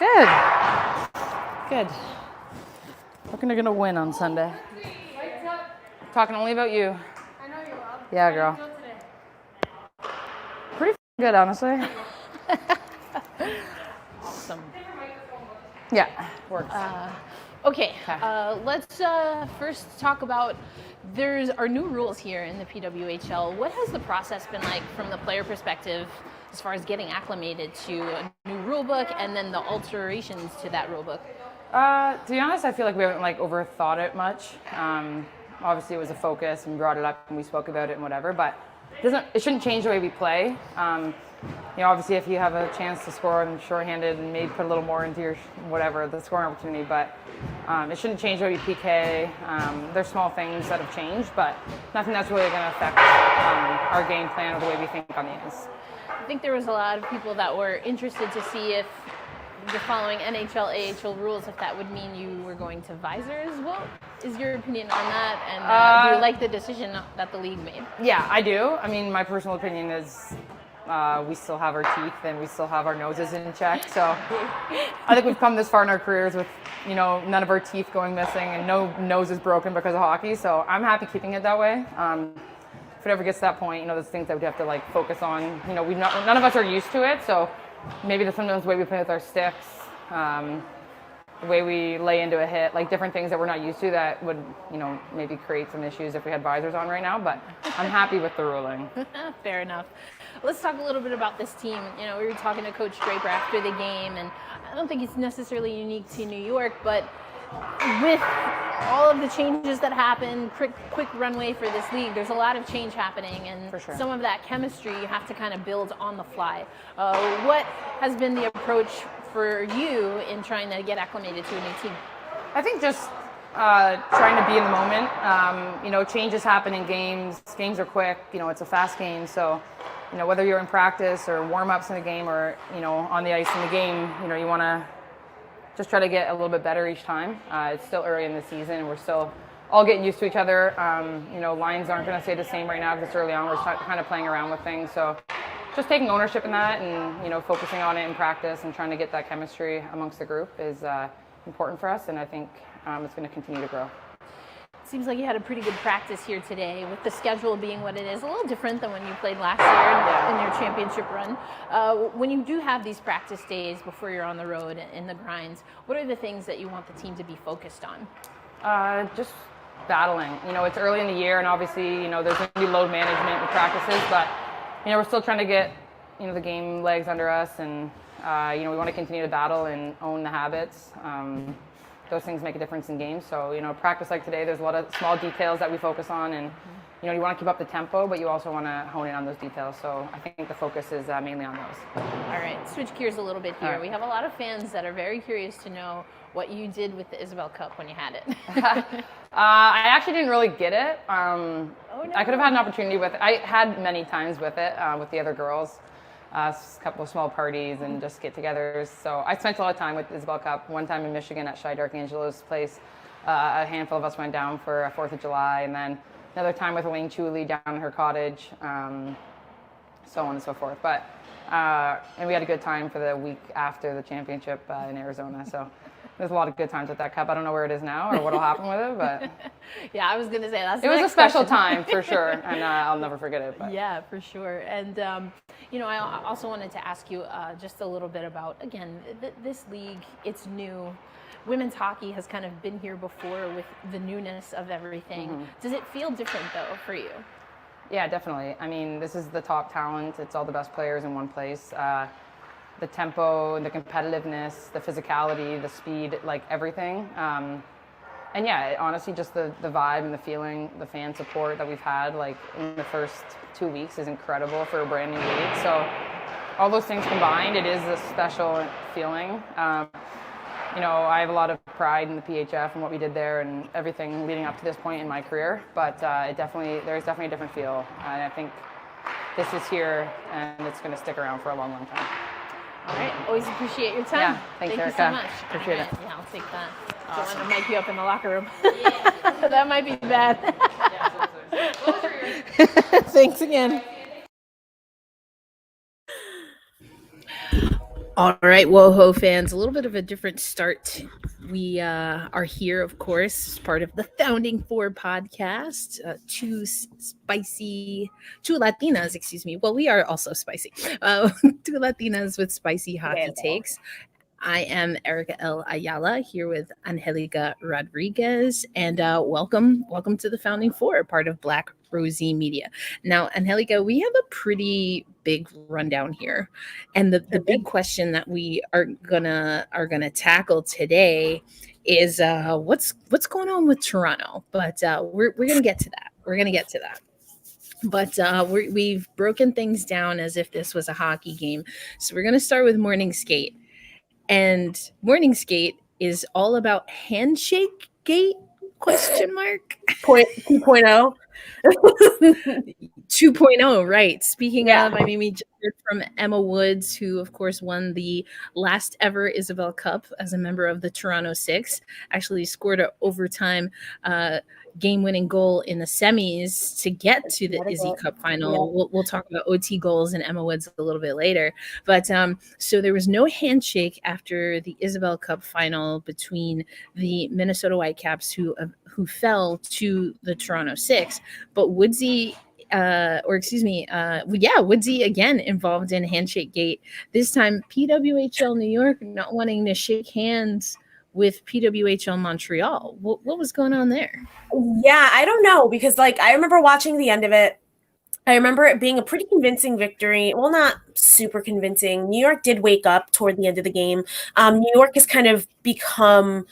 Good. Good. Looking they're gonna win on Sunday. Talking only about you. I know you will. Yeah, girl. How did you feel today? Pretty good, honestly. Awesome. Yeah, works. Okay, let's first talk about our new rules here in the PWHL. What has the process been like from the player perspective as far as getting acclimated to a new rule book and then the alterations to that rule book? To be honest, I feel like we haven't overthought it much. Obviously, it was a focus and we brought it up and we spoke about it and whatever, but it shouldn't change the way we play. Obviously, if you have a chance to score and shorthanded and maybe put a little more into your the scoring opportunity, but it shouldn't change the way we PK. There's small things that have changed, but nothing that's really going to affect our game plan or the way we think on the ice. I think there was a lot of people that were interested to see if you're following NHL, AHL rules, if that would mean you were going to visors. What is your opinion on that? And do you like the decision that the league made? Yeah, I do. I mean, my personal opinion is we still have our teeth and we still have our noses in check. So I think we've come this far in our careers with, none of our teeth going missing and no noses broken because of hockey. So I'm happy keeping it that way. If it ever gets to that point, there's things that we'd have to focus on. None of us are used to it, so maybe sometimes the way we play with our sticks, the way we lay into a hit, different things that we're not used to that would, maybe create some issues if we had visors on right now. But I'm happy with the ruling. Fair enough. Let's talk a little bit about this team. We were talking to Coach Draper after the game, and I don't think it's necessarily unique to New York, but with all of the changes that happen, quick runway for this league, there's a lot of change happening, and some of that chemistry you have to kind of build on the fly. What has been the approach for you in trying to get acclimated to a new team? I think just trying to be in the moment. Changes happen in games. Games are quick. It's a fast game, so whether you're in practice or warm-ups in the game or on the ice in the game, you want to just try to get a little bit better each time. It's still early in the season, and we're still all getting used to each other. Lines aren't going to stay the same right now because it's early on. We're kind of playing around with things, so just taking ownership in that and focusing on it in practice and trying to get that chemistry amongst the group is important for us, and I think it's going to continue to grow. Seems like you had a pretty good practice here today, with the schedule being what it is, a little different than when you played last year in your championship run. When you do have these practice days before you're on the road in the grinds, what are the things that you want the team to be focused on? Just battling. It's early in the year, and obviously, there's going to be load management with practices, but we're still trying to get the game legs under us, and we want to continue to battle and own the habits. Those things make a difference in games. So, practice like today, there's a lot of small details that we focus on, and you want to keep up the tempo, but you also want to hone in on those details. So I think the focus is mainly on those. All right, switch gears a little bit here. We have a lot of fans that are very curious to know what you did with the Isabel Cup when you had it. I actually didn't really get it. Oh, no. I could have had an opportunity with it. I had many times with it, with the other girls. A couple of small parties and just get-togethers. So I spent a lot of time with the Isabel Cup. One time in Michigan at Shai Darkangelo's place, a handful of us went down for 4th of July, and then another time with Elaine Chuli down in her cottage, so on and so forth. But and we had a good time for the week after the championship in Arizona. So there's a lot of good times with that cup. I don't know where it is now or what will happen with it, but yeah, I was going to say it was a special time for sure, and I'll never forget it. But. Yeah, for sure. And I also wanted to ask you just a little bit about, again, this league. It's new. Women's hockey has kind of been here before with the newness of everything. Mm-hmm. Does it feel different though for you? Yeah, definitely. I mean, this is the top talent. It's all the best players in one place. The tempo, the competitiveness, the physicality, the speed, everything. And yeah, honestly, just the vibe and the feeling, the fan support that we've had in the first 2 weeks is incredible for a brand new league. So all those things combined, it is a special feeling. I have a lot of pride in the PHF and what we did there and everything leading up to this point in my career. But there's definitely a different feel. And I think this is here, and it's going to stick around for a long, long time. All right. Always appreciate your time. Yeah. Thank you Erica. so much. Appreciate it. Yeah, I'll take that. Awesome. Don't want to mic you up in the locker room. That might be bad. Thanks again. All right, WoHo fans, a little bit of a different start. We are here, of course, as part of the Founding Four podcast. Two Latinas, excuse me. Well, we are also spicy. Two Latinas with spicy hockey takes. I am Erica L. Ayala here with Angelica Rodriguez, and welcome to the Founding Four, part of Black Rosie Media. Now, Angelica, we have a pretty big rundown here, and the big question that we are gonna tackle today is what's going on with Toronto. But we're gonna get to that. But we've broken things down as if this was a hockey game, so we're gonna start with morning skate. And morning skate is all about handshake gate? Question mark. 2.0. 2.0, right. Speaking of, I mean, we just heard from Emma Woods, who, of course, won the last ever Isabel Cup as a member of the Toronto Six. Actually scored an overtime game-winning goal in the semis to get to the Izzy Cup final. Yeah. We'll talk about OT goals and Emma Woods a little bit later. But so there was no handshake after the Isabel Cup final between the Minnesota Whitecaps, who fell to the Toronto Six. But Woodsy Woodsy again involved in handshake gate. This time, PWHL New York not wanting to shake hands with PWHL Montreal. What was going on there? Yeah, I don't know, because I remember watching the end of it. I remember it being a pretty convincing victory. Well, not super convincing. New York did wake up toward the end of the game. New York has kind of become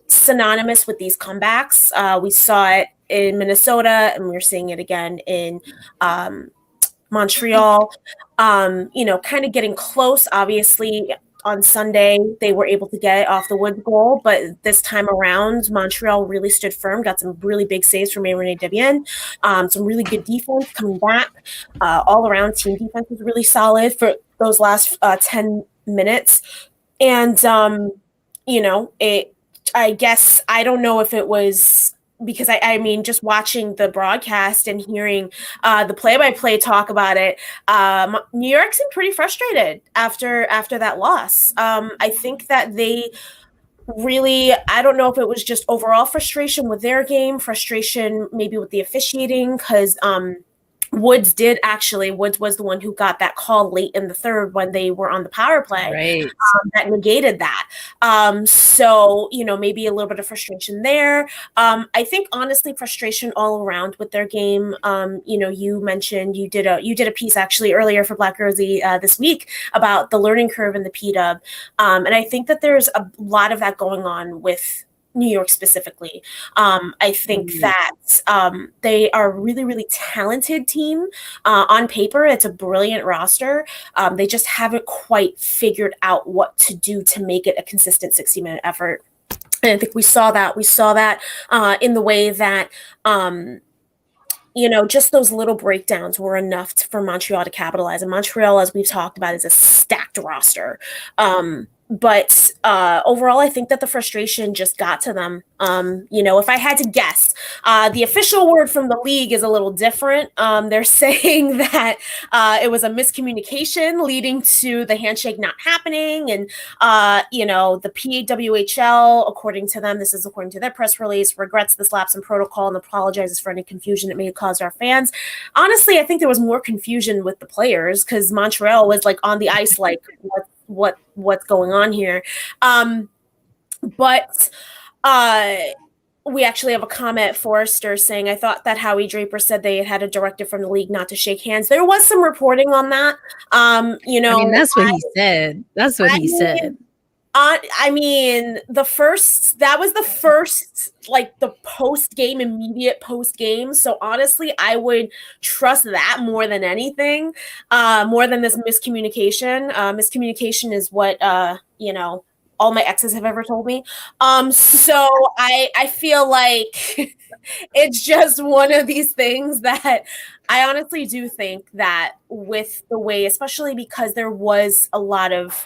synonymous with these comebacks. We saw it in Minnesota, and we're seeing it again in Montreal. Kind of getting close. Obviously, on Sunday, they were able to get off the Woods goal, but this time around, Montreal really stood firm, got some really big saves from Renee Debian, some really good defense coming back. All around, team defense was really solid for those last 10 minutes. And, I guess, I don't know if it was because I mean, just watching the broadcast and hearing the play-by-play talk about it, New York seemed pretty frustrated after that loss. I think that they really, I don't know if it was just overall frustration with their game, frustration maybe with the officiating, because Woods was the one who got that call late in the third when they were on the power play. Right. That negated that. So, maybe a little bit of frustration there. I think honestly, frustration all around with their game. You mentioned you did a piece actually earlier for Black Rosie this week about the learning curve in the PW. And I think that there's a lot of that going on with New York specifically. I think that they are a really, really talented team. On paper, it's a brilliant roster. They just haven't quite figured out what to do to make it a consistent 60-minute effort. And I think we saw that. In the way that just those little breakdowns were enough for Montreal to capitalize. And Montreal, as we've talked about, is a stacked roster. But overall, I think that the frustration just got to them. If I had to guess, the official word from the league is a little different. They're saying that it was a miscommunication leading to the handshake not happening. And, the PWHL, according to them, this is according to their press release, regrets this lapse in protocol and apologizes for any confusion it may have caused our fans. Honestly, I think there was more confusion with the players because Montreal was on the ice, what's going on here. But we actually have a comment, Forrester, saying, I thought that Howie Draper said they had a directive from the league not to shake hands. There was some reporting on that. That's what he said. That's what he said. That was the first, the immediate post game. So honestly, I would trust that more than anything, more than this miscommunication. Miscommunication is what, all my exes have ever told me. So I feel like it's just one of these things that I honestly do think that with the way, especially because there was a lot of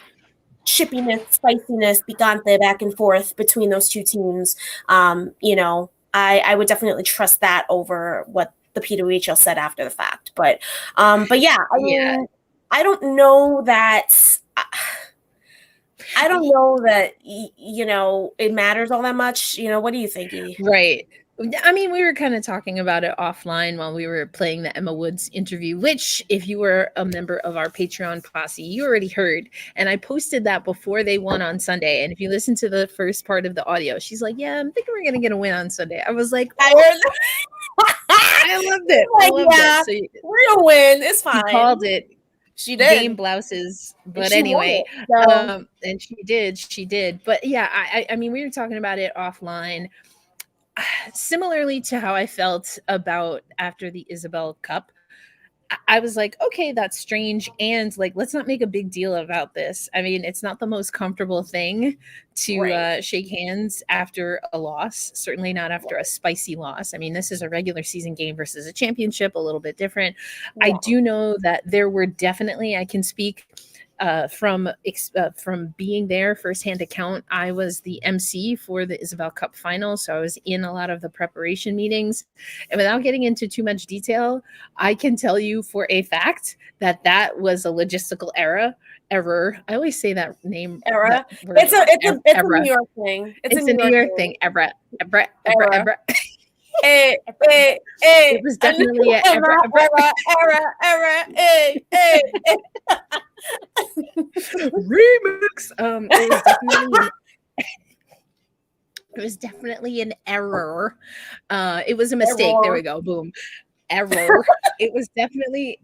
chippiness, spiciness, picante back and forth between those two teams. I would definitely trust that over what the PWHL said after the fact. But yeah, I mean, I don't know that. I don't know that it matters all that much. What do you think, E? Right. I mean, we were kind of talking about it offline while we were playing the Emma Woods interview, which, if you were a member of our Patreon posse, you already heard. And I posted that before they won on Sunday. And if you listen to the first part of the audio, she's like, "Yeah, I'm thinking we're going to get a win on Sunday." I was like, I heard I loved it. Like, I loved yeah, it. So we're going to win. It's fine. she called it She did. game blouses, but She anyway, won it, so. and she did. But yeah, I mean, we were talking about it offline. Similarly to how I felt about after the Isabel Cup, I was like, okay, that's strange. And like, let's not make a big deal about this. I mean, it's not the most comfortable thing to shake hands after a loss, certainly not after a spicy loss. I mean, this is a regular season game versus a championship, a little bit different. Yeah. I do know that there were definitely, I can speak from being there firsthand account. I was the MC for the Isabel Cup final, so I was in a lot of the preparation meetings, and without getting into too much detail, I can tell you for a fact that was a logistical error. I always say that name. Error. That it's a New York thing. It's a New York thing. Error. It was definitely an error. Remix. It was definitely an error. It was a mistake. Error. There we go. Boom. Error. It was definitely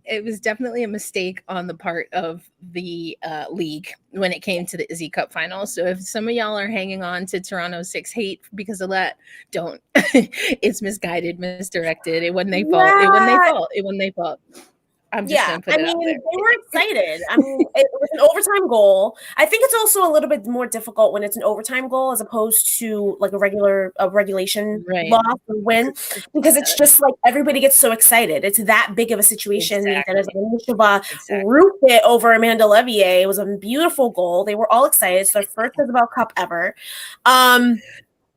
a mistake on the part of the league when it came to the Izzy Cup final. So if some of y'all are hanging on to Toronto 6 hate because of that, don't. It's misguided, misdirected. It wasn't their fault. Yeah. It wasn't their fault. I'm just gonna put it out there. They were excited. I mean, it was an overtime goal. I think it's also a little bit more difficult when it's an overtime goal as opposed to like a regulation loss or win, because it's just like everybody gets so excited. It's that big of a situation. That roofed it over Amanda Levier. It was a beautiful goal. They were all excited. It's their first Isabel Cup ever.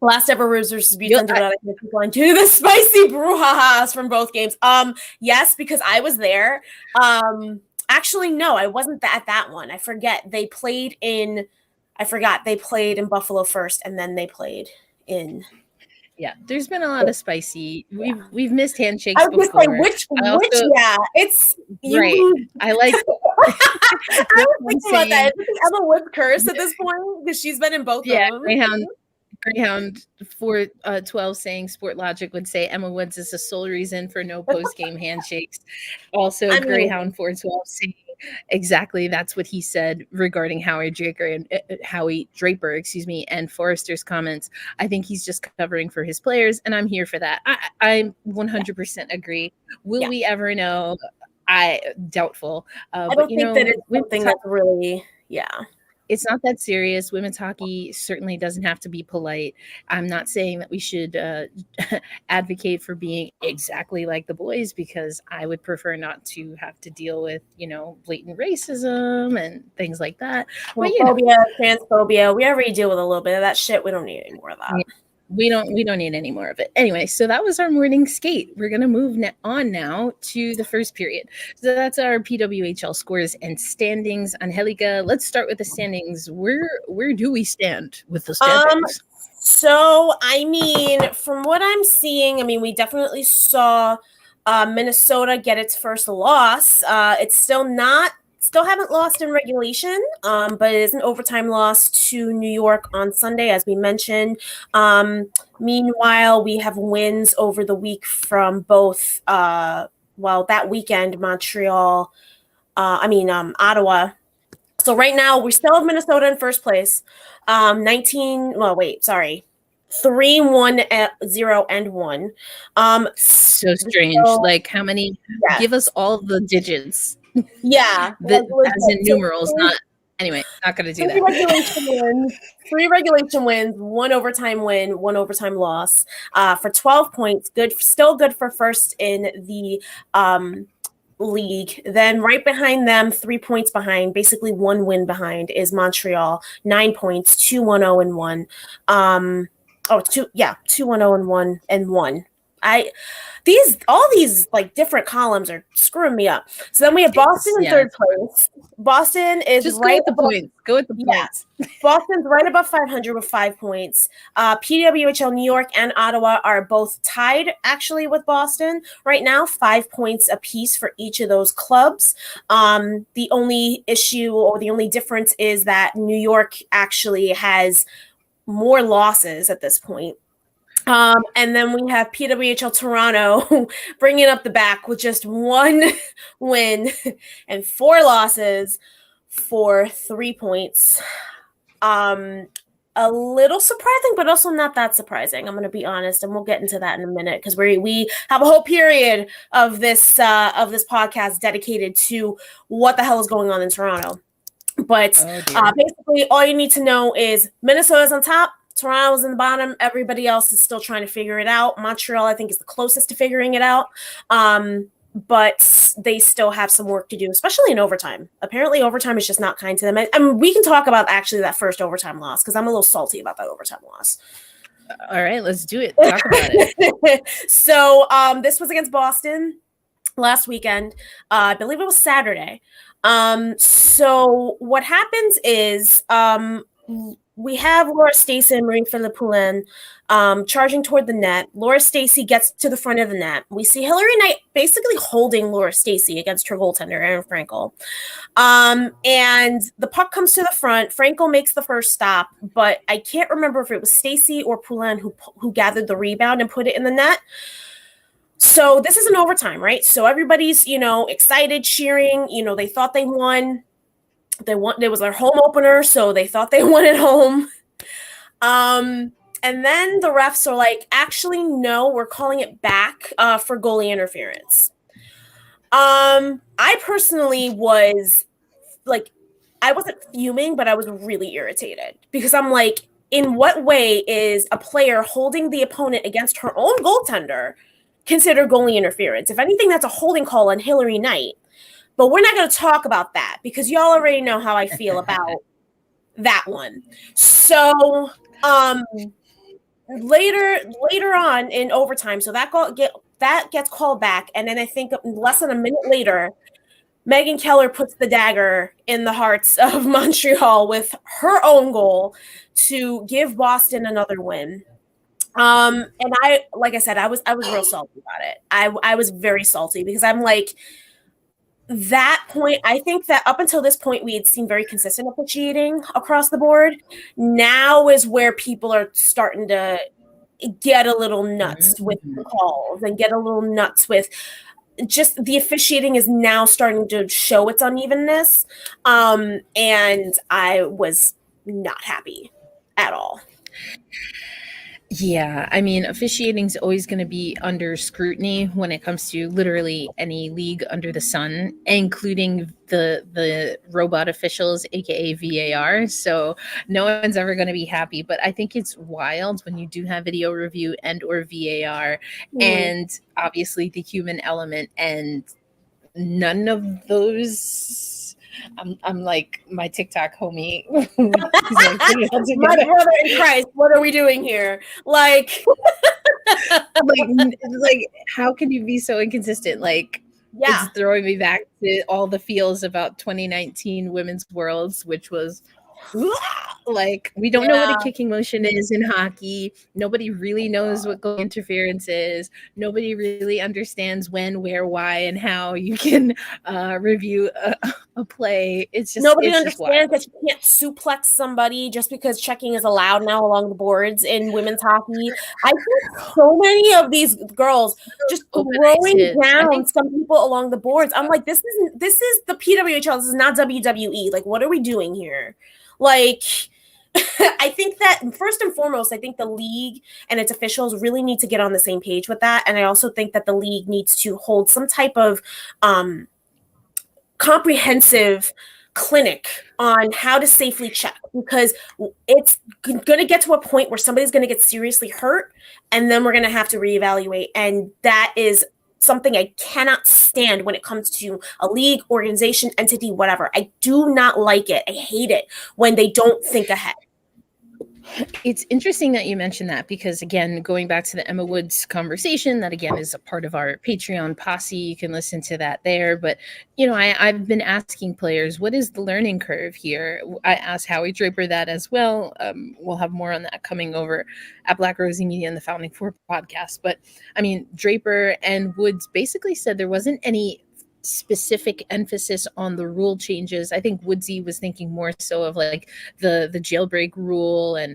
Last ever Rose versus Beats under to the spicy brouhahas from both games. Yes, because I was there. Actually, no, I wasn't at that one. I forget. They played in Buffalo first, and then they played in. Yeah, there's been a lot of spicy. We've missed handshakes. I was before. Which it's right. I like. I was thinking about that. Is this Emma Woods curse at this point because she's been in both of them? Greyhound 412 saying Sport Logic would say Emma Woods is the sole reason for no post-game handshakes. Also, Greyhound 412 saying exactly that's what he said regarding Howie Draper, and Forrester's comments. I think he's just covering for his players, and I'm here for that. I 100% agree. Will we ever know? Doubtful. I don't think that it's something that's really, It's not that serious. Women's hockey certainly doesn't have to be polite. I'm not saying that we should advocate for being exactly like the boys, because I would prefer not to have to deal with, blatant racism and things like that. Homophobia, transphobia. We already deal with a little bit of that shit. We don't need any more of that. Yeah. We don't need any more of it. Anyway, so that was our morning skate. We're going to move on now to the first period. So that's our PWHL scores and standings. Angelica, let's start with the standings. Where do we stand with the standings? So, I mean, from what I'm seeing, we definitely saw Minnesota get its first loss. It's still haven't lost in regulation, but it is an overtime loss to New York on Sunday, as we mentioned. Meanwhile, we have wins over the week from both, that weekend, Montreal, Ottawa. So right now, we still have Minnesota in first place. 3-1-0-1. So strange. Like how many? Yes. Give us all the digits. Yeah. As in numerals, not. Anyway, not going to do that. 3 regulation wins, 1 overtime win, 1 overtime loss for 12 points. Still good for first in the league. Then right behind them, 3 points behind, basically 1 win behind, is Montreal. 9 points, 2-1-0-1. 2-1-0-1 and 1. All these like different columns are screwing me up. So then we have Boston in third place. Boston is Just right go with the above, points. Go with the points. Boston's right above 500 with 5 points. PWHL New York and Ottawa are both tied actually with Boston right now, 5 points apiece for each of those clubs. The only issue or the only difference is that New York actually has more losses at this point. And then we have PWHL Toronto bringing up the back with just 1 win and 4 losses for 3 points. A little surprising, but also not that surprising. I'm going to be honest, and we'll get into that in a minute because we have a whole period of this podcast dedicated to what the hell is going on in Toronto. But basically, all you need to know is Minnesota's on top. Toronto's in the bottom. Everybody else is still trying to figure it out. Montreal, I think, is the closest to figuring it out. But they still have some work to do, especially in overtime. Apparently, overtime is just not kind to them. And we can talk about actually that first overtime loss because I'm a little salty about that overtime loss. All right, let's do it. Talk about it. So this was against Boston last weekend. I believe it was Saturday. So what happens is we have Laura Stacey and Marie-Philippe Poulin charging toward the net. Laura Stacey gets to the front of the net. We see Hillary Knight basically holding Laura Stacey against her goaltender, Erin Frankel. And the puck comes to the front. Frankel makes the first stop, but I can't remember if it was Stacey or Poulin who gathered the rebound and put it in the net. So this is an overtime, right? So everybody's, excited, cheering. They thought they won. It was their home opener, so they thought they won at home. And then the refs are like, actually, no, we're calling it back for goalie interference. I personally was like, I wasn't fuming, but I was really irritated because I'm like, in what way is a player holding the opponent against her own goaltender considered goalie interference? If anything, that's a holding call on Hillary Knight. But we're not going to talk about that because y'all already know how I feel about that one. So later on in overtime, so that gets called back, and then I think less than a minute later, Megan Keller puts the dagger in the hearts of Montreal with her own goal to give Boston another win. And like I said, I was real salty about it. I was very salty because I'm like, that point, I think that up until this point, we had seen very consistent officiating across the board. Now is where people are starting to get a little nuts with the calls and get a little nuts with just the officiating is now starting to show its unevenness. And I was not happy at all. Yeah, I mean, officiating is always going to be under scrutiny when it comes to literally any league under the sun, including the robot officials, aka VAR. So no one's ever going to be happy. But I think it's wild when you do have video review and or VAR, and obviously the human element, and none of those. I'm like my TikTok homie. He's like, my brother in Christ, what are we doing here? Like, like, how can you be so inconsistent? Like, it's throwing me back to all the feels about 2019 Women's Worlds, which was like, we don't know what a kicking motion is in hockey. Nobody really knows what goal interference is. Nobody really understands when, where, why, and how you can review a play. It's just nobody understands that you can't suplex somebody just because checking is allowed now along the boards in women's hockey. I think so many of these girls just throwing down some people along the boards. I'm like, this is the PWHL. This is not WWE. Like, what are we doing here? Like, I think that first and foremost, I think the league and its officials really need to get on the same page with that. And I also think that the league needs to hold some type of comprehensive clinic on how to safely check, because it's going to get to a point where somebody's going to get seriously hurt, and then we're going to have to reevaluate. And that is something I cannot stand when it comes to a league, organization, entity, whatever. I do not like it. I hate it when they don't think ahead. It's interesting that you mentioned that because, again, going back to the Emma Woods conversation, that again is a part of our Patreon posse. You can listen to that there. But, I've been asking players, what is the learning curve here? I asked Howie Draper that as well. We'll have more on that coming over at Black Rosie Media and the Founding Four podcast. But, I mean, Draper and Woods basically said there wasn't any specific emphasis on the rule changes. I think Woodsy was thinking more so of like the jailbreak rule and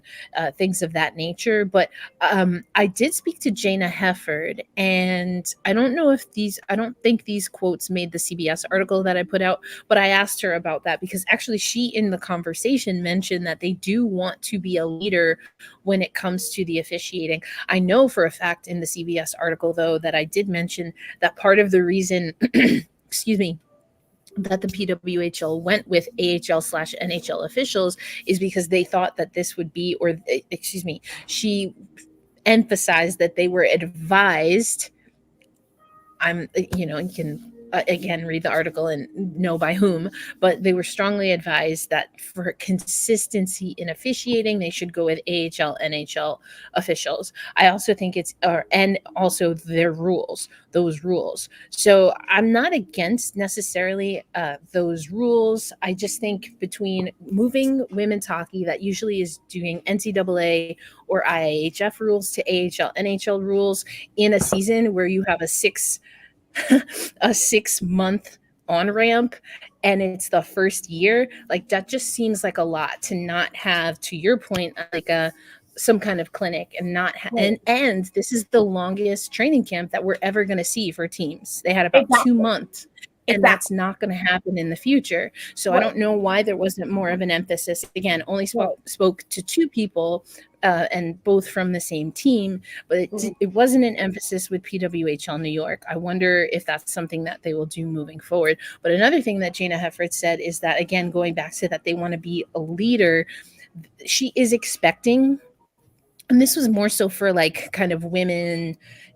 things of that nature. But I did speak to Jana Hefford, and I don't think these quotes made the CBS article that I put out, but I asked her about that because actually she in the conversation mentioned that they do want to be a leader when it comes to the officiating. I know for a fact in the CBS article, though, that I did mention that part of the reason excuse me, that the PWHL went with AHL/NHL officials is because they thought that this would be, she emphasized that they were advised. You can again read the article and know by whom, but they were strongly advised that for consistency in officiating, they should go with AHL, NHL officials. I also think and also their rules, those rules. So I'm not against necessarily those rules. I just think between moving women's hockey that usually is doing NCAA or IIHF rules to AHL, NHL rules in a season where you have a 6-month on ramp and it's the first year, like that just seems like a lot to not have, to your point, like some kind of clinic and not and this is the longest training camp that we're ever going to see for teams. They had about 2 months. And that's not going to happen in the future. So I don't know why there wasn't more of an emphasis. Again, only spoke to 2 people and both from the same team, but it wasn't an emphasis with PWHL New York. I wonder if that's something that they will do moving forward. But another thing that Jana Hefford said is that, again, going back to that they want to be a leader, she is expecting, and this was more so for like kind of women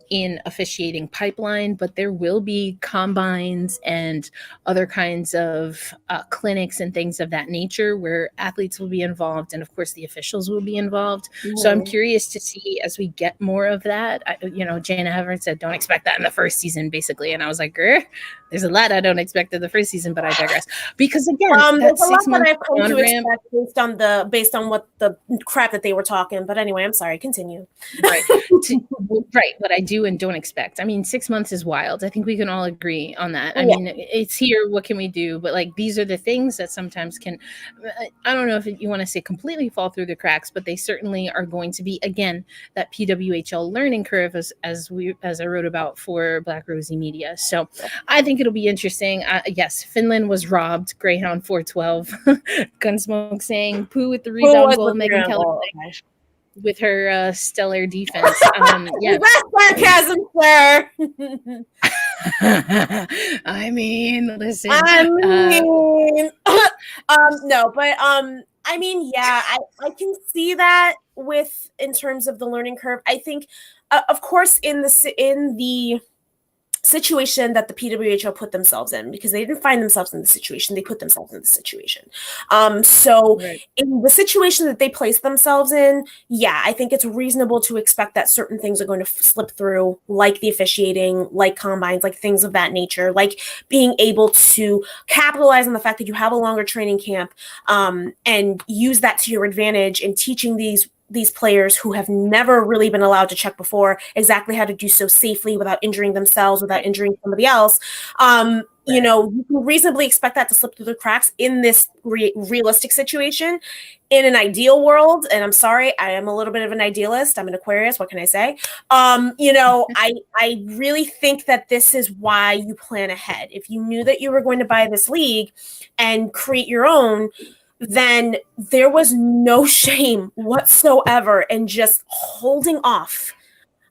in officiating pipeline, but there will be combines and other kinds of clinics and things of that nature where athletes will be involved and of course the officials will be involved. So I'm curious to see as we get more of that. Jana Hefford said don't expect that in the first season basically, and I was like, there's a lot I don't expect in the first season, but I digress because again there's a lot that I've come to expect based on what the crap that they were talking. But anyway, I'm sorry, continue. Right. Right. What I do and don't expect. I mean, 6 months is wild. I think we can all agree on that. I mean, it's here. What can we do? But like, these are the things that sometimes can, I don't know if you want to say completely fall through the cracks, but they certainly are going to be, again, that PWHL learning curve as I wrote about for Black Rosie Media. So I think it'll be interesting. Yes, Finland was robbed. Greyhound 412. Gunsmoke saying poo with the rebound goal. Megan Keller with her stellar defense. That's sarcasm, sir. I mean, listen. No, but I mean, yeah, I can see that in terms of the learning curve. I think, of course, in the situation that the PWHL put themselves in, because they didn't find themselves in the situation, they put themselves in the situation. So in the situation that they placed themselves in, yeah, I think it's reasonable to expect that certain things are going to slip through, like the officiating, like combines, like things of that nature, like being able to capitalize on the fact that you have a longer training camp and use that to your advantage in teaching these players who have never really been allowed to check before exactly how to do so safely without injuring themselves, without injuring somebody else. You can reasonably expect that to slip through the cracks in this realistic situation. In an ideal world, and I'm sorry, I am a little bit of an idealist. I'm an Aquarius. What can I say? I really think that this is why you plan ahead. If you knew that you were going to buy this league and create your own, then there was no shame whatsoever in just holding off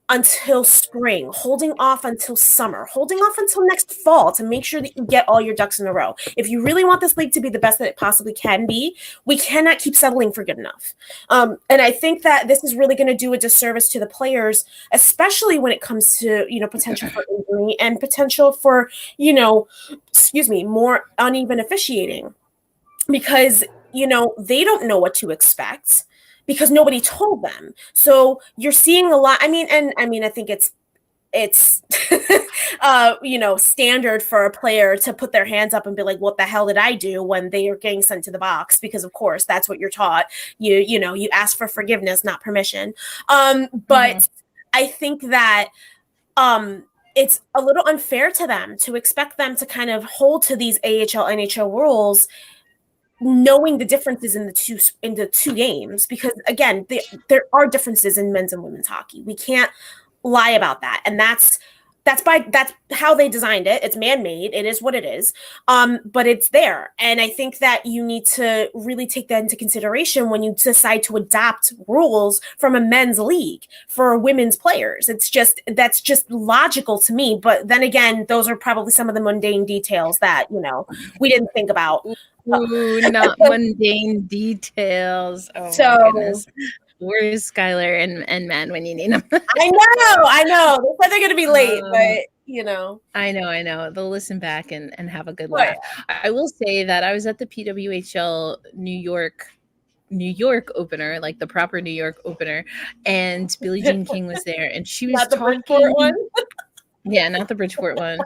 until spring, holding off until summer, holding off until next fall to make sure that you get all your ducks in a row. If you really want this league to be the best that it possibly can be, we cannot keep settling for good enough. And I think that this is really going to do a disservice to the players, especially when it comes to, potential for injury and potential for, more uneven officiating. Because, they don't know what to expect. because nobody told them. So you're seeing a lot. I mean, I think it's standard for a player to put their hands up and be like, what the hell did I do, when they are getting sent to the box, because of course that's what you're taught. You ask for forgiveness, not permission. But I think that it's a little unfair to them to expect them to kind of hold to these AHL, NHL rules, knowing the differences in the two games, because again, there are differences in men's and women's hockey. We can't lie about that, and that's how they designed it. It's man-made. It is what it is. But it's there, and I think that you need to really take that into consideration when you decide to adopt rules from a men's league for women's players. That's just logical to me. But then again, those are probably some of the mundane details that we didn't think about. Ooh, not mundane details. Oh my goodness. Where's Skylar and Matt when you need them? I know. They said they're going to be late, but I know. They'll listen back and have a good laugh. I will say that I was at the PWHL New York opener, like the proper New York opener, and Billie Jean King was there, and she was talking. One? Yeah, not the Bridgeport one.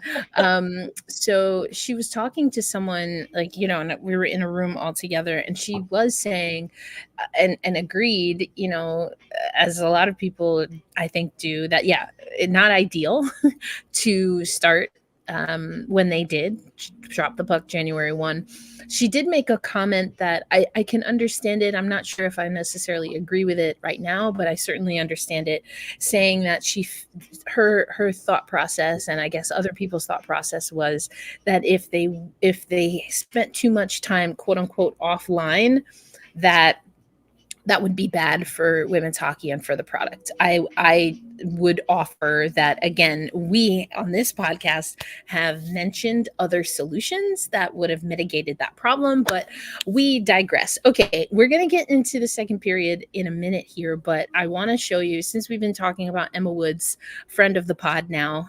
So she was talking to someone, and we were in a room all together, and she was saying and agreed, as a lot of people I think do, that not ideal to start when they did drop the puck January 1. She did make a comment that I can understand it. I'm not sure if I necessarily agree with it right now, but I certainly understand it, saying that her thought process, and I guess other people's thought process, was that if they spent too much time, quote unquote, offline, that would be bad for women's hockey and for the product. I would offer that, again, we on this podcast have mentioned other solutions that would have mitigated that problem, but we digress. Okay, we're going to get into the second period in a minute here, but I want to show you, since we've been talking about Emma Woods, friend of the pod now,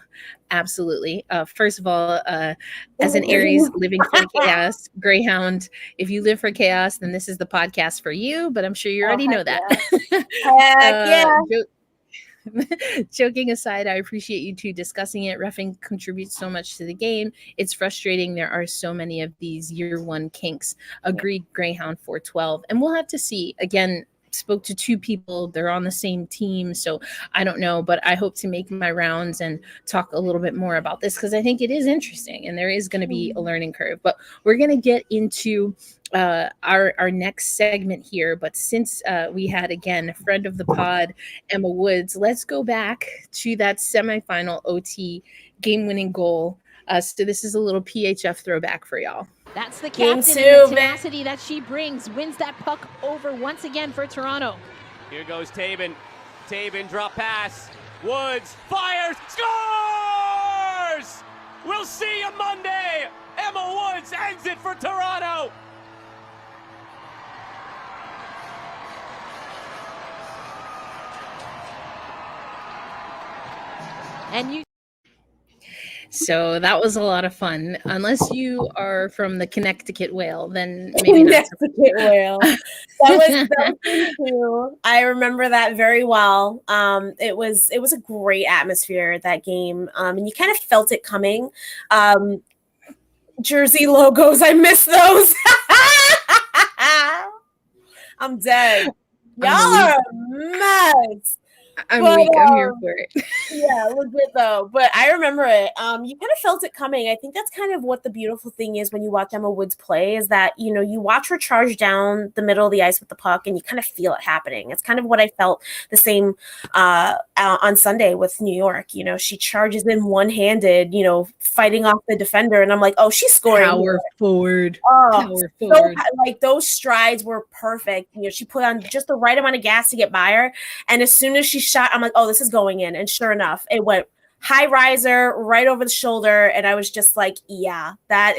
absolutely. First of all, as an Aries living for chaos, Greyhound, if you live for chaos, then this is the podcast for you, but I'm sure you already know that. Yeah. Joking aside, I appreciate you two discussing it. Reffing contributes so much to the game. It's frustrating. There are so many of these year one kinks. Agreed, Greyhound 412. And we'll have to see. Again, spoke to two people. They're on the same team, so I don't know, but I hope to make my rounds and talk a little bit more about this, because I think it is interesting and there is going to be a learning curve. But we're going to get into our next segment here. But since we had, again, a friend of the pod, Emma Woods, let's go back to that semifinal OT game-winning goal. So this is a little PHF throwback for y'all. That's the captain, and the tenacity that she brings wins that puck over once again for Toronto. Here goes Tabin. Tabin, drop pass. Woods fires, scores! We'll see you Monday. Emma Woods ends it for Toronto. And you. So that was a lot of fun. Unless you are from the Connecticut Whale, then maybe not. Connecticut Whale. That was too. I remember that very well. It was a great atmosphere, that game, and you kind of felt it coming. Jersey logos, I miss those. I'm dead. Y'all are nuts. I'm weak. I'm here for it. Yeah, legit though. But I remember it. You kind of felt it coming. I think that's kind of what the beautiful thing is when you watch Emma Woods play, is that, you watch her charge down the middle of the ice with the puck and you kind of feel it happening. It's kind of what I felt the same on Sunday with New York. She charges in one-handed, fighting off the defender, and I'm like, oh, she's scoring. Power forward. Power forward. So, those strides were perfect. She put on just the right amount of gas to get by her, and as soon as she shot, I'm like, oh, this is going in. And sure enough, it went high riser right over the shoulder. And I was just like, yeah, that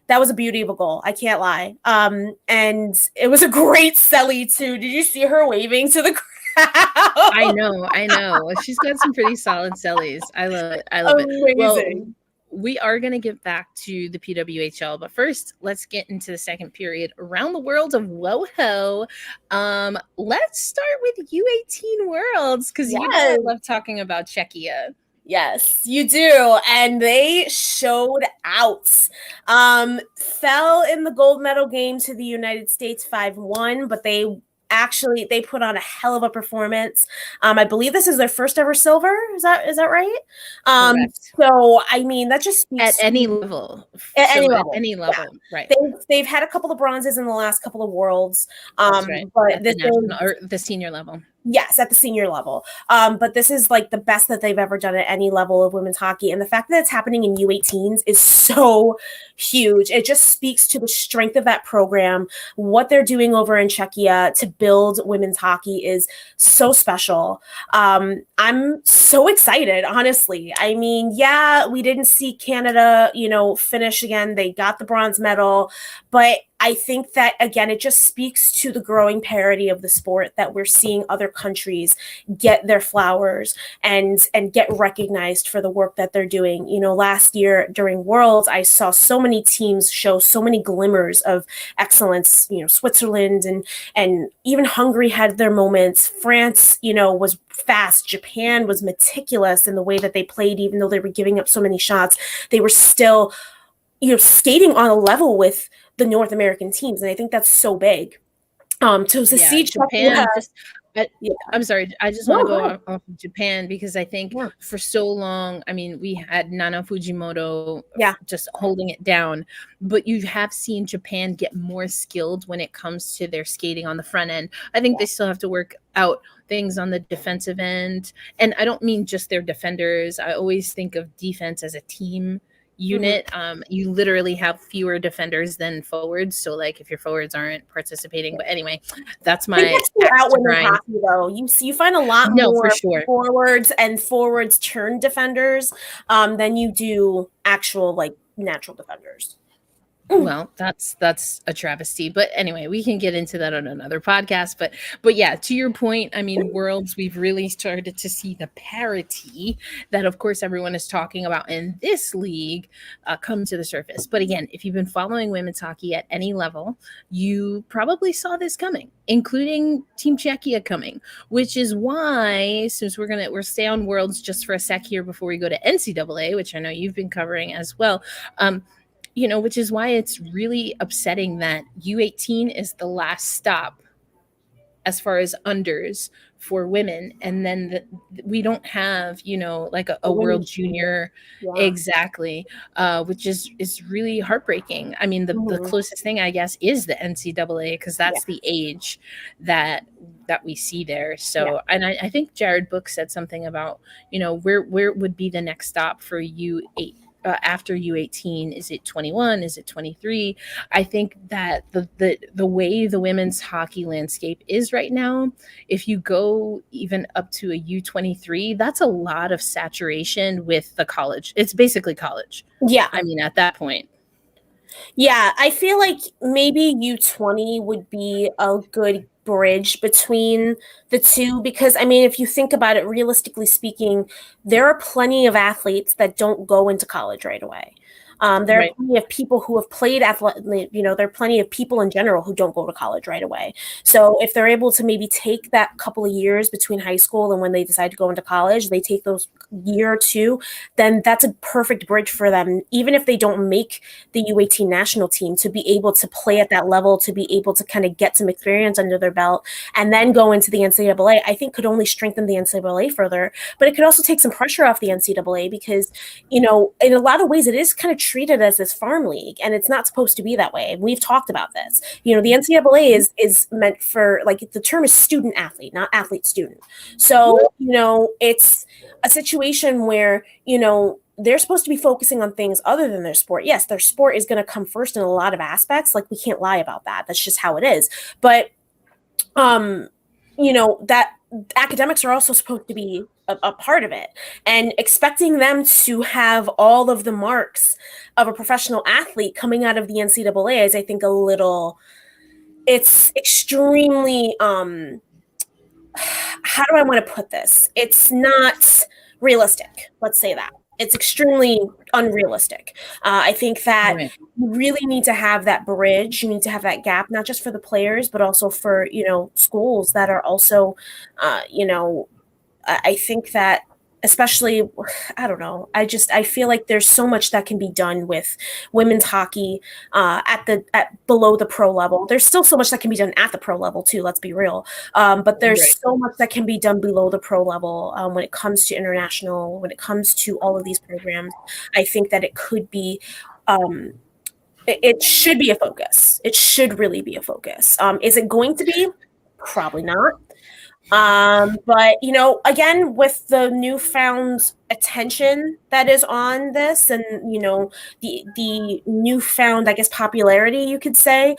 was a beauty of a goal. I can't lie. And it was a great celly too. Did you see her waving to the crowd? I know. She's got some pretty solid cellies. I love it. Amazing. Well, we are going to get back to the PWHL, but first, let's get into the second period around the world of WoHo. Let's start with U18 Worlds, because you know I love talking about Czechia. Yes, you do. And they showed out. Fell in the gold medal game to the United States 5-1, but they put on a hell of a performance. I believe this is their first ever silver. Is that right? So I mean, that just speaks at any level. At any level, yeah. Right. They've had a couple of bronzes in the last couple of worlds. That's right. But at the senior level. Yes, at the senior level. But this is like the best that they've ever done at any level of women's hockey. And the fact that it's happening in U18s is so huge. It just speaks to the strength of that program. What they're doing over in Czechia to build women's hockey is so special. I'm so excited, honestly. I mean, yeah, we didn't see Canada, finish again. They got the bronze medal, but I think that, again, it just speaks to the growing parity of the sport, that we're seeing other countries get their flowers and get recognized for the work that they're doing. Last year during Worlds, I saw so many teams show so many glimmers of excellence. Switzerland and even Hungary had their moments. France, was fast. Japan was meticulous in the way that they played, even though they were giving up so many shots. They were still, skating on a level with the North American teams, and I think that's so big. To see Japan. I'm sorry, I just want to go off of Japan, because I think for so long, I mean, we had Nana Fujimoto just holding it down, but you have seen Japan get more skilled when it comes to their skating on the front end. I think they still have to work out things on the defensive end, and I don't mean just their defenders. I always think of defense as a team unit. You literally have fewer defenders than forwards, so like if your forwards aren't participating, but anyway, that's my out women's hockey though. You find a lot more forwards turn defenders than you do actual like natural defenders. Well, that's a travesty, but anyway, we can get into that on another podcast. But yeah, to your point, I mean, Worlds, we've really started to see the parity that, of course, everyone is talking about in this league come to the surface. But again, if you've been following women's hockey at any level, you probably saw this coming, including Team Czechia coming, which is why, since we'll stay on Worlds just for a sec here before we go to NCAA, which I know you've been covering as well. Which is why it's really upsetting that U18 is the last stop as far as unders for women. And then we don't have, like a World Junior. Exactly. Which is really heartbreaking. I mean, the closest thing, I guess, is the NCAA, because that's the age that we see there. So, and I think Jared Book said something about, where would be the next stop for U8. After U18, is it 21? Is it 23? I think that the way the women's hockey landscape is right now, if you go even up to a U23, that's a lot of saturation with the college. It's basically college. Yeah. I mean, at that point. Yeah, I feel like maybe U20 would be a good bridge between the two, because I mean, if you think about it, realistically speaking, there are plenty of athletes that don't go into college right away. There are plenty of people who have played there are plenty of people in general who don't go to college right away. So if they're able to maybe take that couple of years between high school and when they decide to go into college, they take those year or two, then that's a perfect bridge for them, even if they don't make the U18 national team, to be able to play at that level, to be able to kind of get some experience under their belt and then go into the NCAA. I think could only strengthen the NCAA further, but it could also take some pressure off the NCAA, because, in a lot of ways it is kind of treated as this farm league, and it's not supposed to be that way. And we've talked about this. The NCAA is meant for, like, the term is student athlete, not athlete student. So, it's a situation where, they're supposed to be focusing on things other than their sport. Yes, their sport is going to come first in a lot of aspects. Like, we can't lie about that. That's just how it is. But, that academics are also supposed to be a part of it, and expecting them to have all of the marks of a professional athlete coming out of the NCAA is, I think, it's extremely, how do I want to put this? It's not realistic. Let's say that. It's extremely unrealistic. I think that Right. you really need to have that bridge. You need to have that gap, not just for the players, but also for, schools that are also, I think that especially, I don't know, I feel like there's so much that can be done with women's hockey at below the pro level. There's still so much that can be done at the pro level too, let's be real. But there's Right. so much that can be done below the pro level when it comes to international, when it comes to all of these programs. I think that it could be it should be a focus. It should really be a focus. Is it going to be? Probably not. But again, with the newfound attention that is on this, and the newfound, I guess, popularity, you could say,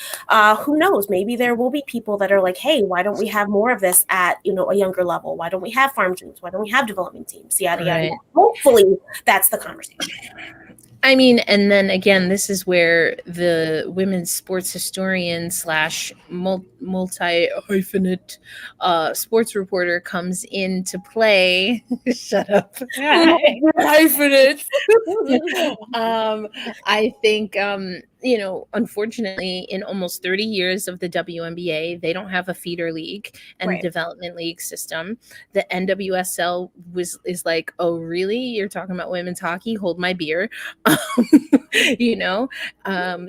who knows? Maybe there will be people that are like, hey, why don't we have more of this at a younger level? Why don't we have farm teams? Why don't we have development teams? Yada yada. Right. Yada. Hopefully, that's the conversation. I mean, and then again, this is where the women's sports historian slash multi hyphenate sports reporter comes into play. Shut up. Hyphenate. I think, unfortunately, in almost 30 years of the WNBA, they don't have a feeder league and Right. development league system. The NWSL is like, oh, really? You're talking about women's hockey? Hold my beer.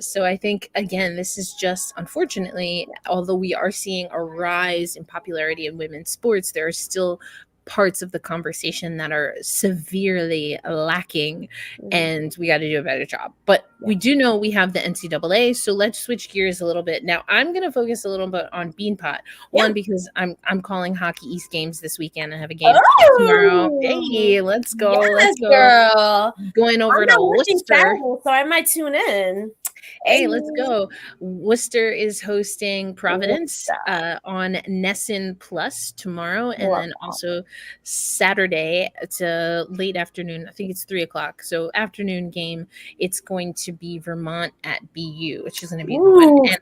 So I think, again, this is just, unfortunately, although we are seeing a rise in popularity in women's sports, there are still parts of the conversation that are severely lacking, and we got to do a better job. But we do know we have the NCAA, so let's switch gears a little bit. Now I'm going to focus a little bit on Beanpot. One, because I'm calling Hockey East games this weekend. I have a game tomorrow. Hey, let's go. Yes, let's go. girl. Going over I'm to not working Worcester. Saturday, so I might tune in. Hey, let's go. Worcester is hosting Providence on Nessun Plus tomorrow. And then also Saturday, it's a late afternoon. I think it's 3:00. So afternoon game, it's going to be Vermont at BU, which is going to be fun. And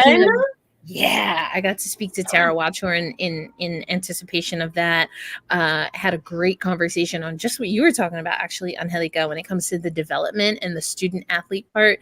speaking of, yeah, I got to speak to Tara Watchorn in anticipation of that. Had a great conversation on just what you were talking about, actually, Angelica, when it comes to the development and the student athlete part.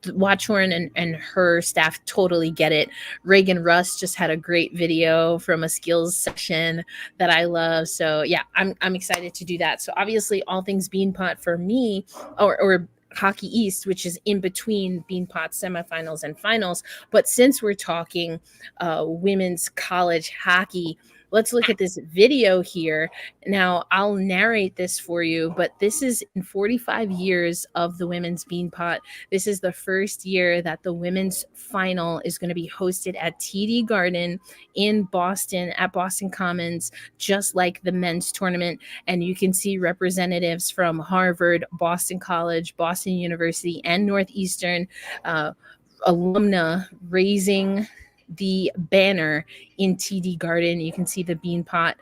Watchorn and her staff totally get it. Reagan Russ just had a great video from a skills session that I love. So yeah, I'm excited to do that. So obviously, all things Beanpot for me, or Hockey East, which is in between Beanpot semifinals and finals. But since we're talking women's college hockey, let's look at this video here. Now, I'll narrate this for you, but this is in 45 years of the women's Beanpot. This is the first year that the women's final is going to be hosted at TD Garden in Boston, at Boston Commons, just like the men's tournament. And you can see representatives from Harvard, Boston College, Boston University, and Northeastern alumna raising the banner in TD Garden. You can see the Beanpot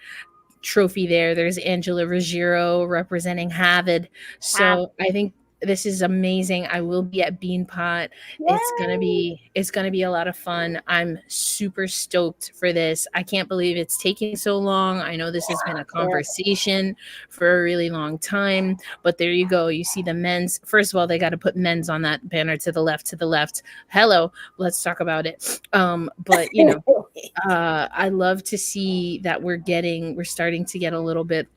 trophy there. There's Angela Ruggiero representing Harvard. So I think this is amazing. I will be at Beanpot. Yay! It's gonna be a lot of fun. I'm super stoked for this. I can't believe it's taking so long. I know this has been a conversation for a really long time, but there you go. You see the men's. First of all, they got to put men's on that banner to the left. Hello, let's talk about it. But I love to see that we're starting to get a little bit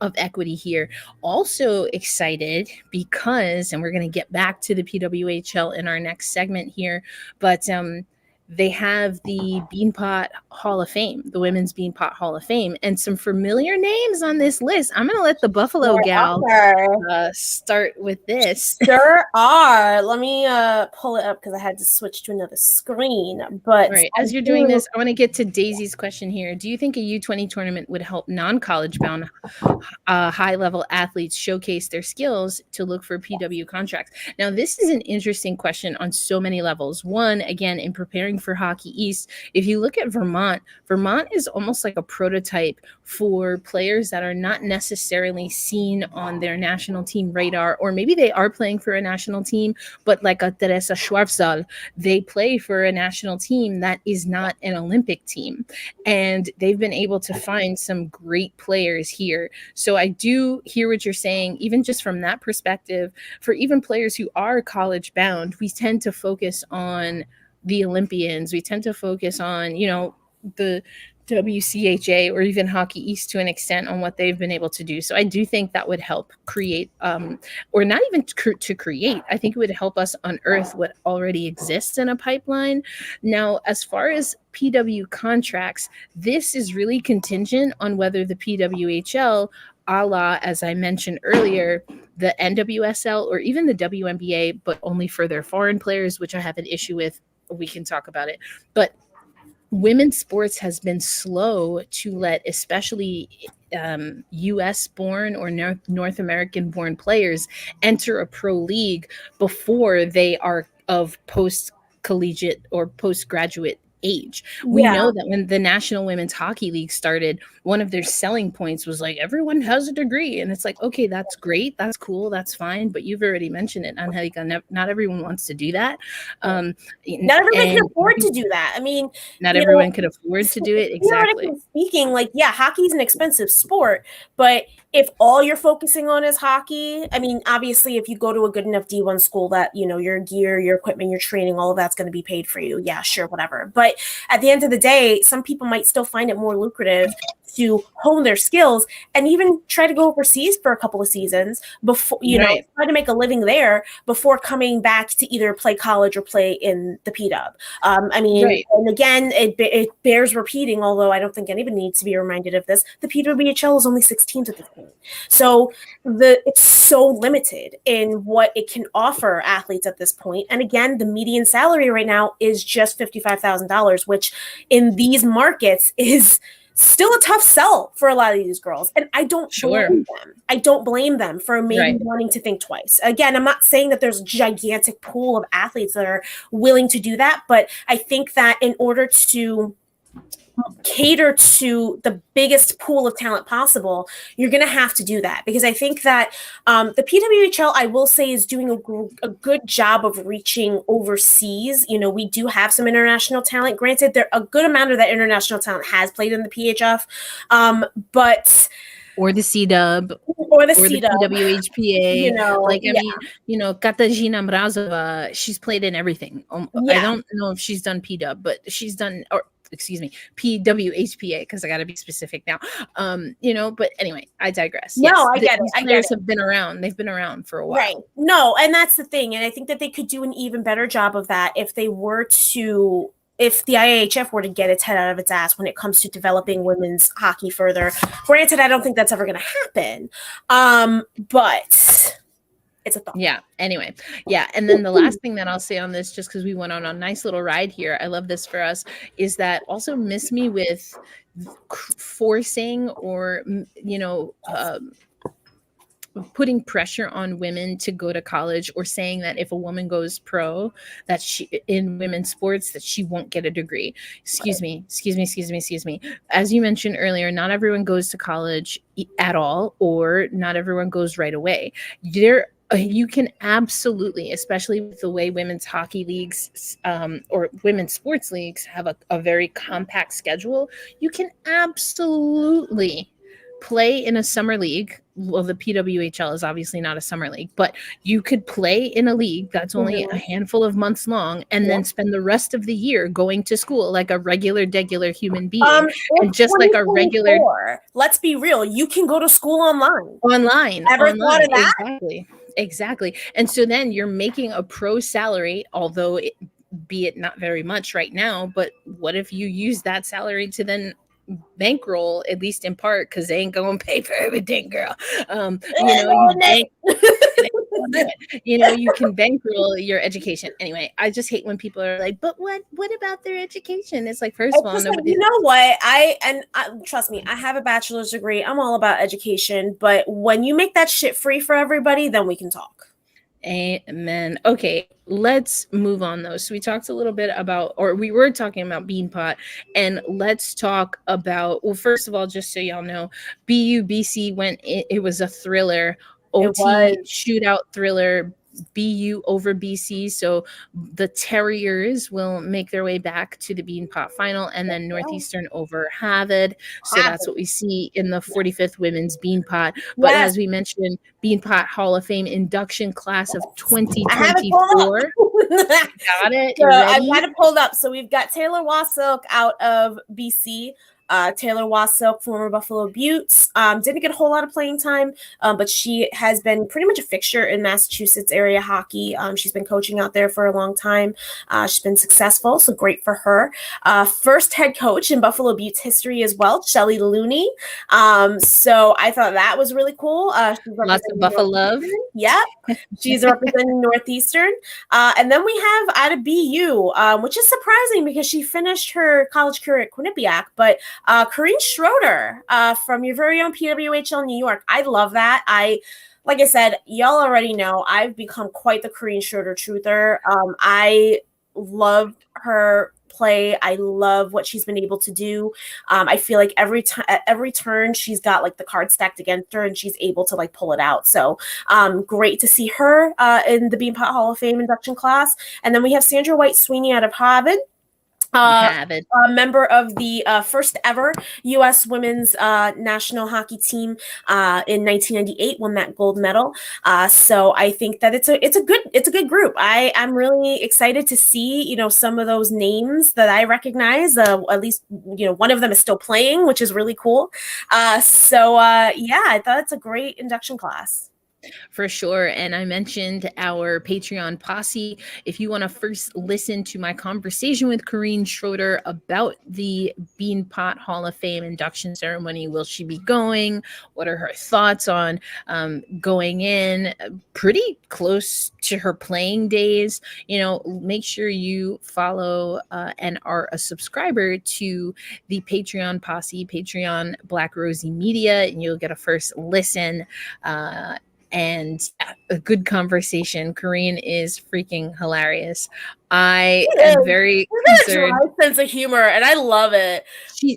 of equity here. Also excited because, and we're going to get back to the PWHL in our next segment here, but they have the Beanpot Hall of Fame, the Women's Beanpot Hall of Fame, and some familiar names on this list. I'm going to let the Buffalo gal start with this. There are. Let me pull it up because I had to switch to another screen. But right, as you're doing this, I want to get to Daisy's question here. Do you think a U20 tournament would help non-college bound high-level athletes showcase their skills to look for PW contracts? Now, this is an interesting question on so many levels. One, again, in preparing doing for Hockey East, if you look at Vermont is almost like a prototype for players that are not necessarily seen on their national team radar, or maybe they are playing for a national team, but like a Teresa Schwarzal, they play for a national team that is not an Olympic team. And they've been able to find some great players here. So I do hear what you're saying, even just from that perspective. For even players who are college bound, we tend to focus on the Olympians. We tend to focus on, the WCHA or even Hockey East to an extent on what they've been able to do. So I do think that would help create, or not even to create, I think it would help us unearth what already exists in a pipeline. Now, as far as PW contracts, this is really contingent on whether the PWHL, a la, as I mentioned earlier, the NWSL or even the WNBA, but only for their foreign players, which I have an issue with. We can talk about it. But women's sports has been slow to let especially US born or North American born players enter a pro league before they are of post collegiate or postgraduate age. We know that when the National Women's Hockey League started, one of their selling points was like, everyone has a degree. And it's like, okay, that's great. That's cool. That's fine. But you've already mentioned it, Angelica, not everyone wants to do that. Not everyone can afford to do that. I mean, not everyone could afford to do it. Exactly. Speaking, hockey is an expensive sport, but if all you're focusing on is hockey, I mean, obviously, if you go to a good enough D1 school that, your gear, your equipment, your training, all of that's going to be paid for you. Yeah, sure, whatever. But at the end of the day, some people might still find it more lucrative to hone their skills and even try to go overseas for a couple of seasons before, try to make a living there before coming back to either play college or play in the PW. And again, it bears repeating, although I don't think anybody needs to be reminded of this, the PWHL is only 6 teams at this point. So it's so limited in what it can offer athletes at this point. And again, the median salary right now is just $55,000, which in these markets is still a tough sell for a lot of these girls. And I don't blame them. I don't blame them for maybe wanting to think twice. Again, I'm not saying that there's a gigantic pool of athletes that are willing to do that, but I think that in order to cater to the biggest pool of talent possible, you're going to have to do that, because I think that the PWHL, I will say, is doing a good job of reaching overseas. We do have some international talent. Granted, a good amount of that international talent has played in the PHF, but or the C-Dub, or the PWHPA. Katarzyna Mrazova, she's played in everything. I don't know if she's done P-Dub, but she's done, PWHPA, because I got to be specific now. But anyway, I digress. No, I get it. These players have been around. They've been around for a while. Right. No, and that's the thing. And I think that they could do an even better job of that if the IAHF were to get its head out of its ass when it comes to developing women's hockey further. Granted, I don't think that's ever going to happen. But it's a thought. Yeah. Anyway. Yeah. And then the last thing that I'll say on this, just because we went on a nice little ride here, I love this for us, is that also miss me with forcing or, putting pressure on women to go to college, or saying that if a woman goes pro, that she in women's sports, that she won't get a degree. Excuse me. As you mentioned earlier, not everyone goes to college at all, or not everyone goes right away. You can absolutely, especially with the way women's hockey leagues or women's sports leagues have a very compact schedule, you can absolutely play in a summer league. Well, the PWHL is obviously not a summer league, but you could play in a league that's only a handful of months long, and then spend the rest of the year going to school like a regular human being. And just like a regular, let's be real, you can go to school online. Ever thought of that? Exactly. And so then you're making a pro salary, although be it not very much right now, but what if you use that salary to then bankroll, at least in part, because they ain't gonna pay for everything, girl. You can bankroll your education. Anyway, I just hate when people are like, but what about their education? It's like, first of all, nobody. You know what? Trust me, I have a bachelor's degree. I'm all about education, but when you make that shit free for everybody, then we can talk. Amen. Okay, let's move on though. So we talked a little bit about, or we were talking about Beanpot, and let's talk about, well, first of all, just so y'all know, BU-BC went, it was a thriller, It OT was shootout thriller, BU over BC. So the Terriers will make their way back to the Beanpot final, and then Northeastern over Harvard. So that's what we see in the 45th Women's Beanpot. But yes. as we mentioned, Beanpot Hall of Fame induction class of I have it pulled 2024. up. Got it? So You ready? I've got it pulled up. So we've got Taylor Wassilk out of BC. Taylor Wassilk, former Buffalo Buttes, didn't get a whole lot of playing time, but she has been pretty much a fixture in Massachusetts area hockey. She's been coaching out there for a long time. She's been successful, so great for her. First head coach in Buffalo Buttes history as well, Shelley Looney. So I thought that was really cool. She's Lots of Buffalo love. Yep. She's representing Northeastern. And then we have out of BU, which is surprising because she finished her college career at Quinnipiac, but Corrine Schroeder from your very own PWHL New York. I love that. Like I said, y'all already know I've become quite the Corrine Schroeder truther. I love her play. I love what she's been able to do. I feel like every turn she's got like the card stacked against her and she's able to like pull it out. So great to see her in the Beanpot Hall of Fame induction class. And then we have Sandra White Sweeney out of Harvard. A member of the first ever U.S. women's national hockey team in 1998, won that gold medal. So I think that it's a good group. I'm really excited to see some of those names that I recognize. At least one of them is still playing, which is really cool. Yeah, I thought it's a great induction class. For sure. And I mentioned our Patreon posse. If you want to first listen to my conversation with Corrine Schroeder about the Beanpot Hall of Fame induction ceremony, will she be going? What are her thoughts on going in pretty close to her playing days? Make sure you follow and are a subscriber to the Patreon posse, Patreon Black Rosie Media, and you'll get a first listen. And a good conversation. Corrine is freaking hilarious. I am very concerned. Dry sense of humor, and I love it.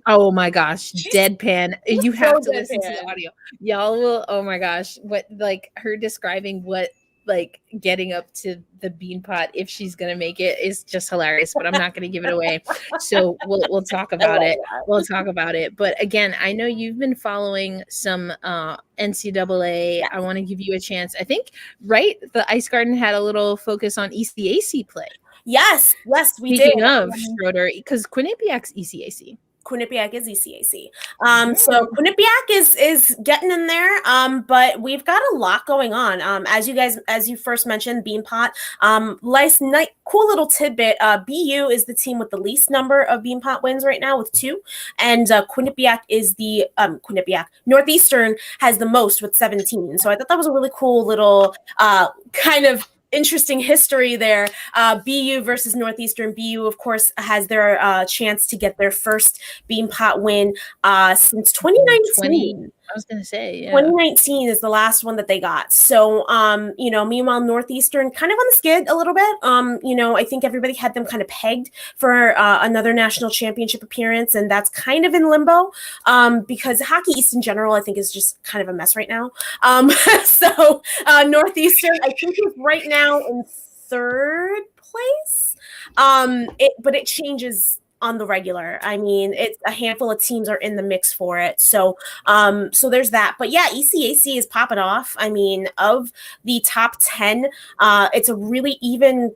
Oh my gosh, deadpan. You have to listen to the audio. Y'all will. Oh my gosh, what her describing what getting up to the Beanpot if she's gonna make it is just hilarious, but I'm not gonna give it away. So we'll talk about it. We'll talk about it. But again, I know you've been following some NCAA. Yes. I want to give you a chance. I think the Ice Garden had a little focus on ECAC play. Yes, we Speaking did. of Schroeder, because Quinnipiac's ECAC. Quinnipiac is ECAC. So Quinnipiac is getting in there, but we've got a lot going on. As you first mentioned, Beanpot. Last night, cool little tidbit. BU is the team with the least number of Beanpot wins right now with 2, and Quinnipiac is the Northeastern has the most with 17. So I thought that was a really cool little kind of interesting history there. BU versus Northeastern. BU, of course, has their chance to get their first Beanpot win since 2019. I was going to say, yeah. 2019 is the last one that they got. So, meanwhile, Northeastern kind of on the skid a little bit. I think everybody had them kind of pegged for another national championship appearance, and that's kind of in limbo because Hockey East in general, I think, is just kind of a mess right now. So Northeastern, I think, is right now in 3rd place, but it changes on the regular. I mean, it's a handful of teams are in the mix for it. So there's that. But yeah, ECAC is popping off. I mean, of the top 10, it's a really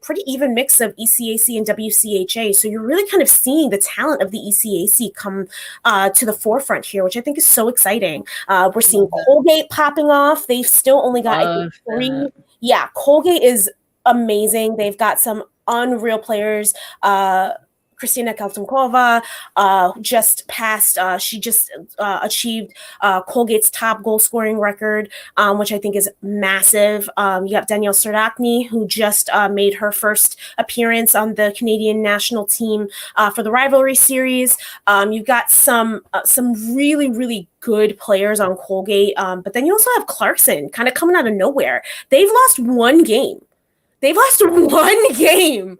pretty even mix of ECAC and WCHA. So you're really kind of seeing the talent of the ECAC come to the forefront here, which I think is so exciting. We're seeing Colgate popping off. They've still only got 3. Yeah, Colgate is amazing. They've got some unreal players. Kristina Kaltunkova just passed. She just achieved Colgate's top goal scoring record, which I think is massive. You got Danielle Serdachny, who just made her first appearance on the Canadian national team for the rivalry series. You've got some really, really good players on Colgate, but then you also have Clarkson kind of coming out of nowhere. They've lost one game. They've lost one game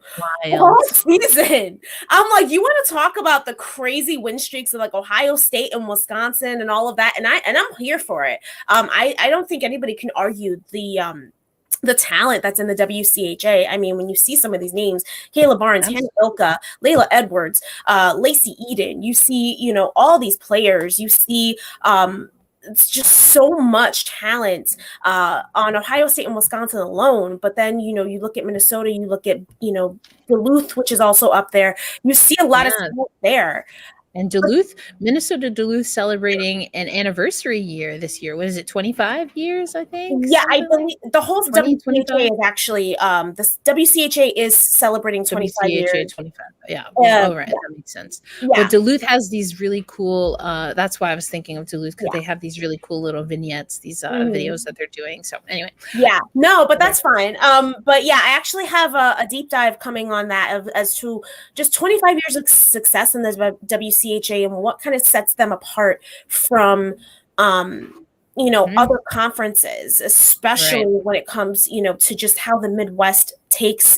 all season. I'm like, you want to talk about the crazy win streaks of like Ohio State and Wisconsin and all of that, and I'm here for it. I don't think anybody can argue the talent that's in the WCHA. I mean, when you see some of these names, Kayla Barnes, Hannah Ilka, Layla Edwards, Lacey Eden, you see, you know, all these players. You see it's just so much talent on Ohio State and Wisconsin alone. But then, you know, you look at Minnesota, you look at, you know, Duluth, which is also up there. You see a lot of talent there. And Minnesota Duluth celebrating an anniversary year this year. What is it, 25 years, I think? Yeah, I believe the whole WCHA is actually, this WCHA is celebrating 25 years. 25, yeah. Well, right, that makes sense. Yeah. But Duluth has these really cool, that's why I was thinking of Duluth, because they have these really cool little vignettes, these videos that they're doing. So anyway. Yeah, no, but that's fine. But yeah, I actually have a deep dive coming on that as to just 25 years of success in the WCHA and what kind of sets them apart from you know, other conferences, especially when it comes, you know, to just how the Midwest takes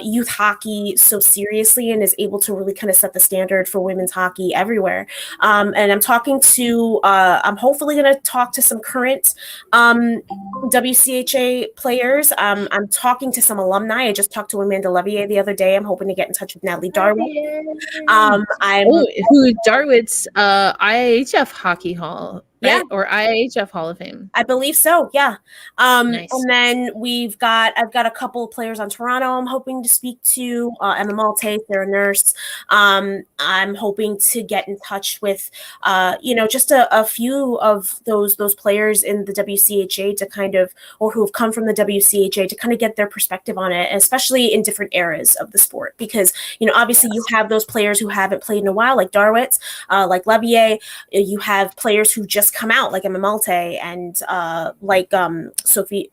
youth hockey so seriously and is able to really kind of set the standard for women's hockey everywhere. And I'm talking to, I'm hopefully going to talk to some current WCHA players. I'm talking to some alumni. I just talked to Amanda Levier the other day. I'm hoping to get in touch with Natalie Darwin. Who Darwit's IIHF Hockey Hall. Right? Yeah, or IIHF Hall of Fame. I believe so. Yeah. Nice. And then I've got a couple of players on Toronto I'm hoping to speak to. Emma Malte, Sarah Nurse. I'm hoping to get in touch with, you know, just a few of those players in the WCHA to kind of, or who have come from the WCHA to kind of get their perspective on it, especially in different eras of the sport. Because, you know, obviously you have those players who haven't played in a while, like Darwitz, like Levier. You have players who just come out, like Emma Malte and like Sophie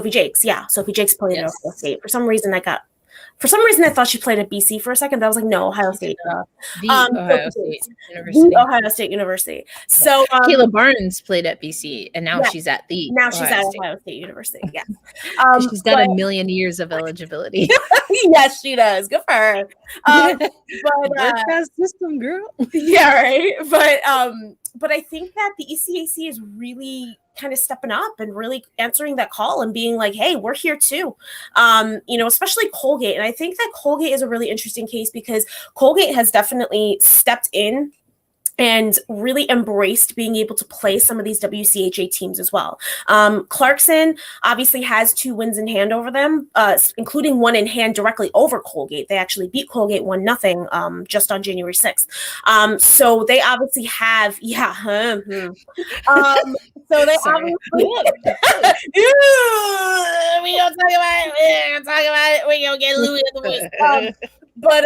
Jakes. Yeah, Sophie Jakes played at Ohio State. For some reason, I thought she played at BC for a second, but I was like, no, Ohio State. The Ohio State University. So Kayla Barnes played at BC, and now she's at the Ohio State University. Yeah, she's got a million years of eligibility. Yes, she does. Good for her. But system, girl. Yeah, right. But I think that the ECAC is really kind of stepping up and really answering that call and being like, hey, we're here too. You know, especially Colgate. And I think that Colgate is a really interesting case because Colgate has definitely stepped in and really embraced being able to play some of these WCHA teams as well. Clarkson obviously has 2 wins in hand over them, including one in hand directly over Colgate. They actually beat Colgate 1-0 just on January 6th. So they obviously have, so they obviously, we don't talk about it. We don't get Louis in the voice. But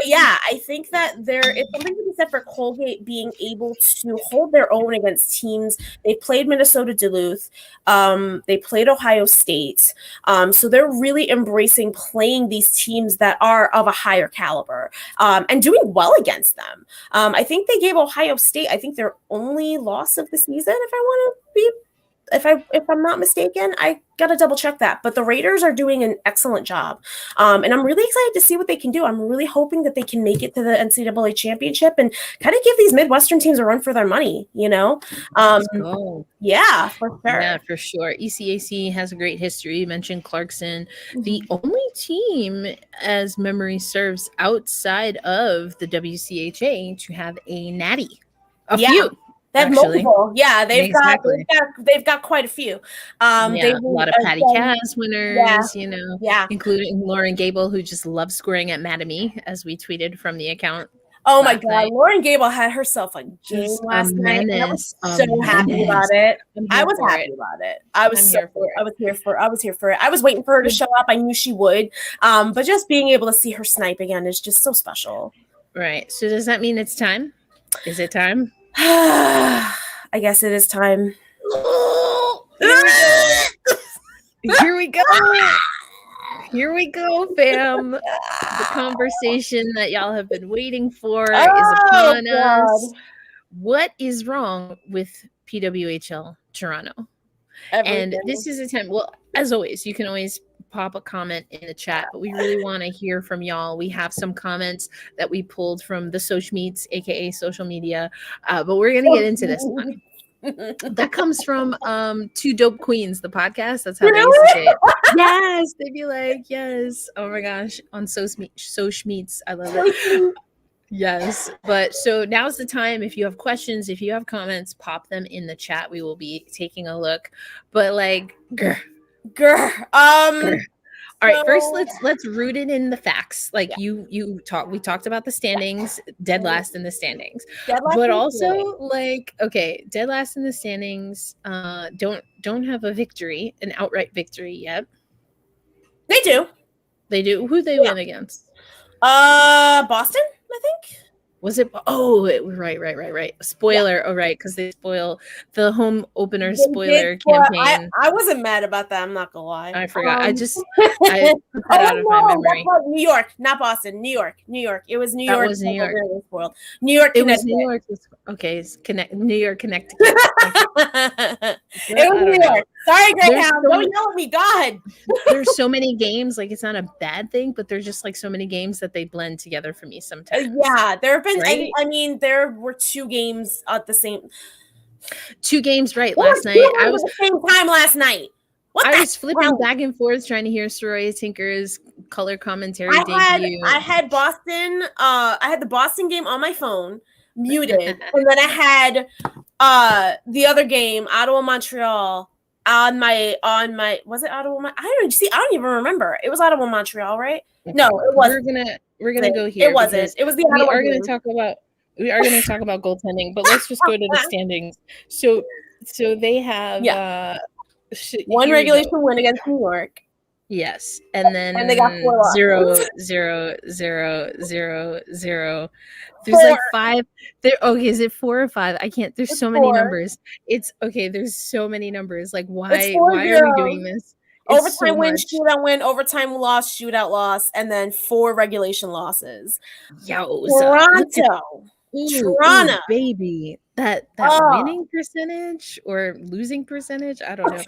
yeah, I think that there is something to be said for Colgate being able to hold their own against teams. They played Minnesota Duluth, they played Ohio State, so they're really embracing playing these teams that are of a higher caliber and doing well against them. I think they gave Ohio State, I think, their only loss of the season, if I'm not mistaken. I gotta double check that, but the Raiders are doing an excellent job, and I'm really excited to see what they can do. I'm really hoping that they can make it to the NCAA championship and kind of give these Midwestern teams a run for their money, you know. Yeah, for sure. Yeah, for sure. ECAC has a great history. You mentioned Clarkson, the only team, as memory serves, outside of the WCHA to have a natty. A few. They have multiple. Yeah, they've got quite a few. A lot of Patty Cass winners, you know, including Lauren Gable, who just loves scoring at Mattamy, as we tweeted from the account. Oh my last God, night. Lauren Gable had herself a game Just last night. And I menace, was so happy about it. I was happy about it. I was here for it. I was waiting for her to show up. I knew she would. But just being able to see her snipe again is just so special. Right. So does that mean it's time? Is it time? I guess it is time. Here we go. Here we go, fam. The conversation that y'all have been waiting for is upon us. What is wrong with PWHL Toronto? Everything. And this is a time, well, as always, you can always pop a comment in the chat, but we really want to hear from y'all. We have some comments that we pulled from the social meets, aka social media, but we're going to get into this one. That comes from Two Dope Queens, the podcast. That's how they used to say it. Yes, they'd be like, yes. Oh my gosh, on social meets, I love it. Yes, but so now's the time. If you have questions, if you have comments, pop them in the chat. We will be taking a look. But like, grr. All right, first let's root it in the facts. Like we talked about the standings, dead last in the standings. But also like, okay, dead last in the standings, don't have a victory, an outright victory yet. They do. Who they win against? Boston, I think. Was it? Oh, right. Spoiler. Yeah. Oh, right, because they spoil the home opener spoiler campaign. I wasn't mad about that. I'm not gonna lie. I forgot. I put that out of my memory. New York, not Boston. New York. It was New York. That was New York. New York. It was New York. Okay, New York, Connecticut. It was New York. Sorry, Greyhound. Don't yell at me. God. There's so many games. Like, it's not a bad thing, but there's just like so many games that they blend together for me sometimes. Yeah, there have been. Right? I mean, there were 2 games at the same. 2 games, right? Last night, I was at the same time last night. I was flipping back and forth trying to hear Soraya Tinker's color commentary debut. I had Boston. I had the Boston game on my phone, muted, and then I had the other game, Ottawa Montreal, on my. Was it Ottawa? I don't even remember. It was Ottawa Montreal, right? Okay. No, it wasn't. We're gonna go here. It wasn't. It was the Ottawa. We are gonna talk about goaltending, but let's just go to the standings. So they have one regulation win against New York. Yes, and then they got 4 0, 0, 0, 0, 0. There's 4. Like 5. There. Okay, is it 4 or 5? I can't. There's so many numbers. It's okay. There's so many numbers. Like, why are we doing this? Overtime win, shootout win, overtime loss, shootout loss, and then 4 regulation losses. Toronto. Toronto, Baby, that winning percentage or losing percentage, I don't know.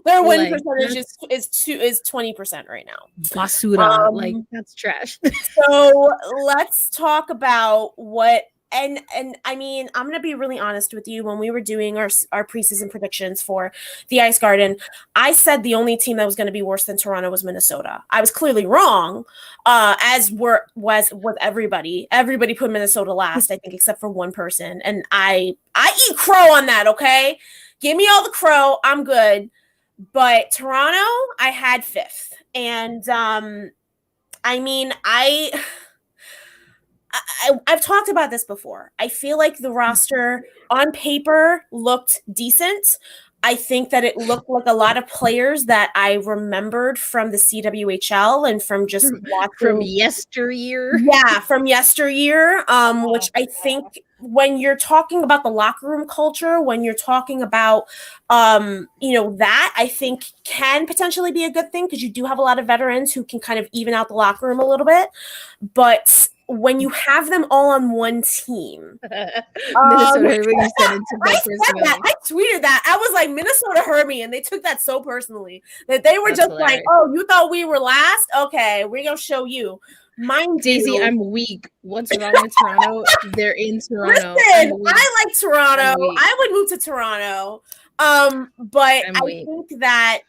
Their win percentage is 20% right now. Basura, like that's trash. So let's talk about what. And I mean, I'm going to be really honest with you. When we were doing our preseason predictions for the Ice Garden, I said the only team that was going to be worse than Toronto was Minnesota. I was clearly wrong, as was everybody. Everybody put Minnesota last, I think, except for one person. And I eat crow on that, okay? Give me all the crow. I'm good. But Toronto, I had 5th. And I mean, I've talked about this before. I feel like the roster on paper looked decent. I think that it looked like a lot of players that I remembered from the CWHL and from just watching from yesteryear. Yeah, from yesteryear. Which I think when you're talking about the locker room culture, when you're talking about that I think can potentially be a good thing because you do have a lot of veterans who can kind of even out the locker room a little bit. But when you have them all on one team, Minnesota hurt me. I tweeted that. I was like, Minnesota hurt me, and they took that so personally that they were just hilarious. Like, "Oh, you thought we were last? Okay, we're gonna show you." Daisy, I'm weak. What's wrong with Toronto? They're in Toronto. Listen, I like Toronto. I would move to Toronto. But I think that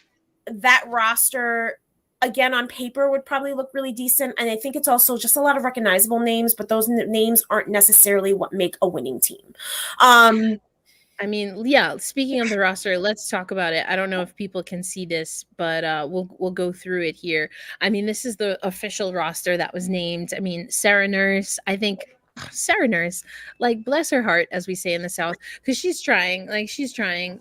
roster, again, on paper would probably look really decent. And I think it's also just a lot of recognizable names, but those names aren't necessarily what make a winning team. I mean, yeah, speaking of the roster, let's talk about it. I don't know if people can see this, but we'll go through it here. I mean, this is the official roster that was named. I mean, Sarah Nurse, I think Sarah Nurse, like bless her heart, as we say in the South, because she's trying,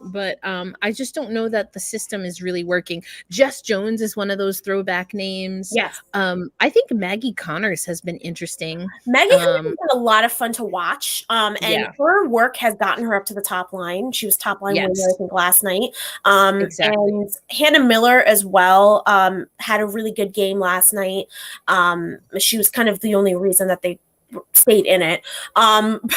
but I just don't know that the system is really working. Jess Jones is one of those throwback names. Yes. I think Maggie Connors has been interesting. Maggie has been a lot of fun to watch. And Yeah. her work has gotten her up to the top line. She was top line winner, I think, last night. Exactly. And Hannah Miller as well had a really good game last night. She was kind of the only reason that they stayed in it.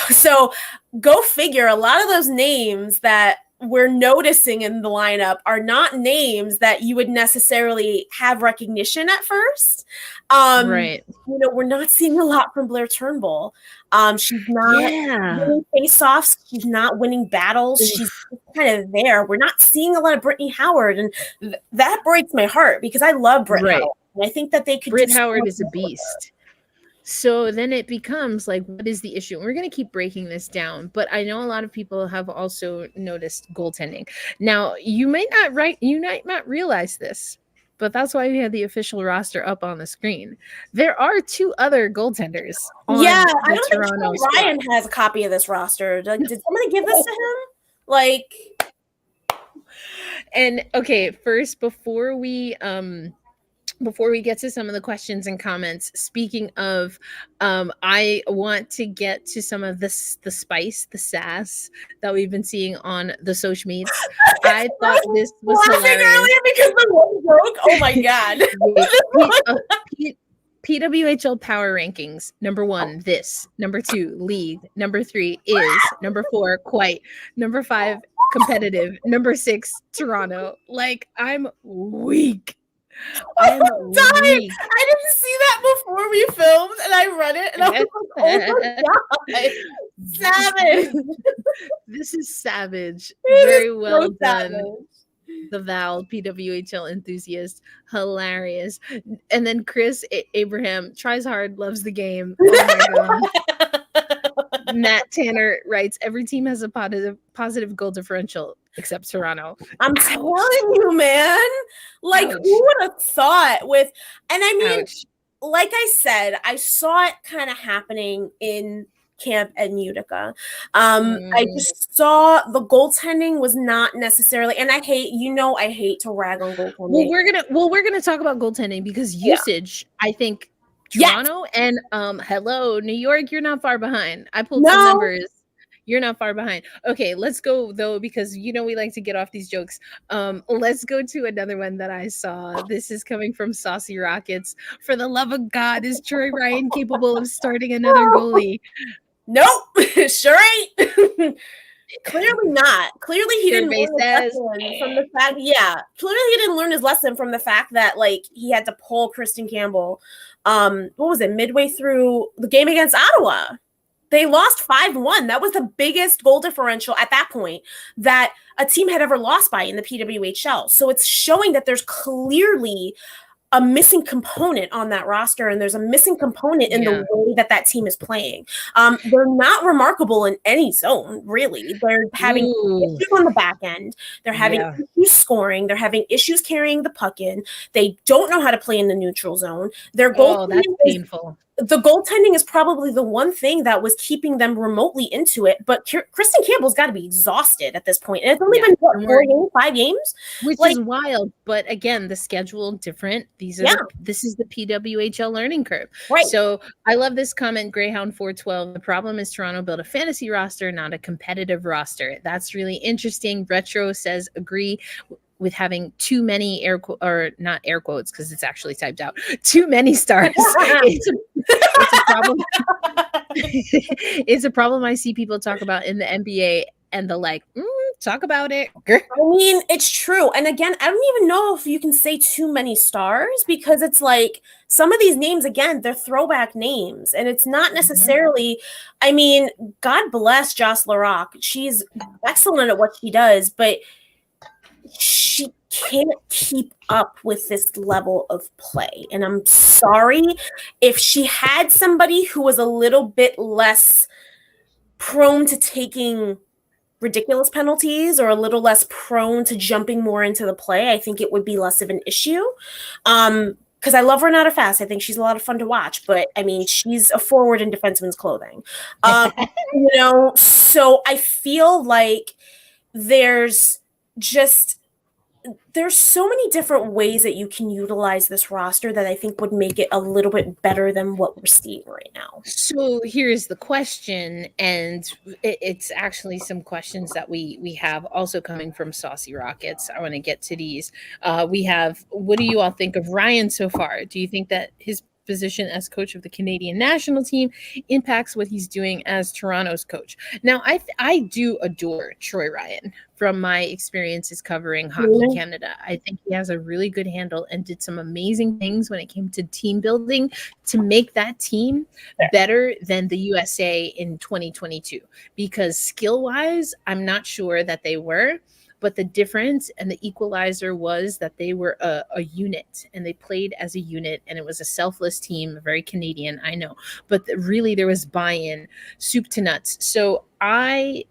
So go figure, a lot of those names that we're noticing in the lineup are not names that you would necessarily have recognition at first. Right. You know, we're not seeing a lot from Blair Turnbull. She's not winning face-offs. She's not winning battles. She's kind of there. We're not seeing a lot of Brittany Howard, and that breaks my heart because I love Britt Howard. And I think that they could. Britt Howard is a beast. So then it becomes like, what is the issue? And we're going to keep breaking this down, but I know a lot of people have also noticed goaltending. Now, you might not realize this, but that's why we have the official roster up on the screen. There are 2 other goaltenders. I don't think Ryan has a copy of this roster. Like, did somebody give this to him? Like, and okay, first before we get to some of the questions and comments, speaking of, I want to get to some of the spice, the sass that we've been seeing on the social meets. I thought this was hilarious. Earlier because the one broke. Oh my god. PWHL power rankings. Number 1, this. Number 2, lead. Number 3 is. Number 4, quite. Number 5, competitive. Number 6, Toronto. Like, I'm weak. I'm dying. I didn't see that before we filmed, and I read it, and I was like, "Oh my god, savage!" This is savage. Very well so done. Savage. The Val, PWHL enthusiast, hilarious. And then Chris Abraham tries hard, loves the game. Oh my god. Matt Tanner writes, every team has a positive goal differential except Toronto. I'm telling you, man. Like, who would have thought with, and I mean, like I said, I saw it kind of happening in camp and Utica. I just saw the goaltending was not necessarily, and I hate to rag on goaltending. Well, we're gonna talk about goaltending because usage, I think Toronto and hello, New York, you're not far behind. I pulled some numbers. You're not far behind. Okay, let's go though, because we like to get off these jokes. Let's go to another one that I saw. This is coming from Saucy Rockets. For the love of God, is Troy Ryan capable of starting another goalie? Nope, sure ain't. Clearly not. Clearly he didn't learn his lesson from the fact. Yeah, clearly he didn't learn his lesson from the fact that like he had to pull Kristen Campbell. What was it? Midway through the game against Ottawa, they lost 5-1. That was the biggest goal differential at that point that a team had ever lost by in the PWHL. So it's showing that there's clearly a missing component on that roster, and there's a missing component in the way that team is playing. They're not remarkable in any zone, really. They're having issues on the back end. They're having issues scoring. They're having issues carrying the puck in. They don't know how to play in the neutral zone. Their goal that's painful. The goaltending is probably the one thing that was keeping them remotely into it. But Kristen Campbell's got to be exhausted at this point. And it's only been 4 games, 5 games, which is wild. But again, the schedule different. This is the PWHL learning curve. Right. So I love this comment, Greyhound 412. The problem is Toronto built a fantasy roster, not a competitive roster. That's really interesting. Retro says agree with having too many not air quotes because it's actually typed out, too many stars. It's a problem. It's a problem I see people talk about in the NBA, and the talk about it. I mean, it's true. And again, I don't even know if you can say too many stars, because it's like some of these names, again, they're throwback names, and it's not necessarily, I mean, God bless Joss LaRock. She's excellent at what she does, but she can't keep up with this level of play. And I'm sorry, if she had somebody who was a little bit less prone to taking ridiculous penalties or a little less prone to jumping more into the play, I think it would be less of an issue. Because I love Renata Fast. I think she's a lot of fun to watch, but I mean, she's a forward in defenseman's clothing. So I feel like there's so many different ways that you can utilize this roster that I think would make it a little bit better than what we're seeing right now. So here's the question, and it's actually some questions that we have also coming from Saucy Rockets. I want to get to these. We have, what do you all think of Ryan so far? Do you think that his position as coach of the Canadian national team impacts what he's doing as Toronto's coach? Now, I do adore Troy Ryan from my experiences covering Hockey Canada. I think he has a really good handle and did some amazing things when it came to team building to make that team better than the USA in 2022. Because skill-wise, I'm not sure that they were. But the difference and the equalizer was that they were a unit and they played as a unit, and it was a selfless team, very Canadian, I know. But really there was buy-in, soup to nuts. So I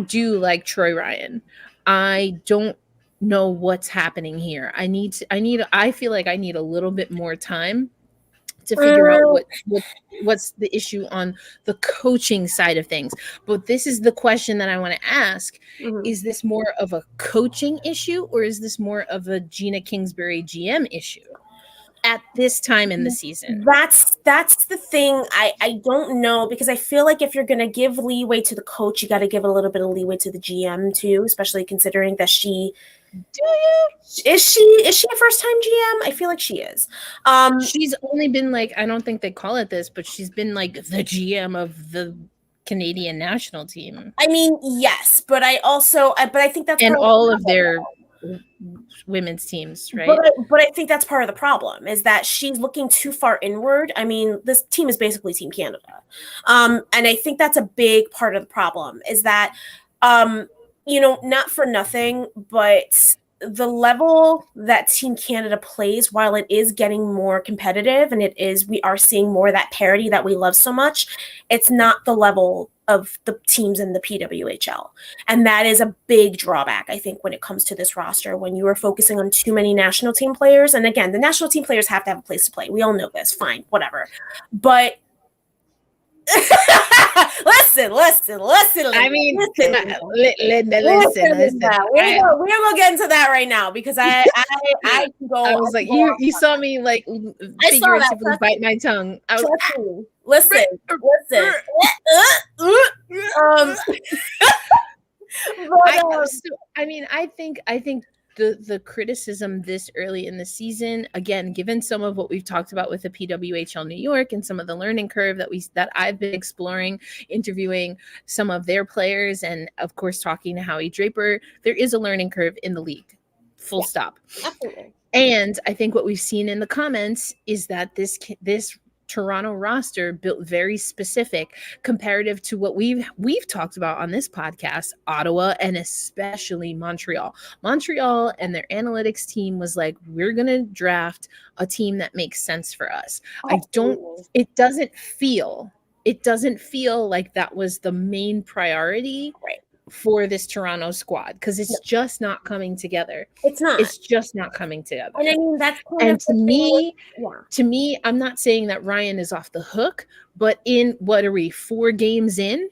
do like Troy Ryan. I don't know what's happening here. I feel like I need a little bit more time to figure out what's the issue on the coaching side of things. But this is the question that I want to ask. Is this more of a coaching issue, or is this more of a Gina Kingsbury GM issue at this time in the season? That's the thing. I don't know, because I feel like if you're going to give leeway to the coach, you got to give a little bit of leeway to the GM too, especially considering that is she a first-time GM? I feel like she is. She's only been like, I don't think they call it this, but she's been like the GM of the Canadian national team. I mean, yes, but I think that's and all of their women's teams, right? But I think that's part of the problem, is that she's looking too far inward. I mean, this team is basically Team Canada. And I think that's a big part of the problem, is that not for nothing, but the level that Team Canada plays, while it is getting more competitive and we are seeing more of that parity that we love so much, it's not the level of the teams in the PWHL. And that is a big drawback, I think, when it comes to this roster, when you are focusing on too many national team players. And again, the national team players have to have a place to play. We all know this. Fine, whatever. But listen. I mean, listen. We're gonna get into that right now, because I can go. I was like, you saw me like figuratively bite my tongue. I was listen. I think the criticism this early in the season, again, given some of what we've talked about with the PWHL New York and some of the learning curve that I've been exploring, interviewing some of their players, and of course talking to Howie Draper, there is a learning curve in the league. Full stop. Absolutely. And I think what we've seen in the comments is that this Toronto roster built very specific comparative to what we've talked about on this podcast, Ottawa, and especially Montreal. Montreal and their analytics team was like, we're going to draft a team that makes sense for us. It doesn't feel like that was the main priority for this Toronto squad, because it's just not coming together. It's just not coming together. And I mean, that's to me, I'm not saying that Ryan is off the hook, but in what are we, 4 games in?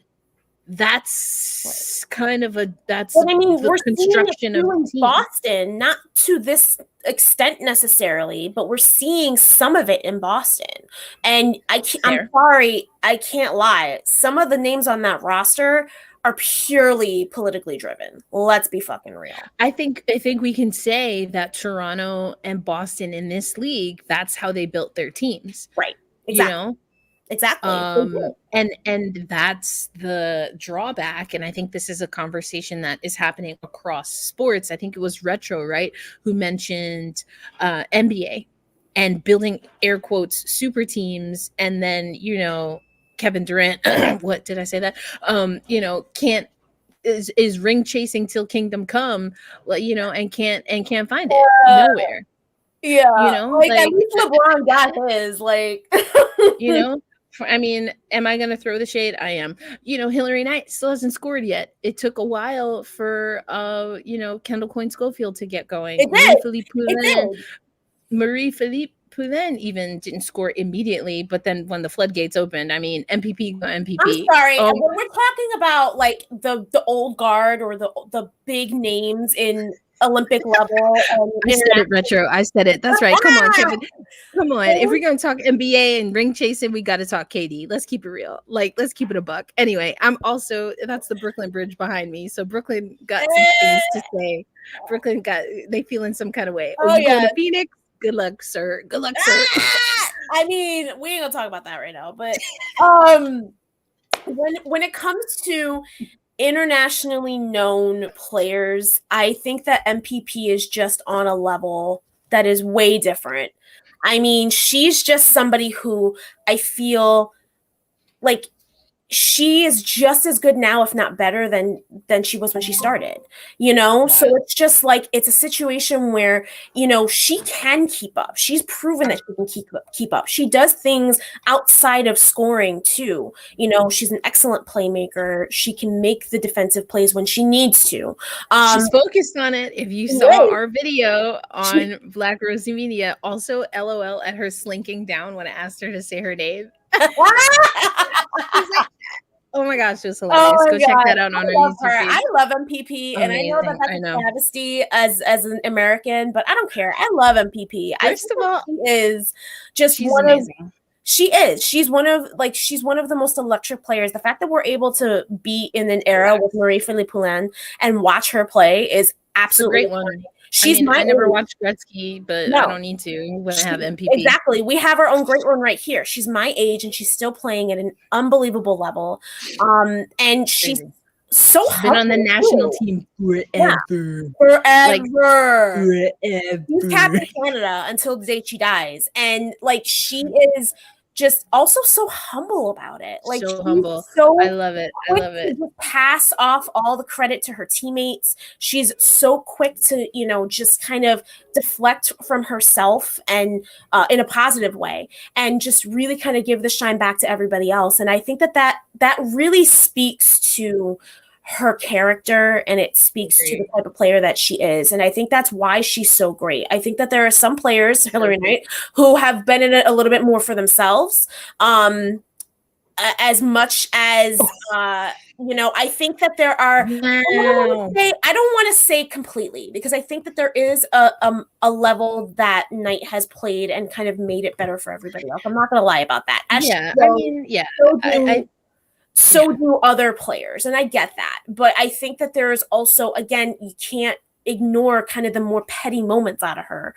That's kind of we're construction seeing it of in Boston, not to this extent necessarily, but we're seeing some of it in Boston. And I'm sorry, I can't lie. Some of the names on that roster are purely politically driven. Let's be fucking real. I think we can say that Toronto and Boston in this league, that's how they built their teams. Right. Exactly. Exactly. And that's the drawback. And I think this is a conversation that is happening across sports. I think it was Retro, right, who mentioned NBA and building air quotes super teams, and then Kevin Durant, what did I say that? Can't is ring chasing till kingdom come, and can't find it nowhere. Yeah, like at least LeBron got his, like, I mean, am I going to throw the shade? I am. Hillary Knight still hasn't scored yet. It took a while for, Kendall Coyne Schofield to get going. It did. Marie Philippe Poulin even didn't score immediately, but then when the floodgates opened, I mean, MVP got MVP. I'm sorry. When we're talking about like the old guard or the big names in Olympic level. I said it, Retro. I said it. That's right. Come on, Kevin. Come on. If we're going to talk NBA and ring chasing, we got to talk KD. Let's keep it real. Like, let's keep it a buck. Anyway, that's the Brooklyn Bridge behind me. So Brooklyn got some things to say. They feeling some kind of way. Oh, you going to Phoenix? Good luck, sir. Good luck, sir. I mean, we ain't gonna talk about that right now, but when it comes to internationally known players, I think that MPP is just on a level that is way different. I mean, she's just somebody who I feel like she is just as good now, if not better than she was when she started, So it's just like, it's a situation where, she can keep up. She's proven that she can keep up. She does things outside of scoring too. She's an excellent playmaker. She can make the defensive plays when she needs to. She's focused on it. If you saw our video on Black Rosie Media, also LOL at her slinking down when I asked her to say her name. Oh my gosh, it was hilarious. Go check that out on her YouTube page. I love MPP, and I know that's a travesty as an American, but I don't care. I love MPP. First of all, she is just she's amazing. She is. She's one of the most electric players. The fact that we're able to be in an era with Marie Philippe Poulin and watch her play is absolutely a great one. I never watched Gretzky, but I don't need to. When I have MPP. Exactly. We have our own great one right here. She's my age, and she's still playing at an unbelievable level. And she's been on the national team forever. Forever. She's captain Canada until the day she dies. And she is just also so humble about it. So humble. I love it. Pass off all the credit to her teammates. She's so quick to, just kind of deflect from herself and in a positive way, and just really kind of give the shine back to everybody else. And I think that really speaks to her character, and it speaks to the type of player that she is. And I think that's why she's so great. I think that there are some players, Hillary Knight, who have been in it a little bit more for themselves. As much as, I think that there are, I don't want to say completely, because I think that there is a level that Knight has played and kind of made it better for everybody else. I'm not going to lie about that. So do other players, and I get that. But I think that there is also, again, you can't ignore kind of the more petty moments out of her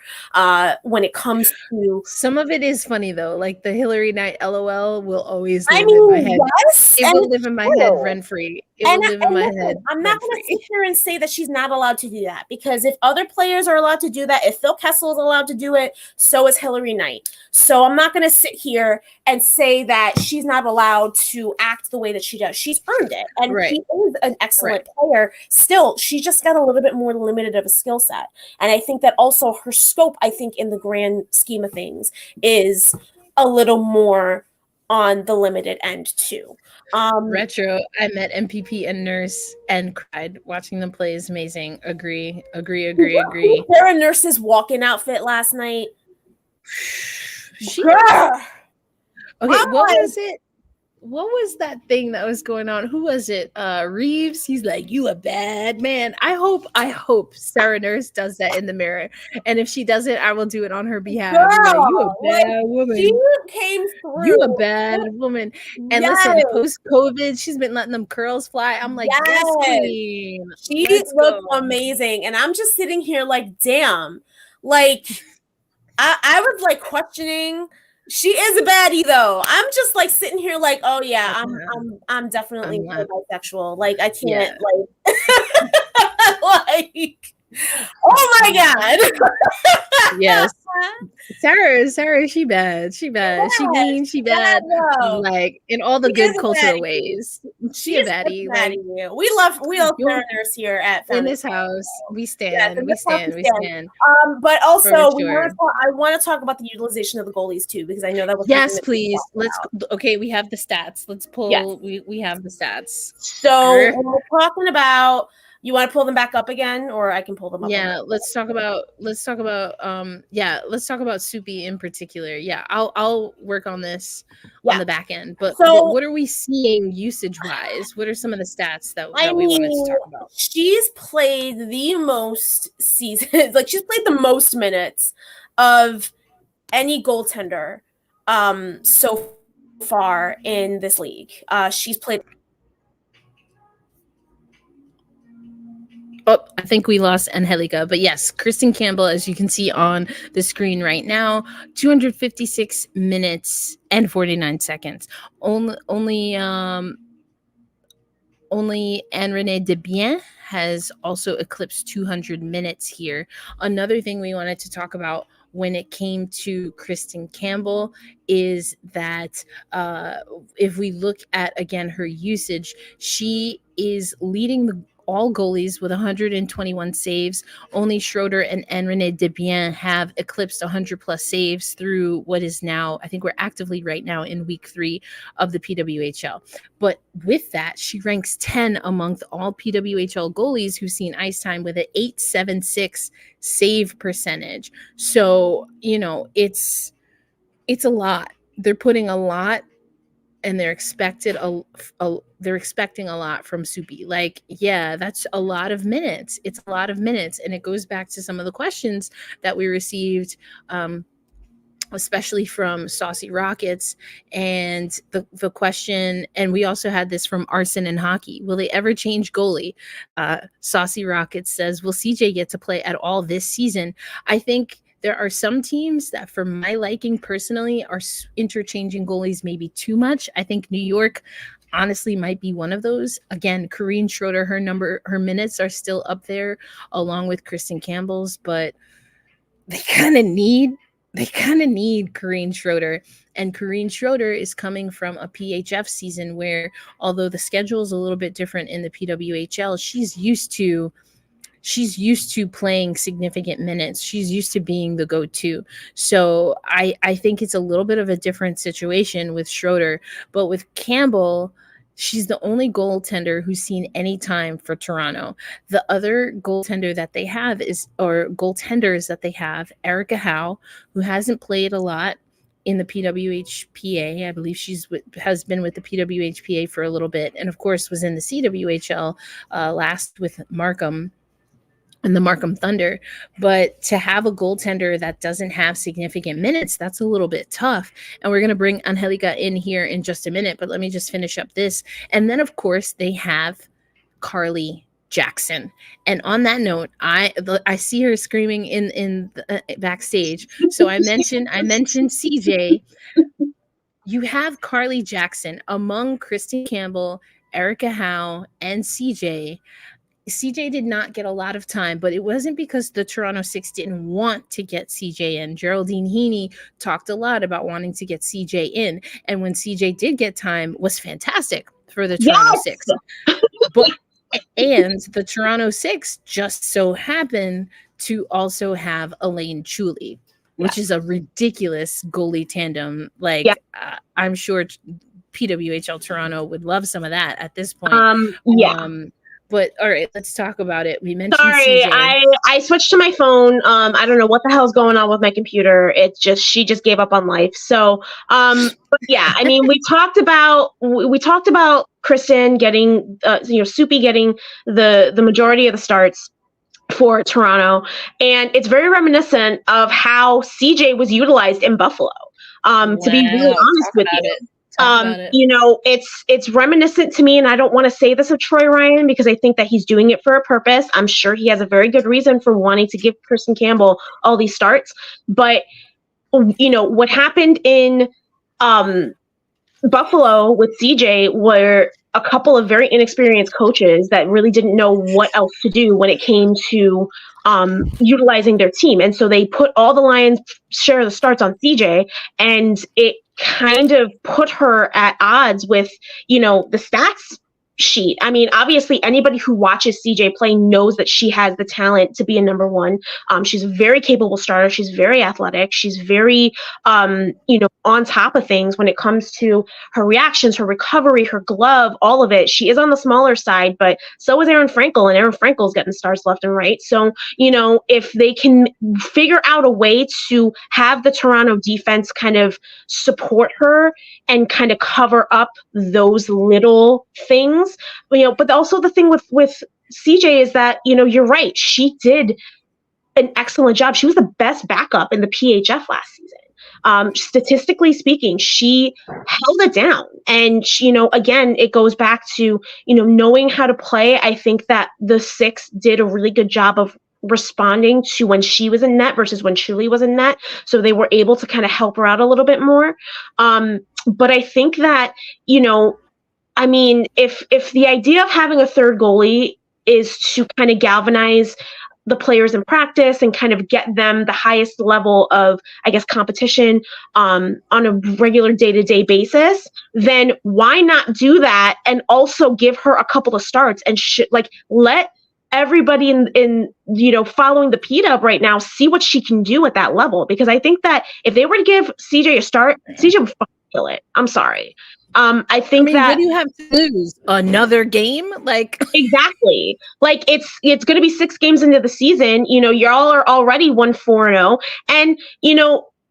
when it comes to. Some of it is funny though, like the Hillary Knight LOL will always live in my head. Yes, it will live in my head rent free. I'm not going to sit here and say that she's not allowed to do that, because if other players are allowed to do that, if Phil Kessel is allowed to do it, so is Hillary Knight. So I'm not going to sit here and say that she's not allowed to act the way that she does. She's earned it, and she is an excellent player. Still, she just got a little bit more limited of a skill set, and I think that also her scope, I think, in the grand scheme of things, is a little more on the limited end too. Retro, I met MPP and Nurse and cried watching them play is amazing. Agree. Sarah Nurse's walk-in outfit last night. Okay, what was it? What was that thing that was going on? Who was it? Reeves. He's like, "You a bad man." I hope Sarah Nurse does that in the mirror. And if she does it, I will do it on her behalf. Like, you a bad woman. She came through. You a bad woman. And listen, post-COVID, she's been letting them curls fly. I'm like, yes, queen. She looked amazing. And I'm just sitting here like, damn. Like, I was like questioning. She is a baddie though. I'm just like sitting here like, oh yeah, I'm definitely bisexual. Like I can't like like oh my god. Yes. Sarah, she bad. She bad. She mean. She bad. No. Like in all the She good is a cultural baddie. ways. She She's a baddie. Like we love you know, Mariners here at in Founding. this house, we Yes, stand. in We this house stand. We stand. stand. But also, For sure. I want to talk about the utilization of the goalies too, because I know that was Yes, something that we please. talked Let's. about. Okay, we have the stats. Let's pull. Yes. We have the stats. So Sure. when we're talking about, you want to pull them back up again, or I can pull them up. Yeah, let's talk about Soupy in particular. Yeah, I'll work on this on the back end. But So- what are we seeing usage wise? What are some of the stats that I we wanted to mean, talk about? she's played the most seasons, like she's played the most minutes of any goaltender so far in this league. She's played. Oh, I think we lost Angelica, but yes, Kristen Campbell, as you can see on the screen right now, 256 minutes and 49 seconds. Only Anne-Renee Desbiens has also eclipsed 200 minutes here. Another thing we wanted to talk about when it came to Kristen Campbell is that if we look at, again, her usage, she is leading all goalies with 121 saves. Only Schroeder and Anne-Renee Desbiens have eclipsed 100 plus saves through what is now, I think we're actively right now in week 3 of the PWHL. But with that, she ranks 10 amongst all PWHL goalies who've seen ice time with an .876 save percentage. So, you know, it's a lot. They're putting a lot, and they're expecting a lot from Soupy. Like, yeah, that's a lot of minutes. It's a lot of minutes, and it goes back to some of the questions that we received, especially from Saucy Rockets, and the question, and we also had this from Arson and Hockey. Will they ever change goalie? Saucy Rockets says, will CJ get to play at all this season? I think there are some teams that, for my liking personally, are interchanging goalies maybe too much. I think New York honestly might be one of those. Again, Corrine Schroeder, her minutes are still up there along with Kristen Campbell's, but they kind of need Corrine Schroeder. And Corrine Schroeder is coming from a PHF season where, although the schedule is a little bit different in the PWHL, she's used to playing significant minutes. She's used to being the go-to. So I think it's a little bit of a different situation with Schroeder. But with Campbell, she's the only goaltender who's seen any time for Toronto. The other goaltenders that they have, Erica Howe, who hasn't played a lot in the PWHPA. I believe has been with the PWHPA for a little bit, and of course was in the CWHL last with Markham and the Markham Thunder. But to have a goaltender that doesn't have significant minutes, that's a little bit tough. And we're going to bring Angelica in here in just a minute, but let me just finish up this. And then, of course, they have Carly Jackson. And on that note, I see her screaming in the, backstage. So I mentioned CJ. You have Carly Jackson among Kristen Campbell, Erica Howe, and CJ. CJ did not get a lot of time, but it wasn't because the Toronto Six didn't want to get CJ in. Geraldine Heaney talked a lot about wanting to get CJ in, and when CJ did get time, was fantastic for the Toronto Six. And the Toronto Six just so happened to also have Elaine Chuli, which is a ridiculous goalie tandem. Like, I'm sure PWHL Toronto would love some of that at this point. But all right, let's talk about it. We mentioned Sorry, CJ. I switched to my phone. I don't know what the hell's going on with my computer. She just gave up on life. So, but yeah, I mean, we talked about Kristen getting, Soupy getting the majority of the starts for Toronto, and it's very reminiscent of how CJ was utilized in Buffalo. To be really honest with you. It's reminiscent to me, and I don't want to say this of Troy Ryan because I think that he's doing it for a purpose. I'm sure he has a very good reason for wanting to give Kristen Campbell all these starts. But, what happened in Buffalo with CJ were a couple of very inexperienced coaches that really didn't know what else to do when it came to utilizing their team. And so they put all the Lions' share of the starts on CJ, and it kind of put her at odds with, the stats sheet. I mean, obviously, anybody who watches CJ play knows that she has the talent to be a number one. She's a very capable starter. She's very athletic. She's very, on top of things when it comes to her reactions, her recovery, her glove, all of it. She is on the smaller side, but so is Aaron Frankel, and Aaron Frankel's getting stars left and right. So, if they can figure out a way to have the Toronto defense kind of support her and kind of cover up those little things, but also the thing with CJ is that, you're right. She did an excellent job. She was the best backup in the PHF last season. Statistically speaking, she held it down. And, again, it goes back to, knowing how to play. I think that the Six did a really good job of responding to when she was in net versus when Julie was in net. So they were able to kind of help her out a little bit more. But I think that, if the idea of having a third goalie is to kind of galvanize the players in practice and kind of get them the highest level of, I guess, competition on a regular day-to-day basis, then why not do that and also give her a couple of starts and let everybody in following the P-Dub right now see what she can do at that level. Because I think that if they were to give CJ a start, CJ would fucking kill it. I'm sorry. I think that what do you have to lose? Another game? Exactly. It's going to be 6 games into the season. Y'all are already 1-4-0, and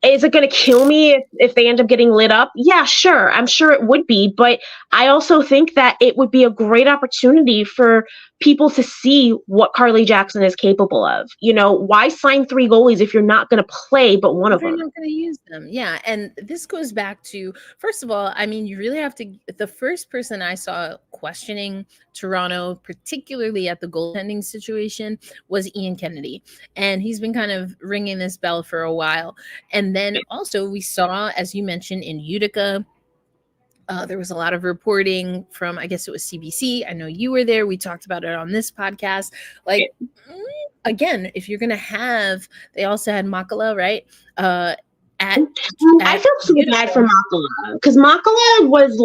is it going to kill me if they end up getting lit up? Yeah, sure. I'm sure it would be, but I also think that it would be a great opportunity for people to see what Carly Jackson is capable of. Why sign 3 goalies if you're not going to play but one of them? You're not going to use them. Yeah. And this goes back to, first of all, I mean, you really have to, the first person I saw questioning Toronto, particularly at the goaltending situation, was Ian Kennedy. And he's been kind of ringing this bell for a while. And then also we saw, as you mentioned, in Utica, there was a lot of reporting from, I guess it was CBC. I know you were there. We talked about it on this podcast. Again, if you're going to have, they also had Makala, right? I feel so bad for Makala, because Makala was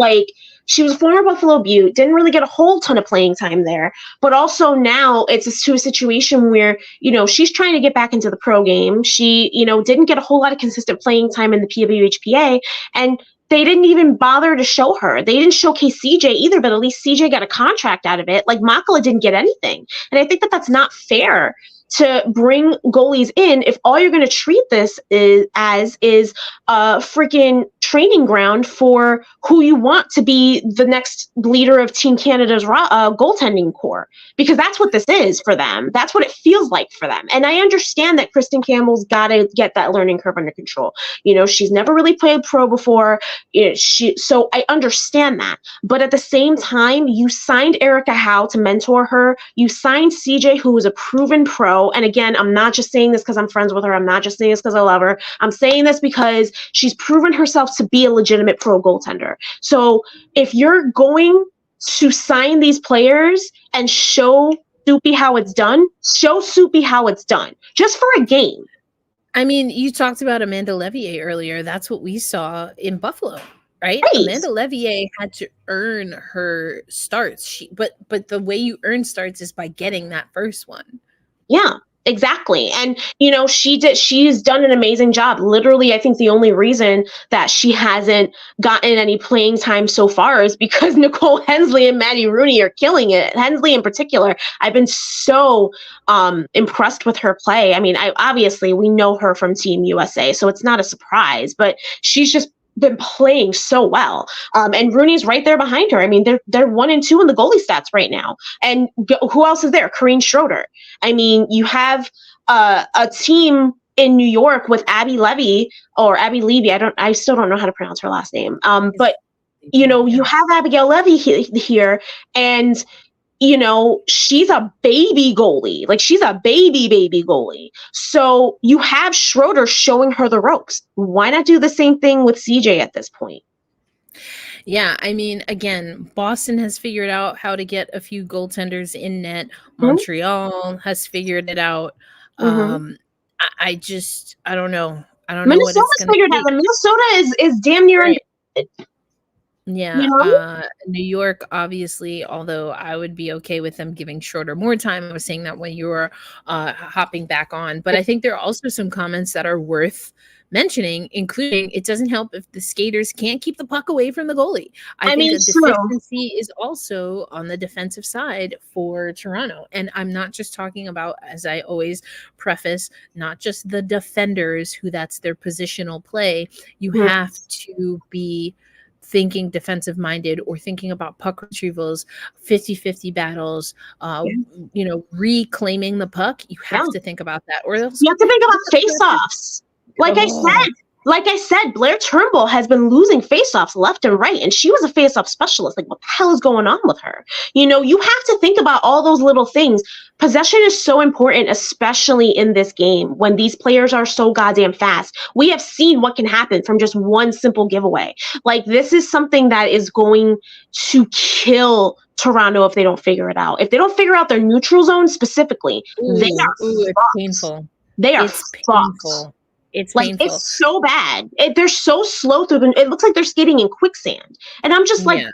she was a former Buffalo Beaut, didn't really get a whole ton of playing time there, but also now it's to a situation where, she's trying to get back into the pro game. She, didn't get a whole lot of consistent playing time in the PWHPA, and they didn't even bother to show her. They didn't showcase CJ either, but at least CJ got a contract out of it. Makala didn't get anything. And I think that that's not fair to bring goalies in if all you're going to treat this is a freaking training ground for who you want to be the next leader of Team Canada's goaltending core, because that's what this is for them. That's what it feels like for them. And I understand that Kristen Campbell's got to get that learning curve under control. She's never really played pro before. So I understand that. But at the same time, you signed Erica Howe to mentor her. You signed CJ, who is a proven pro. And again, I'm not just saying this because I'm friends with her. I'm not just saying this because I love her. I'm saying this because she's proven herself to be a legitimate pro goaltender. So if you're going to sign these players and show Soupy how it's done, show Soupy how it's done, just for a game. I mean, you talked about Amanda Levier earlier. That's what we saw in Buffalo, right? Amanda Levier had to earn her starts. But the way you earn starts is by getting that first one. Yeah, exactly. And, she's done an amazing job. Literally, I think the only reason that she hasn't gotten any playing time so far is because Nicole Hensley and Maddie Rooney are killing it. Hensley in particular, I've been so impressed with her play. I mean, obviously we know her from Team USA, so it's not a surprise, but she's just been playing so well. And Rooney's right there behind her. I mean, they're 1 and 2 in the goalie stats right now. And who else is there? Corrine Schroeder. I mean, you have a team in New York with Abby Levy. I still don't know how to pronounce her last name. But you have Abigail Levy here, and she's a baby goalie. She's a baby goalie. So you have Schroeder showing her the ropes. Why not do the same thing with CJ at this point? Yeah, I mean, again, Boston has figured out how to get a few goaltenders in net. Mhm. Montreal has figured it out. Mhm. I don't know. I don't know what it's Minnesota's going to figured out, take. and Minnesota is damn near Right. undefeated, Yeah, you know? New York, obviously, although I would be okay with them giving Schroeder more time. I was saying that when you were hopping back on. But I think there are also some comments that are worth mentioning, including it doesn't help if the skaters can't keep the puck away from the goalie. I I think mean, a it's true. deficiency is also on the defensive side for Toronto. And I'm not just talking about, as I always preface, not just the defenders who that's their positional play. You Mhm. have to be thinking defensive minded or thinking about puck retrievals, 50-50 battles, Yeah. reclaiming the puck. You have Yeah. to think about that, or else You have to think about you're gonna face-offs. Like I oh, said, Blair Turnbull has been losing face-offs left and right, and she was a face-off specialist. Like, what the hell is going on with her? You have to think about all those little things. Possession is so important, especially in this game when these players are so goddamn fast. We have seen what can happen from just one simple giveaway. Like, this is something that is going to kill Toronto if they don't figure it out. If they don't figure out their neutral zone specifically, they are it's fucked. painful. They are It's fucked. painful. It's Like, painful. it's so bad. They're so slow through it looks like they're skating in quicksand. And I'm just like, Yeah.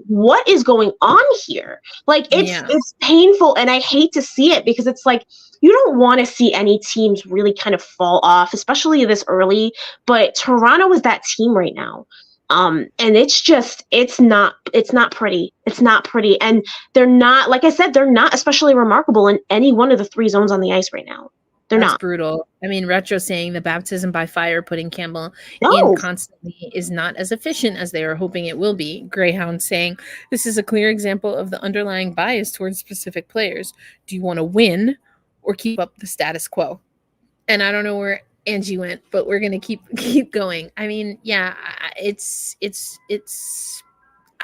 what is going on here? Like, Yeah. it's painful, and I hate to see it because it's like you don't want to see any teams really kind of fall off, especially this early. But Toronto is that team right now. And it's not pretty. It's not pretty. And they're not, like I said, they're not especially remarkable in any one of the three zones on the ice right now. They're That's not. brutal. I mean, Retro saying the baptism by fire, putting Campbell in No. constantly is not as efficient as they are hoping it will be. Greyhound saying this is a clear example of the underlying bias towards specific players. Do you want to win or keep up the status quo? And I don't know where Angie went, but we're gonna keep going. I mean, yeah, it's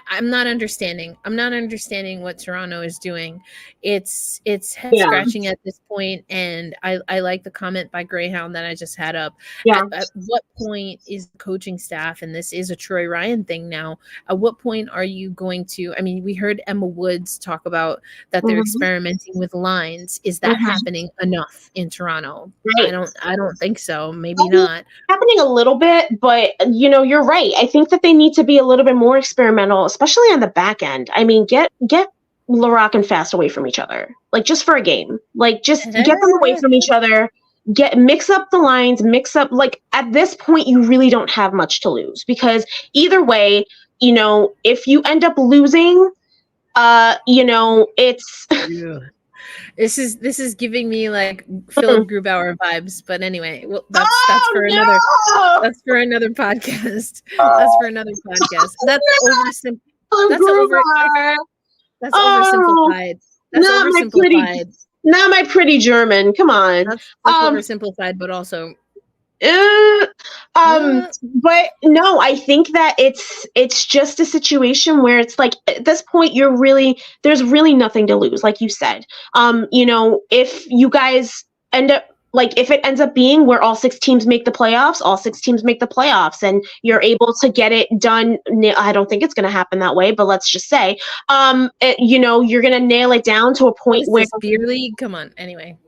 I'm not understanding. I'm not understanding what Toronto is doing. It's head Yeah. scratching at this point, and I like the comment by Greyhound that I just had up. Yeah. At what point is the coaching staff, and this is a Troy Ryan thing now, at what point are you going to, I mean, we heard Emma Woods talk about that they're Mhm. experimenting with lines. Is that happening enough in Toronto? Right. I don't think so. Maybe not. Happening a little bit, but you're right. I think that they need to be a little bit more experimental, especially on the back end. I mean, get Larock and Fast away from each other, like just for a game. Like just get them away from each other. Mix up the lines. Mix up, like, at this point, you really don't have much to lose because either way, if you end up losing, it's. This is giving me like Philip Grubauer vibes, but anyway, well, that's for no! another that's for another podcast. That's for another podcast. That's oversimplified. That's oversimplified. Not my pretty German. Come on. That's oversimplified, but also. But no, I think that it's just a situation where it's like at this point there's really nothing to lose, like you said. If you guys end up, like, if it ends up being where all six teams make the playoffs, and you're able to get it done. I don't think it's going to happen that way, but let's just say, you're going to nail it down to a point where beer league. Come on, anyway.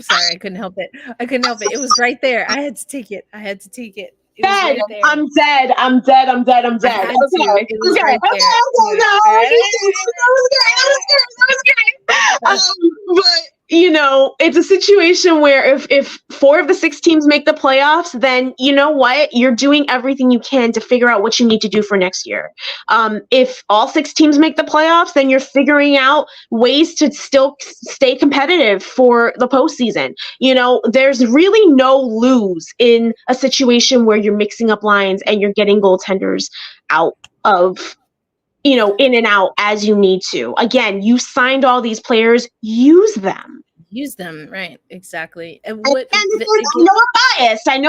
Sorry, I couldn't help it. It was right there. I had to take it. It was right there. I'm dead. Okay. It was right there. That was but it's a situation where if 4 of the 6 teams make the playoffs, then you know what? You're doing everything you can to figure out what you need to do for next year. If all 6 teams make the playoffs, then you're figuring out ways to still stay competitive for the postseason. There's really no lose in a situation where you're mixing up lines and you're getting goaltenders out of in and out as you need to. Again, you signed all these players, use them. Right, exactly. I know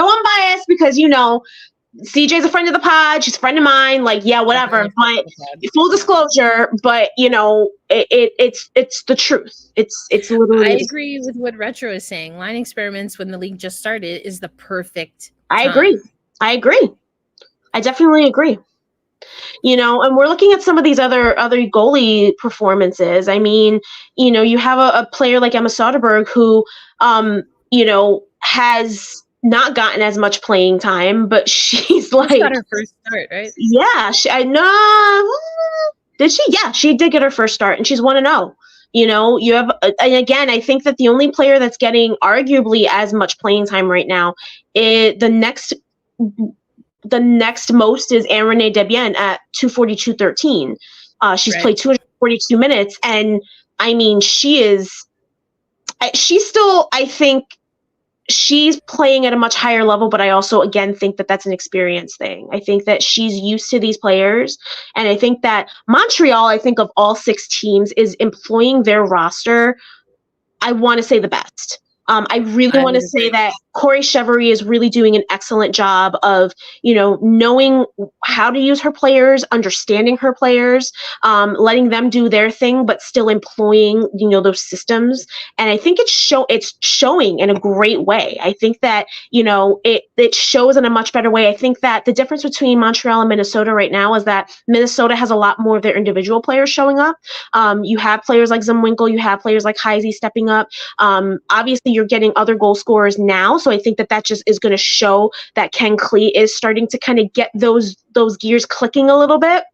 I'm biased because CJ's a friend of the pod, she's a friend of mine, like, yeah, whatever. But full disclosure, but it's the truth. It's literally. I agree with what Retro is saying. Line experiments when the league just started is the perfect time. I agree. I definitely agree. And we're looking at some of these other goalie performances. I mean, you have a player like Emma Soderberg who, has not gotten as much playing time, but she's like, She got her first start, right? yeah, I know. Did she? Yeah, she did get her first start, and she's 1-0. You have, and again, I think that the only player that's getting arguably as much playing time right now, the next most is Renee Debian at 242.13. She's played 242 minutes, and I mean, she's still, I think, she's playing at a much higher level, but I also, again, think that that's an experience thing. I think that she's used to these players, and I think that Montreal, I think of all 6 teams, is employing their roster, I want to say, the best. I really want to say that Corey Chevery is really doing an excellent job of, knowing how to use her players, understanding her players, letting them do their thing, but still employing, those systems. And I think it's showing in a great way. I think that, it shows in a much better way. I think that the difference between Montreal and Minnesota right now is that Minnesota has a lot more of their individual players showing up. You have players like Zumwinkle, you have players like Heisey stepping up. Obviously, you're getting other goal scorers now. So I think that just is going to show that Ken Klee is starting to kind of get those gears clicking a little bit.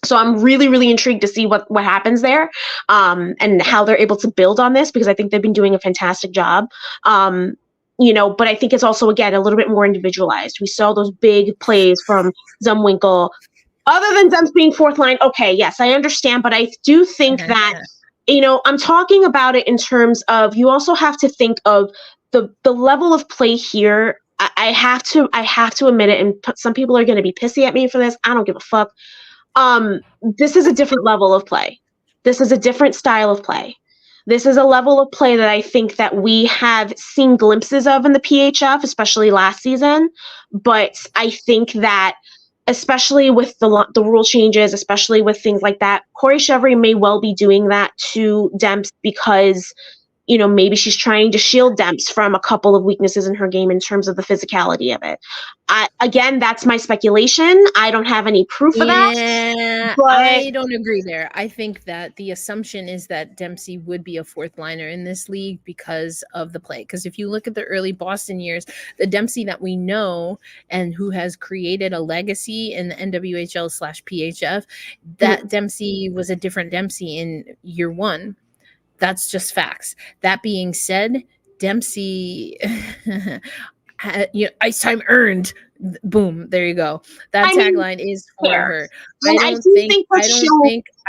So I'm really, really intrigued to see what happens there, and how they're able to build on this, because I think they've been doing a fantastic job. But I think it's also, again, a little bit more individualized. We saw those big plays from Zumwinkle. Other than Zemps being fourth line, okay, yes, I understand, but I do think that I'm talking about it in terms of, you also have to think of the level of play here. I have to admit it, and some people are going to be pissy at me for this. I don't give a fuck. This is a different level of play. This is a different style of play. This is a level of play that I think that we have seen glimpses of in the PHF, especially last season. But I think that, especially with the rule changes, especially with things like that, Corey Chevery may well be doing that to Demps because, maybe she's trying to shield Demps from a couple of weaknesses in her game in terms of the physicality of it. Again, that's my speculation. I don't have any proof of that. Yeah, I don't agree there. I think that the assumption is that Dempsey would be a fourth liner in this league because of the play. Because if you look at the early Boston years, the Dempsey that we know and who has created a legacy in the NWHL/PHF, that Dempsey was a different Dempsey in year 1. That's just facts. That being said, Dempsey, ice time earned. Boom, there you go. That tagline is for her.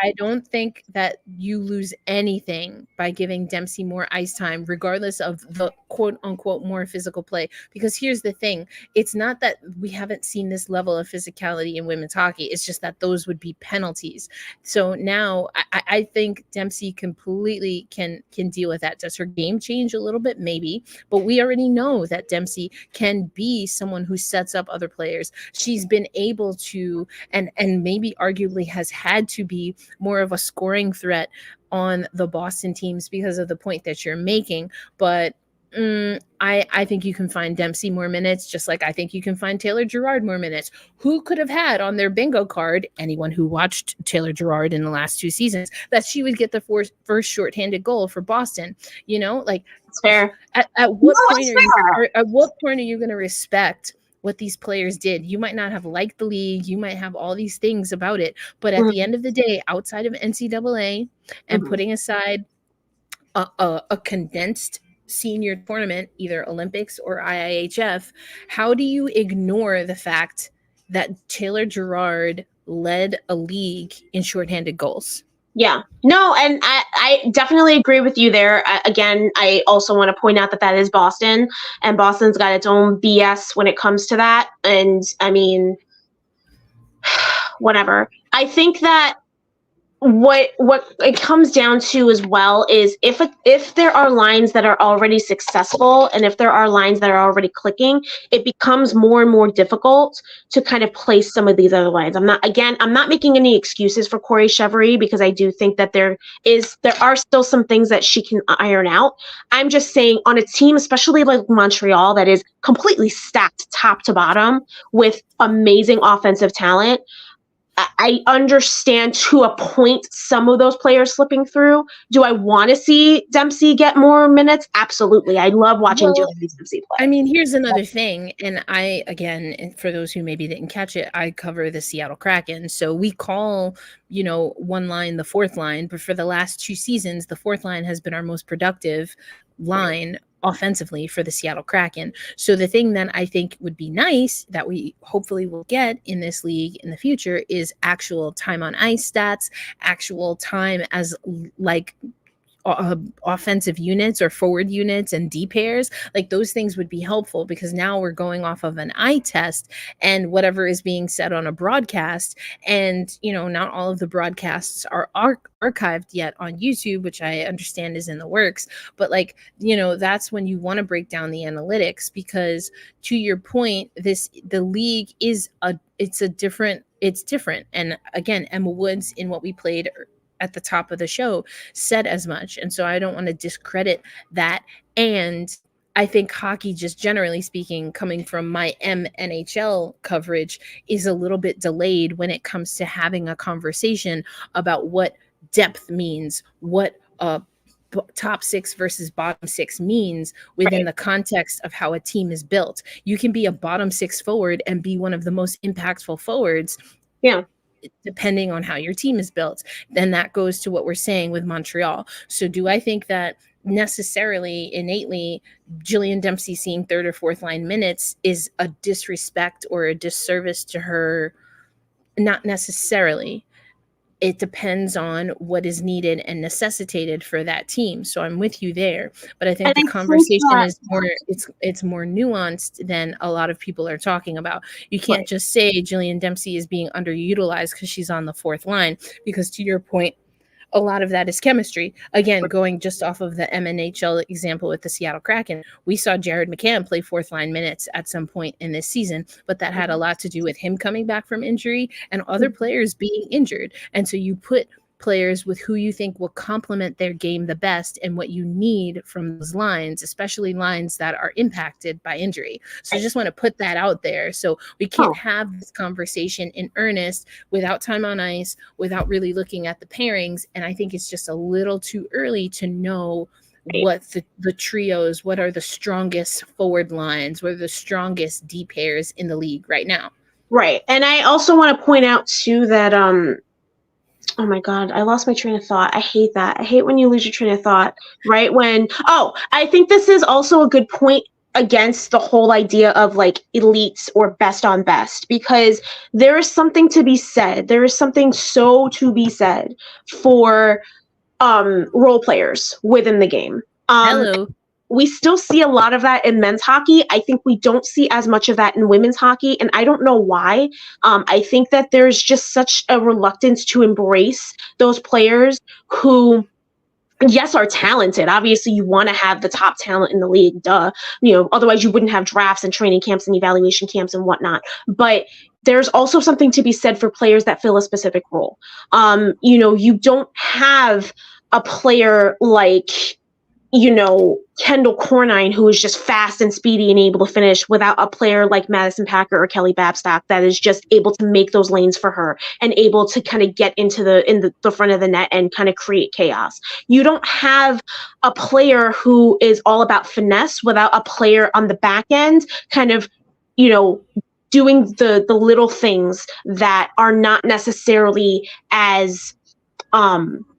I don't think that you lose anything by giving Dempsey more ice time, regardless of the quote unquote more physical play. Because here's the thing. It's not that we haven't seen this level of physicality in women's hockey. It's just that those would be penalties. So now I think Dempsey completely can deal with that. Does her game change a little bit? Maybe. But we already know that Dempsey can be someone who sets up other players. She's been able to, and maybe arguably has had to be more of a scoring threat on the Boston teams because of the point that you're making. But I think you can find Dempsey more minutes, just like I think you can find Taylor Girard more minutes. Who could have had on their bingo card, anyone who watched Taylor Girard in the last 2 seasons, that she would get the first shorthanded goal for Boston? It's fair. At what point are you going to respect what these players did? You might not have liked the league, you might have all these things about it, but at the end of the day, outside of NCAA and putting aside a condensed senior tournament, either Olympics or IIHF, how do you ignore the fact that Taylor Girard led a league in shorthanded goals? Yeah, no, and I definitely agree with you there. Again, I also want to point out that is Boston, and Boston's got its own BS when it comes to that. And I mean, whatever. I think that what it comes down to as well is if there are lines that are already successful and if there are lines that are already clicking, it becomes more and more difficult to kind of place some of these other lines. I'm not making any excuses for Corey Chevery, because I do think that there are still some things that she can iron out. I'm just saying, on a team, especially like Montreal, that is completely stacked top to bottom with amazing offensive talent, I understand to a point some of those players slipping through. Do I want to see Dempsey get more minutes? Absolutely. I love watching Jillian Dempsey play. I mean, here's another thing. And I, again, and for those who maybe didn't catch it, I cover the Seattle Kraken. So we call, one line the fourth line. But for the last 2 seasons, the fourth line has been our most productive line offensively for the Seattle Kraken. So the thing that I think would be nice that we hopefully will get in this league in the future is actual time on ice stats, actual time as like offensive units or forward units and D pairs. Like those things would be helpful, because now we're going off of an eye test and whatever is being said on a broadcast. And, not all of the broadcasts are archived yet on YouTube, which I understand is in the works. But that's when you want to break down the analytics, because to your point, the league is it's different. And again, Emma Woods, in what we played at the top of the show, said as much. And so I don't want to discredit that. And I think hockey, just generally speaking, coming from my NHL coverage, is a little bit delayed when it comes to having a conversation about what depth means, what top 6 versus bottom 6 means within the context of how a team is built. You can be a bottom 6 forward and be one of the most impactful forwards. Yeah. Depending on how your team is built. Then that goes to what we're saying with Montreal. So do I think that necessarily, innately, Jillian Dempsey seeing third or fourth line minutes is a disrespect or a disservice to her? Not necessarily. It depends on what is needed and necessitated for that team. So I'm with you there. But I think the conversation is more, it's more nuanced than a lot of people are talking about. You can't just say Jillian Dempsey is being underutilized because she's on the fourth line, because to your point, a lot of that is chemistry. Again, going just off of the MNHL example with the Seattle Kraken, we saw Jared McCann play fourth line minutes at some point in this season, but that had a lot to do with him coming back from injury and other players being injured. And so you put players with who you think will complement their game the best and what you need from those lines, especially lines that are impacted by injury. So I just want to put that out there. So we can't have this conversation in earnest without time on ice, without really looking at the pairings. And I think it's just a little too early to know what the trios, what are the strongest forward lines, what are the strongest D pairs in the league right now. Right. And I also want to point out too that oh my God, I lost my train of thought. I hate that. I hate when you lose your train of thought, right? I think this is also a good point against the whole idea of like elites or best on best, because there is something to be said. There is something to be said for role players within the game. Hello. We still see a lot of that in men's hockey. I think we don't see as much of that in women's hockey, and I don't know why. I think that there's just such a reluctance to embrace those players who, yes, are talented. Obviously, you want to have the top talent in the league, duh. Otherwise you wouldn't have drafts and training camps and evaluation camps and whatnot. But there's also something to be said for players that fill a specific role. You don't have a player like, Kendall Cornine, who is just fast and speedy and able to finish, without a player like Madison Packer or Kelly Babstock that is just able to make those lanes for her and able to kind of get into the front of the net and kind of create chaos. You don't have a player who is all about finesse without a player on the back end kind of, doing the little things that are not necessarily as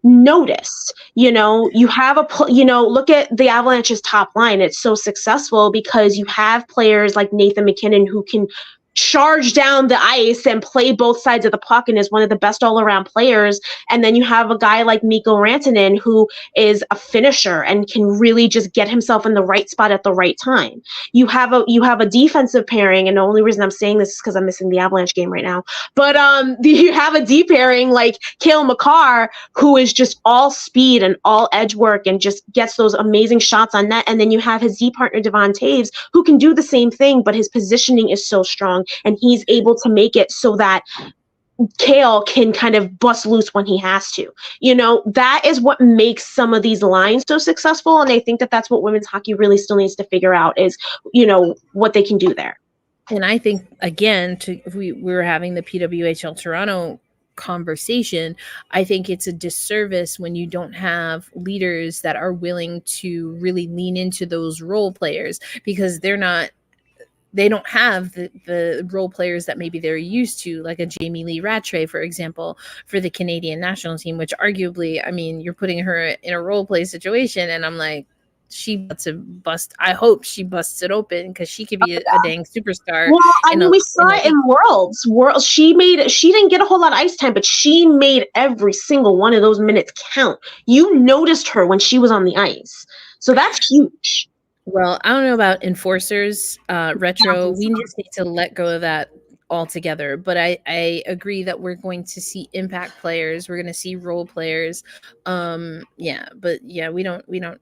noticed. You have look at the Avalanche's top line. It's so successful because you have players like Nathan McKinnon who can charge down the ice and play both sides of the puck and is one of the best all-around players. And then you have a guy like Mikko Rantanen who is a finisher and can really just get himself in the right spot at the right time. You have a defensive pairing, and the only reason I'm saying this is because I'm missing the Avalanche game right now. But you have a D pairing like Cale Makar, who is just all speed and all edge work and just gets those amazing shots on net. And then you have his D partner Devon Taves, who can do the same thing, but his positioning is so strong. And he's able to make it so that Cale can kind of bust loose when he has to. That is what makes some of these lines so successful. And I think that that's what women's hockey really still needs to figure out is, what they can do there. And I think, again, if we were having the PWHL Toronto conversation. I think it's a disservice when you don't have leaders that are willing to really lean into those role players, because they don't have the role players that maybe they're used to, like a Jamie Lee Rattray, for example, for the Canadian national team, which arguably, I mean, you're putting her in a role play situation, and I'm like, she about to bust. I hope she busts it open, because she could be a dang superstar. Well, I mean, we saw it in Worlds. She didn't get a whole lot of ice time, but she made every single one of those minutes count. You noticed her when she was on the ice. So that's huge. Well, I don't know about enforcers, retro. We just need to let go of that altogether. But I agree that we're going to see impact players. We're going to see role players. We don't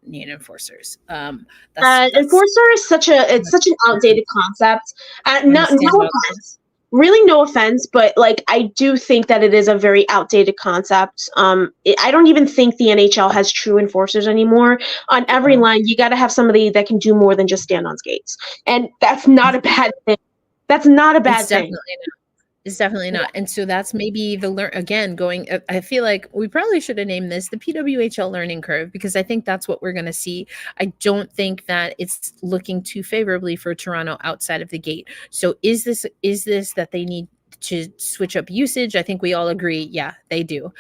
need enforcers. Enforcer is such an outdated concept. No offense. Really, no offense, but like I do think that it is a very outdated concept. I don't even think the NHL has true enforcers anymore. On every line, you got to have somebody that can do more than just stand on skates, and that's not a bad thing. That's not a bad thing. It's definitely not. And so that's maybe I feel like we probably should have named this the PWHL learning curve, because I think that's what we're going to see. I don't think that it's looking too favorably for Toronto outside of the gate. So is this that they need to switch up usage? I think we all agree. Yeah, they do.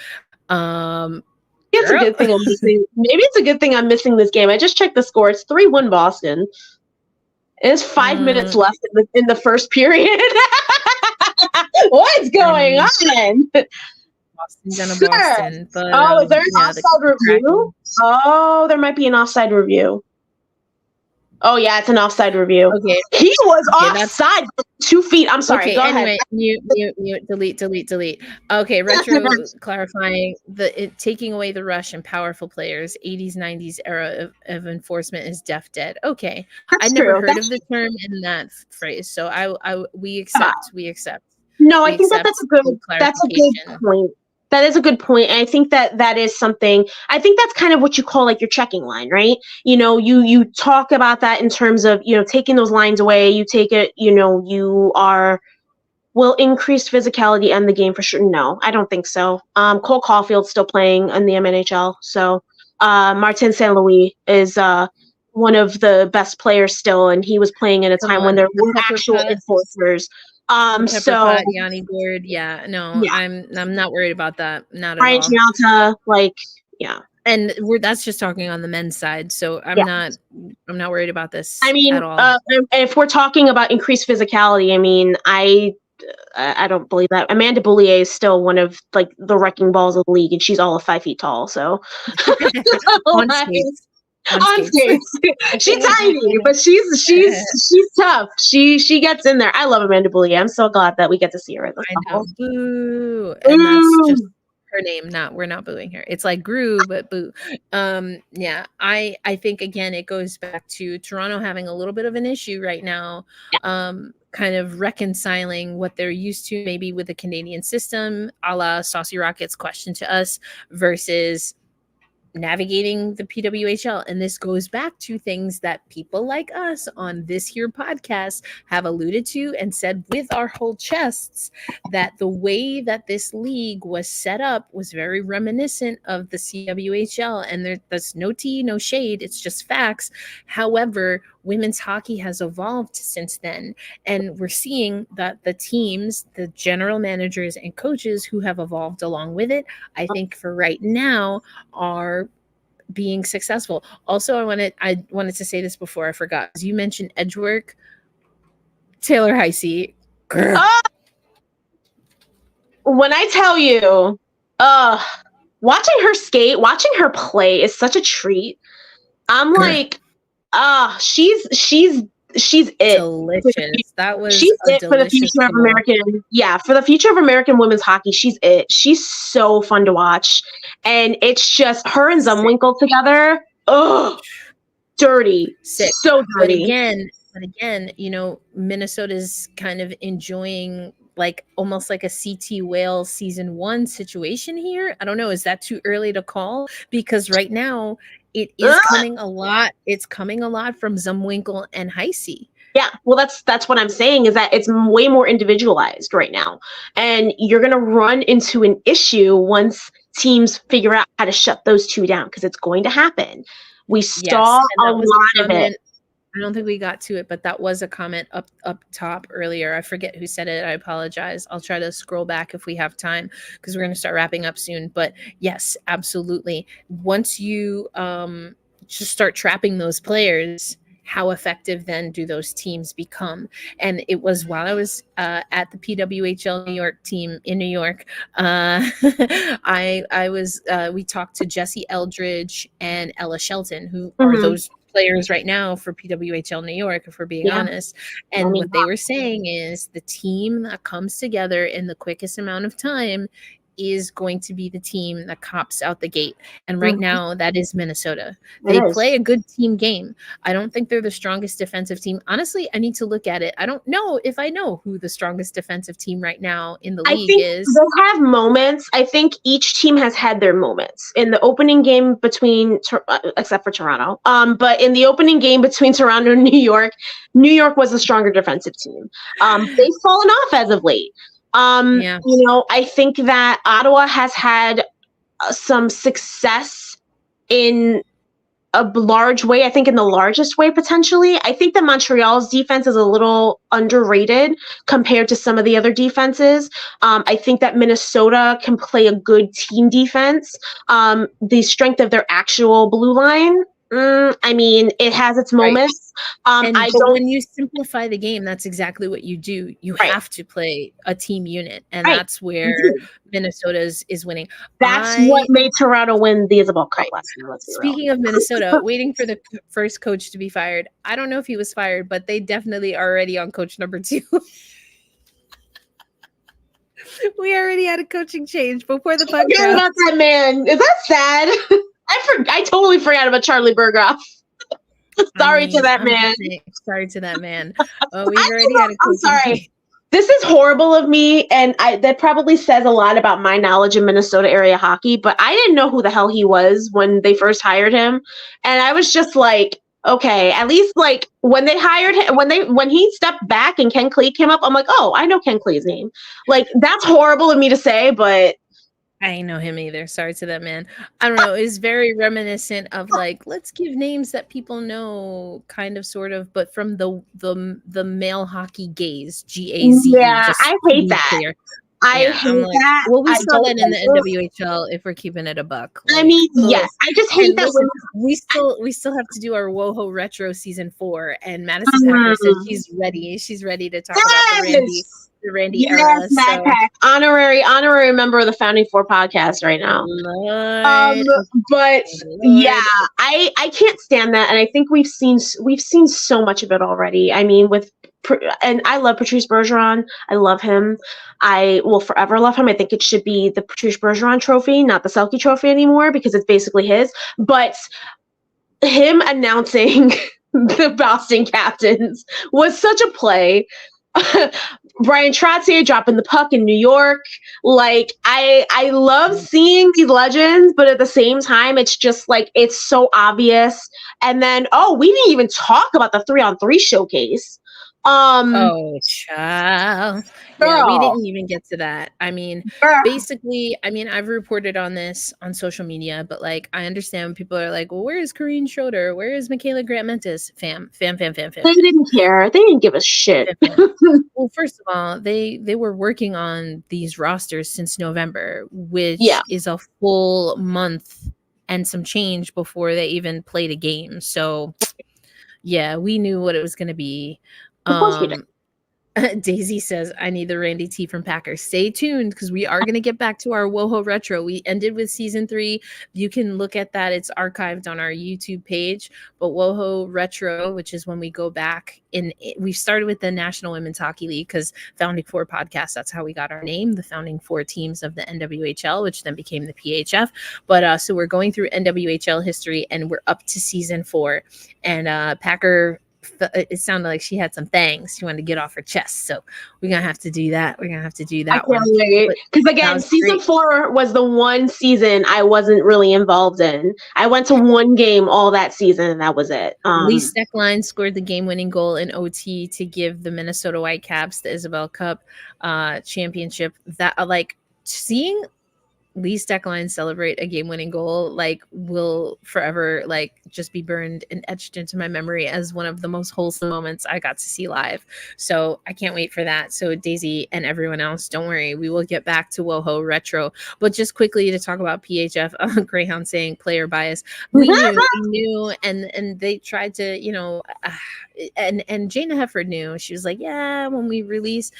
It's a good thing I'm missing. Maybe it's a good thing I'm missing this game. I just checked the score. It's 3-1 Boston. There's 5 minutes left in the first period. What's going on? Boston's in a Boston. But, is there an offside review? Oh, there might be an offside review. Oh, yeah, it's an offside review. Okay. He was offside 2 feet. I'm sorry. Go ahead. Mute, delete. Okay, retro clarifying taking away the rush and powerful players. 80s, 90s era of enforcement is deaf dead. Okay. I never heard of the term in that phrase. So we accept. No, I think that's a good point. That is a good point. And I think that is something, I think that's kind of what you call like your checking line, right? You talk about that in terms of, taking those lines away. You take it, will increased physicality end the game for sure? No, I don't think so. Cole Caulfield's still playing in the MNHL. So Martin St. Louis is one of the best players still. And he was playing at a time when there were actual enforcers. Yanni Gord, I'm not worried about that. Not at all. Gialta, and that's just talking on the men's side. So I'm not worried about this. I mean, at all. If we're talking about increased physicality, I mean, I don't believe that. Amanda Boulier is still one of the wrecking balls of the league, and she's all of 5 feet tall. So on skates. She's tiny, but she's tough. She gets in there. I love Amanda Boulier. I'm so glad that we get to see her at the I know. Boo. And that's just her name. We're not booing her. It's like Gru, but boo. I think again it goes back to Toronto having a little bit of an issue right now. Kind of reconciling what they're used to maybe with the Canadian system, a la Saucy Rocket's question to us, versus navigating the PWHL. And this goes back to things that people like us on this here podcast have alluded to and said with our whole chests, that the way that this league was set up was very reminiscent of the CWHL. And there's no tea, no shade. It's just facts. However, women's hockey has evolved since then. And we're seeing that the teams, the general managers and coaches who have evolved along with it, I think for right now are being successful. Also, I wanted to say this before I forgot. You mentioned edge work. Taylor Heisey. When I tell you, watching her skate, watching her play is such a treat. I'm like, she's it. Delicious. That was she's it for the future of American. Yeah, for the future of American women's hockey, she's it. She's so fun to watch, and it's just her and Zumwinkle together. Oh, dirty, sick, so dirty. But again, Minnesota's kind of enjoying almost like a CT Whale season 1 situation here. I don't know. Is that too early to call? Because right now it is coming a lot. It's coming a lot from Zumwinkle and Heisey. Yeah, well, that's what I'm saying, is that it's way more individualized right now, and you're gonna run into an issue once teams figure out how to shut those two down, because it's going to happen. We saw Yes, and a that was a lot of it. comment. I don't think we got to it, but that was a comment up top earlier. I forget who said it. I apologize. I'll try to scroll back if we have time, because we're going to start wrapping up soon. But yes, absolutely. Once you just start trapping those players, how effective then do those teams become? And it was while I was at the PWHL New York team in New York, I was we talked to Jessie Eldridge and Ella Shelton, who are those players right now for PWHL New York, if we're being honest. And what they were saying is the team that comes together in the quickest amount of time is going to be the team that cops out the gate. And right now, that is Minnesota. They play a good team game. I don't think they're the strongest defensive team. Honestly, I need to look at it. I don't know if I know who the strongest defensive team right now in the league is. They'll have moments. I think each team has had their moments. In the opening game between, except for Toronto, but in the opening game between Toronto and New York was the stronger defensive team. They've fallen off as of late. I think that Ottawa has had some success in a large way. I think in the largest way, potentially. I think that Montreal's defense is a little underrated compared to some of the other defenses. I think that Minnesota can play a good team defense. The strength of their actual blue line, it has its moments. When you simplify the game, that's exactly what you do. You have to play a team unit, and that's where Minnesota is winning. That's what made Toronto win the Isabel Cup last year. Speaking of Minnesota, waiting for the first coach to be fired. I don't know if he was fired, but they definitely are already on coach number 2. We already had a coaching change before the podcast. Forget about that man. Is that sad? I totally forgot about Charlie Berghoff. Sorry to that man. Sorry to that man. Oh, we've already had a coaching. I'm sorry. This is horrible of me, and that probably says a lot about my knowledge of Minnesota area hockey, but I didn't know who the hell he was when they first hired him. And I was just like, okay, at least like when they hired him, when he stepped back and Ken Clee came up, I'm like, oh, I know Ken Clee's name. Like, that's horrible of me to say, but I ain't know him either. Sorry to that man. I don't know. It's very reminiscent of like, let's give names that people know, kind of, sort of, but from the male hockey gaze, GAZ. Yeah, I hate that. Clear. I hate that. Well, we saw that in the NWHL. If we're keeping it a buck, like, yes, I just hate that. Listen, we still have to do our WoHo Retro season 4, and Madison Packer said she's ready. She's ready to talk about the Randy era. So. Honorary member of the Founding Four podcast right now. But yeah, I can't stand that, and I think we've seen so much of it already. I mean, and I love Patrice Bergeron. I love him. I will forever love him. I think it should be the Patrice Bergeron Trophy, not the Selke Trophy anymore, because it's basically his. But him announcing the Boston Captains was such a play. Brian Trottier dropping the puck in New York. Like, I love seeing these legends, but at the same time, it's just like, it's so obvious. And then, we didn't even talk about the 3-on-3 showcase. Oh, child. Yeah, we didn't even get to that. I mean, basically, I've reported on this on social media, but like, I understand when people are like, well, where is Corrine Schroeder? Where is Michaela Grant-Mentis? Fam. They didn't care. They didn't give a shit. Well, first of all, they were working on these rosters since November, which is a full month and some change before they even played a game. So yeah, we knew what it was going to be. Of course we did. Daisy says, I need the Randy T from Packers. Stay tuned, because we are going to get back to our WoHo Retro. We ended with season 3. You can look at that. It's archived on our YouTube page. But WoHo Retro, which is when we go back we started with the National Women's Hockey League, because Founding Four podcast, that's how we got our name, the Founding Four teams of the NWHL, which then became the PHF. But so we're going through NWHL history, and we're up to season 4. And Packer it sounded like she had some things she wanted to get off her chest. So we're gonna have to do that. We're gonna have to do I that can't one. wait. But Because that again, was season great. 4 was the one season I wasn't really involved in. I went to one game all that season, and that was it. Lee Steckline scored the game-winning goal in OT to give the Minnesota Whitecaps the Isabel Cup championship. That seeing Lee Steckline celebrate a game-winning goal will forever just be burned and etched into my memory as one of the most wholesome moments I got to see live. So I can't wait for that. So Daisy and everyone else, don't worry, we will get back to WoHo Retro. But just quickly to talk about PHF, Greyhound saying player bias. We knew, and they tried to, and Jana Hefford knew. She was like, yeah, when we release,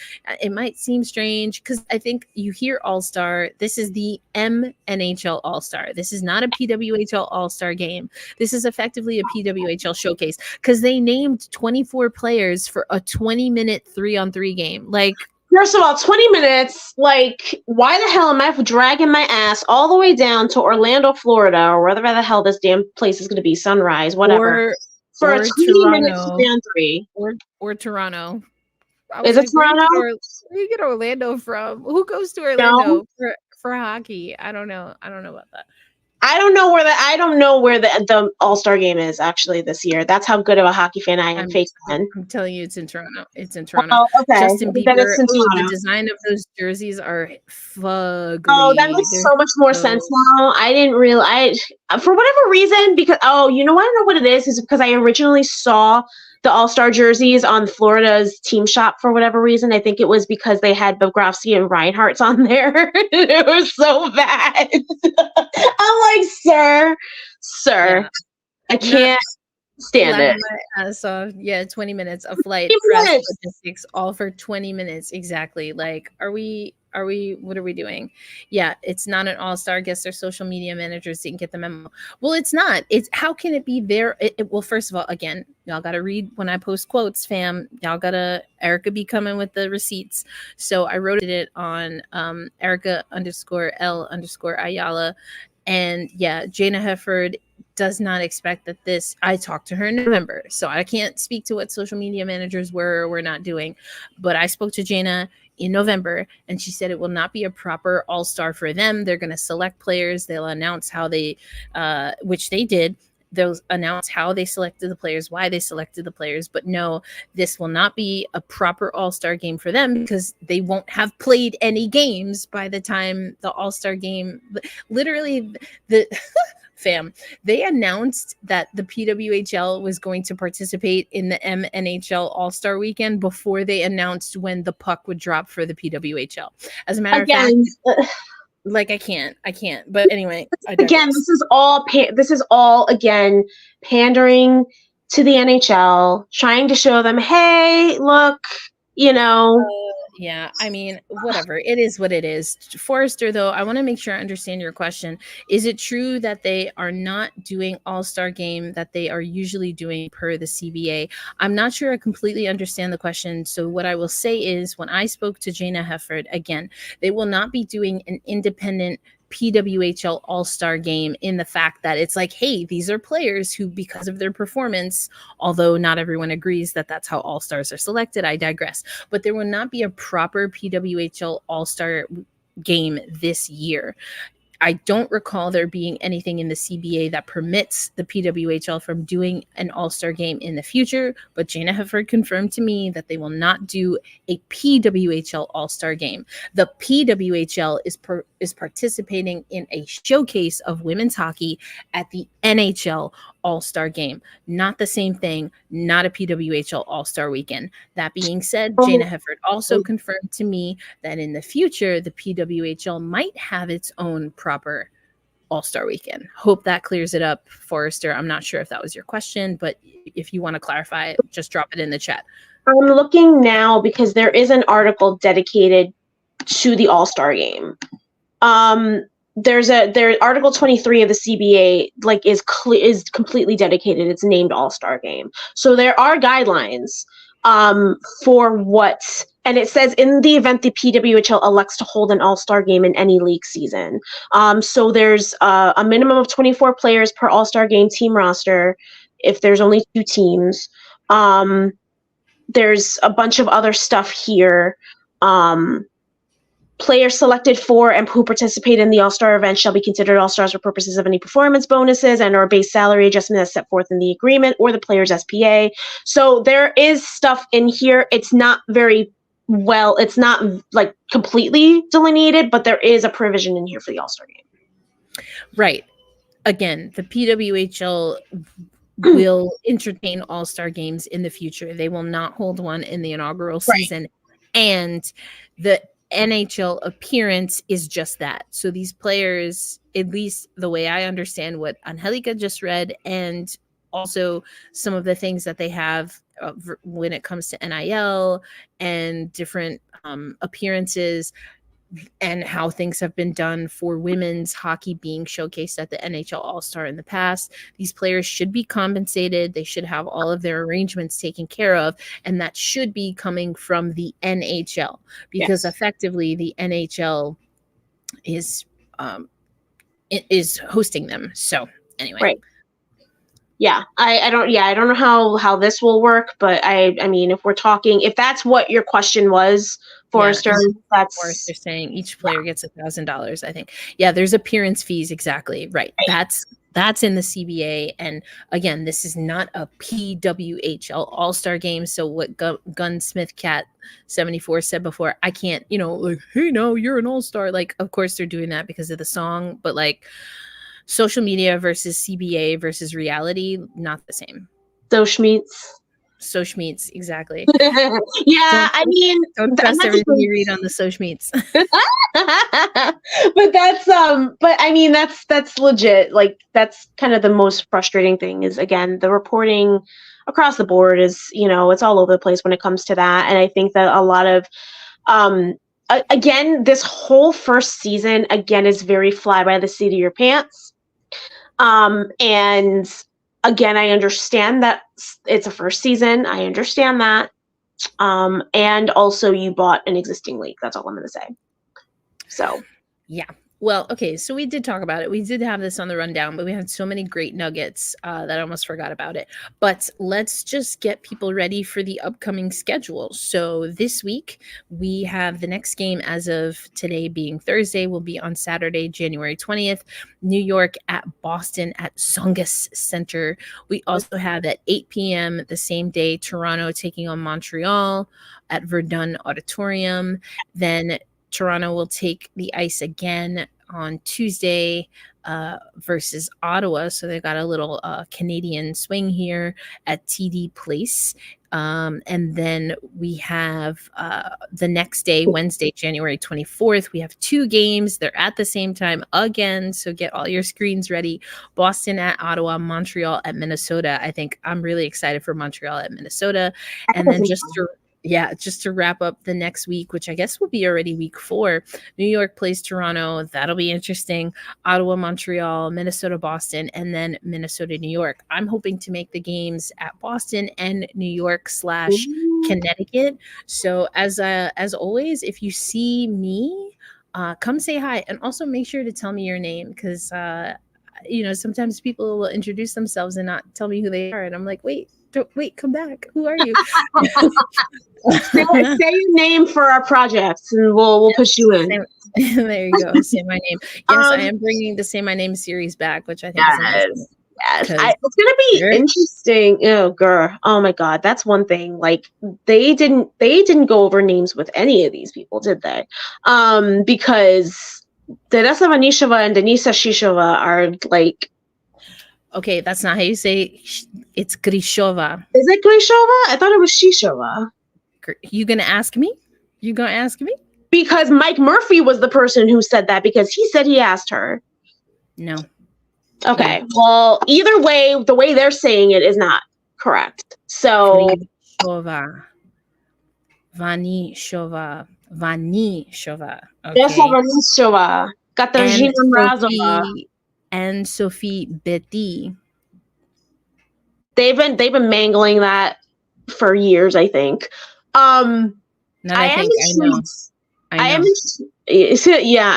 it might seem strange because I think you hear All-Star. This is the NHL All-Star. This is not a PWHL All-Star game. This is effectively a PWHL showcase because they named 24 players for a 20-minute 3-on-3 game. First of all, 20 minutes, why the hell am I dragging my ass all the way down to Orlando, Florida, or wherever the hell this damn place is going to be, Sunrise, whatever, for a 20-minute 3-on-3. Or Toronto. Is it Toronto? Where do you get Orlando from? Who goes to Orlando for hockey? I don't know. I don't know about that. I don't know where the All-Star game is actually this year. That's how good of a hockey fan I am. I'm telling you, it's in Toronto. It's in Toronto. Oh, okay. Justin Bieber. The design of those jerseys are fugly. Oh, that makes so much more sense now. I didn't realize, for whatever reason, because you know, I don't know what it is because I originally saw the All-Star jerseys on Florida's team shop for whatever reason. I think it was because they had Bobrovsky and Reinhardt's on there. It was so bad. I'm like, sir, yeah. I can't stand it. So yeah, 20 minutes of flight, logistics, all for 20 minutes exactly. What are we doing? Yeah, it's not an All-Star. Guess their social media managers didn't get the memo. Well, it's not. It's how can it be there? Well, first of all, again, y'all got to read when I post quotes, fam. Y'all got to, Erica be coming with the receipts. So I wrote it on Erica_L_Ayala. And yeah, Jana Hefford does not expect that I talked to her in November, so I can't speak to what social media managers were or were not doing. But I spoke to Jana in November, and she said it will not be a proper All-Star for them. They're going to select players. They'll announce how they, which they did. They'll announce how they selected the players, why they selected the players. But no, this will not be a proper All-Star game for them because they won't have played any games by the time the All-Star game. Literally, fam, they announced that the PWHL was going to participate in the MNHL All-Star Weekend before they announced when the puck would drop for the PWHL. As a matter of fact, I can't. But anyway, again, this is all again pandering to the NHL, trying to show them, hey, look, yeah, I mean, whatever. It is what it is. Forrester, though, I want to make sure I understand your question. Is it true that they are not doing All-Star game that they are usually doing per the CBA? I'm not sure I completely understand the question. So what I will say is when I spoke to Jana Hefford, again, they will not be doing an independent PWHL All-Star game in the fact that it's like, hey, these are players who, because of their performance, although not everyone agrees that that's how All-Stars are selected, I digress, but there will not be a proper PWHL All-Star game this year. I don't recall there being anything in the CBA that permits the PWHL from doing an All-Star game in the future, but Jana Hefford confirmed to me that they will not do a PWHL All-Star game. The PWHL is participating in a showcase of women's hockey at the NHL All-Star game. Not the same thing, not a PWHL All-Star weekend. That being said, Jana Hefford also confirmed to me that in the future, the PWHL might have its own proper All-Star weekend. Hope that clears it up, Forrester. I'm not sure if that was your question, but if you want to clarify, just drop it in the chat. I'm looking now because there is an article dedicated to the All-Star game. There's Article 23 of the CBA is completely dedicated. It's named All-Star Game. So there are guidelines for what, and it says in the event the PWHL elects to hold an All-Star Game in any league season. So there's a minimum of 24 players per All-Star Game team roster if there's only 2 teams. There's a bunch of other stuff here. Players selected for and who participate in the All-Star event shall be considered All-Stars for purposes of any performance bonuses and or base salary adjustment as set forth in the agreement or the player's SPA. So there is stuff in here. It's not very well, it's not like completely delineated, but there is a provision in here for the All-Star game. Right. Again, the PWHL will entertain All-Star games in the future. They will not hold one in the inaugural season. And the NHL appearance is just that. So these players, at least the way I understand what Angelica just read, and also some of the things that they have when it comes to NIL and different appearances, and how things have been done for women's hockey being showcased at the NHL All-Star in the past. These players should be compensated. They should have all of their arrangements taken care of, and that should be coming from the NHL, because effectively the NHL is hosting them. So anyway. Right. Yeah, I don't know how this will work, but I mean, if we're talking, if that's what your question was, Forrester, that's Forrester saying each player gets $1,000, I think. Yeah, there's appearance fees, exactly. Right. That's in the CBA. And again, this is not a PWHL All-Star game. So what Gunsmith Cat 74 said before, I can't, like, hey, no, you're an All-Star. Like, of course they're doing that because of the song, but like, social media versus CBA versus reality, not the same. Sochmeets, exactly. Yeah, I mean, don't trust everything you read on the Sochmeets. but I mean, that's legit. Like, that's kind of the most frustrating thing is, again, the reporting across the board is, it's all over the place when it comes to that. And I think that a lot of, again, this whole first season, again, is very fly by the seat of your pants. And again, I understand that it's a first season. I understand that. And also you bought an existing league. That's all I'm going to say. So, yeah. Well, okay, so we did talk about it. We did have this on the rundown, but we had so many great nuggets that I almost forgot about it. But let's just get people ready for the upcoming schedule. So this week, we have the next game as of today being Thursday, will be on Saturday, January 20th, New York at Boston at Zongas Center. We also have at 8 p.m. the same day, Toronto taking on Montreal at Verdun Auditorium. Then Toronto will take the ice again on Tuesday versus Ottawa. So they've got a little Canadian swing here at TD Place. And then we have the next day, Wednesday, January 24th, we have two games. They're at the same time again. So get all your screens ready. Boston at Ottawa, Montreal at Minnesota. I think I'm really excited for Montreal at Minnesota. And then just to wrap up the next week, which I guess will be already week 4, New York plays Toronto. That'll be interesting. Ottawa, Montreal, Minnesota, Boston, and then Minnesota, New York. I'm hoping to make the games at Boston and New York / Connecticut. So as always, if you see me, come say hi, and also make sure to tell me your name, because sometimes people will introduce themselves and not tell me who they are, and I'm like, wait, come back. Who are you? say your name for our projects, and we'll push you in. There you go. Say my name. Yes, I am bringing the Say My Name series back, which I think is amazing. Yes, it's gonna be interesting. Oh, girl. Oh my God, that's one thing. Like they didn't go over names with any of these people, did they? Because Teresa Vanisheva and Denisa Shishova are like. Okay, that's not how you say it's Grishova. Is it Grishova? I thought it was Shishova. You gonna ask me? Because Mike Murphy was the person who said that, because he said he asked her. No. Okay. Well, either way, the way they're saying it is not correct. So Vanishova. Okay. Yes, Vanishova. Katarzyna Mrazova. And Sophie Betty. They've been mangling that for years, I think. I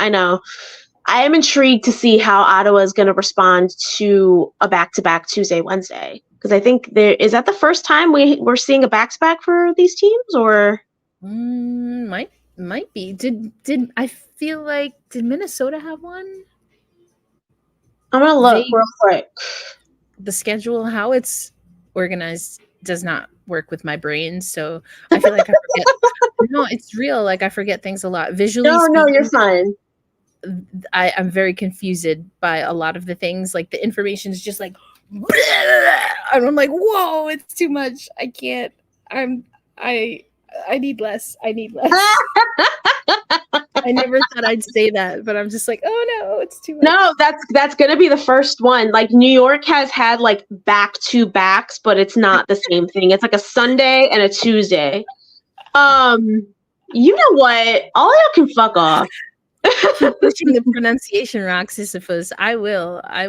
know. I am intrigued to see how Ottawa is going to respond to a back-to-back Tuesday, Wednesday. Because I think is that the first time we're seeing a back-to-back for these teams, or might be. Did I feel like did Minnesota have one? I'm gonna look real quick. The schedule, how it's organized, does not work with my brain, so I feel like I forget. No, it's real. Like I forget things a lot. Visually No, speaking, you're fine. I'm very confused by a lot of the things. Like the information is just like, and I'm like, whoa, it's too much. I can't. I need less. I need less. I never thought I'd say that, but I'm just like, oh no, it's too much. No, that's gonna be the first one. Like New York has had like back-to-backs, but it's not the same thing. It's like a Sunday and a Tuesday. You know what? All y'all can fuck off. Keep pushing the pronunciation, rock, Sisyphus. I will. I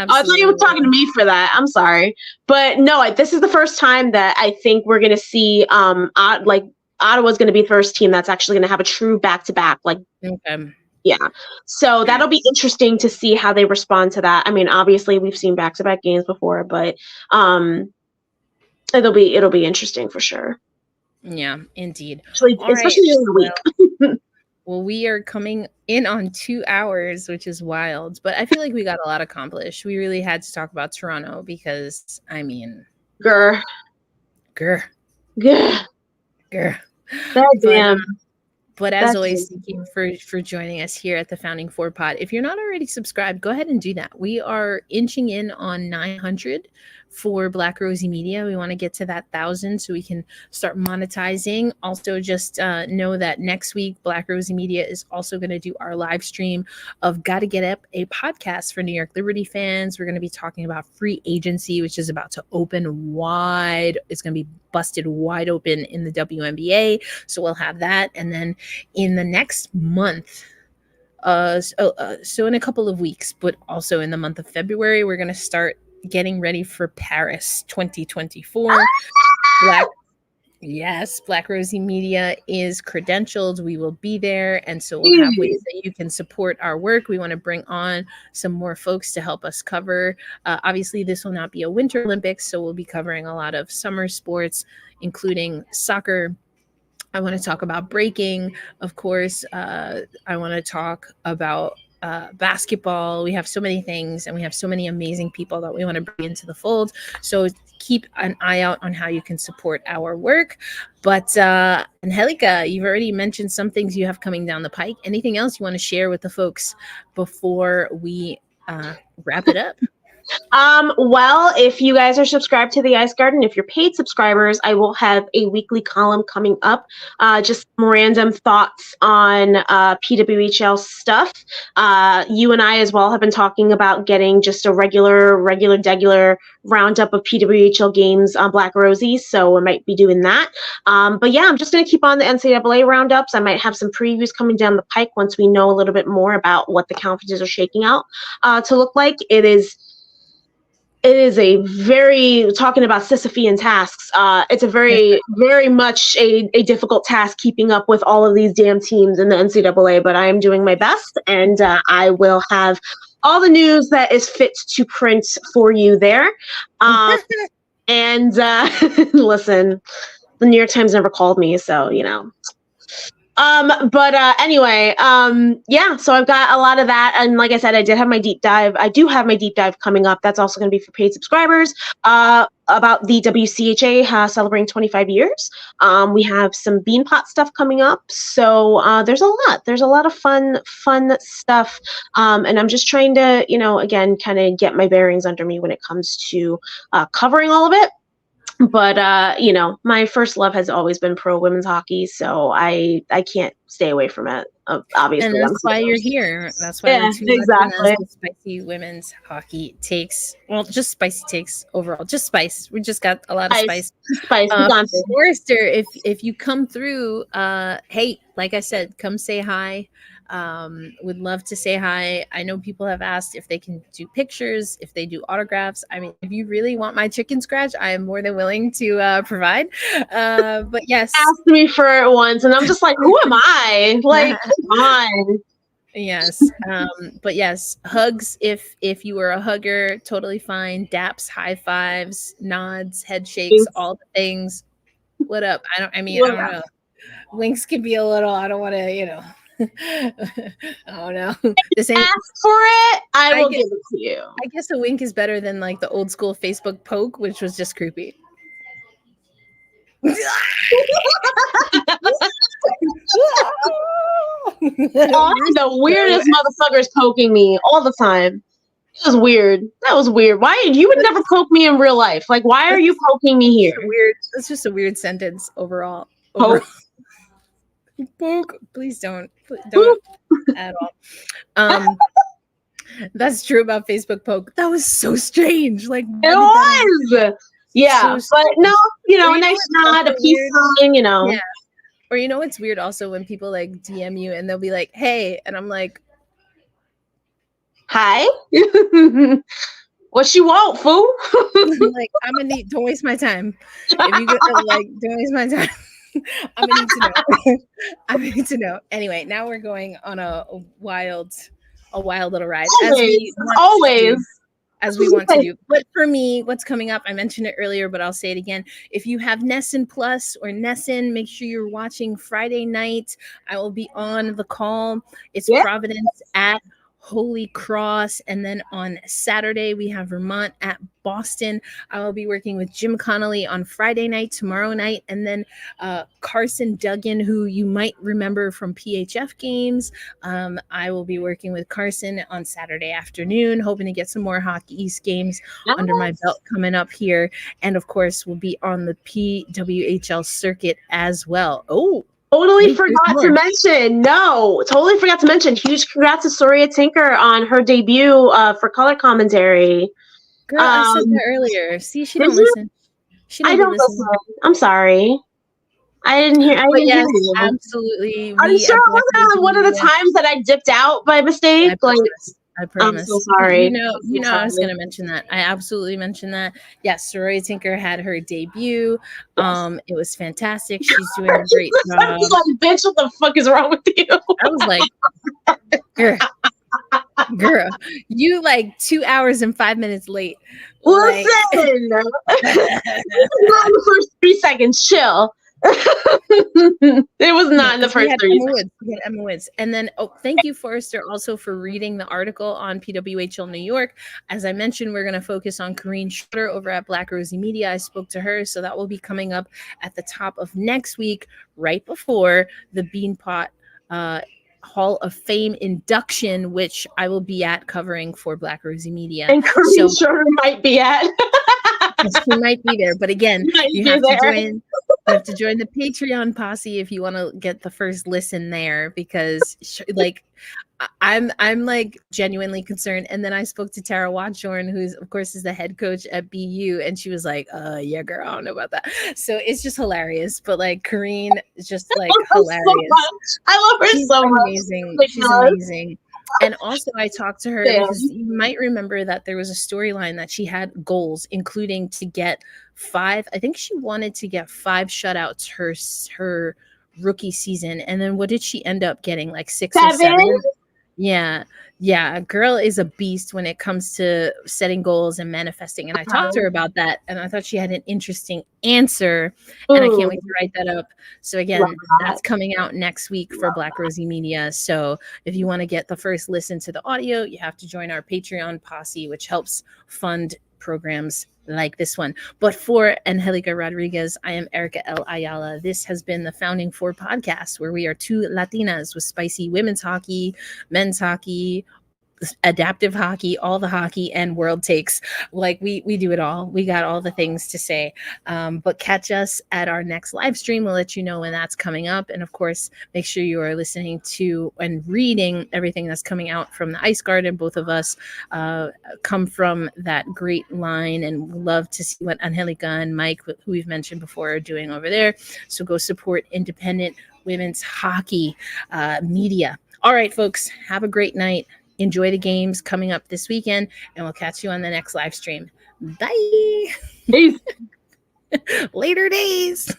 thought you were talking to me for that. I'm sorry, but no, this is the first time that I think we're gonna see like Ottawa's gonna be the first team that's actually gonna have a true back-to-back. Like, okay. Yeah, so that'll be interesting to see how they respond to that. I mean, obviously we've seen back-to-back games before, but it'll be interesting for sure. Yeah, indeed. Especially during the week. Well, we are coming in on 2 hours, which is wild. But I feel like we got a lot accomplished. We really had to talk about Toronto because, I mean... Grr. Damn. But as always, thank you for joining us here at the Founding Four Pod. If you're not already subscribed, go ahead and do that. We are inching in on 900 for Black Rosie Media. We want to get to that 1,000 so we can start monetizing. Also, just know that next week, Black Rosie Media is also going to do our live stream of Gotta Get Up, a podcast for New York Liberty fans. We're going to be talking about free agency, which is about to open wide. It's going to be busted wide open in the WNBA. So we'll have that. And then in the next month, so in a couple of weeks, but also in the month of February, we're going to start getting ready for Paris 2024. Black Rosie Media is credentialed. We will be there. And so we'll have ways that you can support our work. We want to bring on some more folks to help us cover. Obviously, this will not be a Winter Olympics, so we'll be covering a lot of summer sports, including soccer. I want to talk about breaking, of course. I want to talk about basketball. We have so many things and we have so many amazing people that we want to bring into the fold. So keep an eye out on how you can support our work. But Angelica, you've already mentioned some things you have coming down the pike. Anything else you want to share with the folks before we wrap it up? Well, if you guys are subscribed to the Ice Garden, if you're paid subscribers, I will have a weekly column coming up. Just some random thoughts on PWHL stuff. You and I as well have been talking about getting just a regular roundup of PWHL games on Black Rosie, so I might be doing that. But yeah, I'm just going to keep on the NCAA roundups. I might have some previews coming down the pike once we know a little bit more about what the conferences are shaking out to look like. It is a very, talking about Sisyphean tasks, it's a very, very much a difficult task keeping up with all of these damn teams in the NCAA, but I am doing my best, and I will have all the news that is fit to print for you there. And listen, the New York Times never called me, so, you know. Anyway, yeah, so I've got a lot of that. And like I said, I do have my deep dive coming up. That's also going to be for paid subscribers, about the WCHA, celebrating 25 years. We have some Beanpot stuff coming up. So, there's a lot of fun stuff. And I'm just trying to, you know, again, kind of get my bearings under me when it comes to, covering all of it. But you know, my first love has always been pro women's hockey, so I can't stay away from it. Obviously, and that's why you're here. That's why exactly. Spicy women's hockey takes. Well, just spicy takes overall. Just spice. We just got a lot of spice. Forrester, if you come through, hey, like I said, come say hi. Would love to say hi. I know people have asked if they can do pictures, if they do autographs. I mean, if you really want my chicken scratch, I am more than willing to provide. But yes, asked me for it once, and I'm just like, who am I? Like, come on. Yes. But yes, hugs if you were a hugger, totally fine. Daps, high fives, nods, head shakes, all the things. What up? I don't know. Winks can be a little, I don't want to, I don't know. The same Ask for it, I will guess, give it to you. I guess a wink is better than like the old school Facebook poke, which was just creepy. The weirdest motherfuckers poking me all the time. It was weird. That was weird. Why you would never poke me in real life? Like, why are you poking me here? Weird. That's just a weird sentence overall. Poke. Poke. Please don't at all. That's true about Facebook poke. That was so strange. Like it was. Yeah, but no, a nice nod, a peace sign, Yeah. Or it's weird also when people like DM you and they'll be like, "Hey," and I'm like, "Hi." What you want, fool? Like, I'm gonna need. Don't waste my time. If you get like, don't waste my time. I'm gonna need to know. I need to know. Anyway, now we're going on a wild little ride. As we want to do. But for me, what's coming up, I mentioned it earlier, but I'll say it again. If you have Nessun Plus or Nessun, make sure you're watching Friday night. I will be on the call. It's Providence at Holy Cross. And then on Saturday, we have Vermont at Boston. I will be working with Jim Connolly on Friday night, tomorrow night. And then Carson Duggan, who you might remember from PHF games. I will be working with Carson on Saturday afternoon, hoping to get some more Hockey East games under my belt coming up here. And of course, we'll be on the PWHL circuit as well. Totally forgot to mention. Huge congrats to Soria Tinker on her debut for color commentary. Girl, I said that earlier. See, she don't listen. I don't listen. I'm sorry. I didn't hear you. Absolutely. I'm sure it wasn't one of the times that I dipped out by mistake. I promise. I'm so sorry. I was going to mention that. I absolutely mentioned that. Yes, Soraya Tinker had her debut. Yes. It was fantastic. She's doing a great job. I was like, bitch, what the fuck is wrong with you? I was like, girl, you like 2 hours and 5 minutes late. Listen, not in the first 3 seconds. Chill. It was not in the first 3 seconds. We had Emma Woods. And then thank you, Forrester, also for reading the article on PWHL New York. As I mentioned, we're going to focus on Corrine Schroeder over at Black Rosie Media. I spoke to her, so that will be coming up at the top of next week, right before the Beanpot Hall of Fame induction, which I will be at covering for Black Rosie Media. And Corrine Schroeder might be at. She might be there, but again, you have to join the Patreon posse if you want to get the first listen there, because I'm like genuinely concerned. And then I spoke to Tara Watchorn, who's of course is the head coach at BU, and she was like, yeah, girl, I don't know about that. So it's just hilarious. But like Corrine is just like hilarious. I love her so much. Amazing. She's amazing. And also I talked to her because you might remember that there was a storyline that she had goals, including to get 5. I think she wanted to get 5 shutouts her rookie season. And then what did she end up getting? Like 6 or 7? Yeah. Girl is a beast when it comes to setting goals and manifesting. And I talked to her about that, and I thought she had an interesting answer. And I can't wait to write that up. So again, that's coming out next week for Black Rosie Media. So if you want to get the first listen to the audio, you have to join our Patreon posse, which helps fund programs like this one. But for Angelica Rodriguez, I am Erica L. Ayala. This has been the Founding Four podcast, where we are 2 Latinas with spicy women's hockey, men's hockey, adaptive hockey, all the hockey, and world takes. Like we do it all. We got all the things to say. But catch us at our next live stream. We'll let you know when that's coming up. And of course, make sure you are listening to and reading everything that's coming out from the Ice Garden. Both of us come from that great line, and love to see what Angelica and Mike, who we've mentioned before, are doing over there. So go support independent women's hockey media. All right, folks, have a great night. Enjoy the games coming up this weekend, and we'll catch you on the next live stream. Bye. Peace. Later days.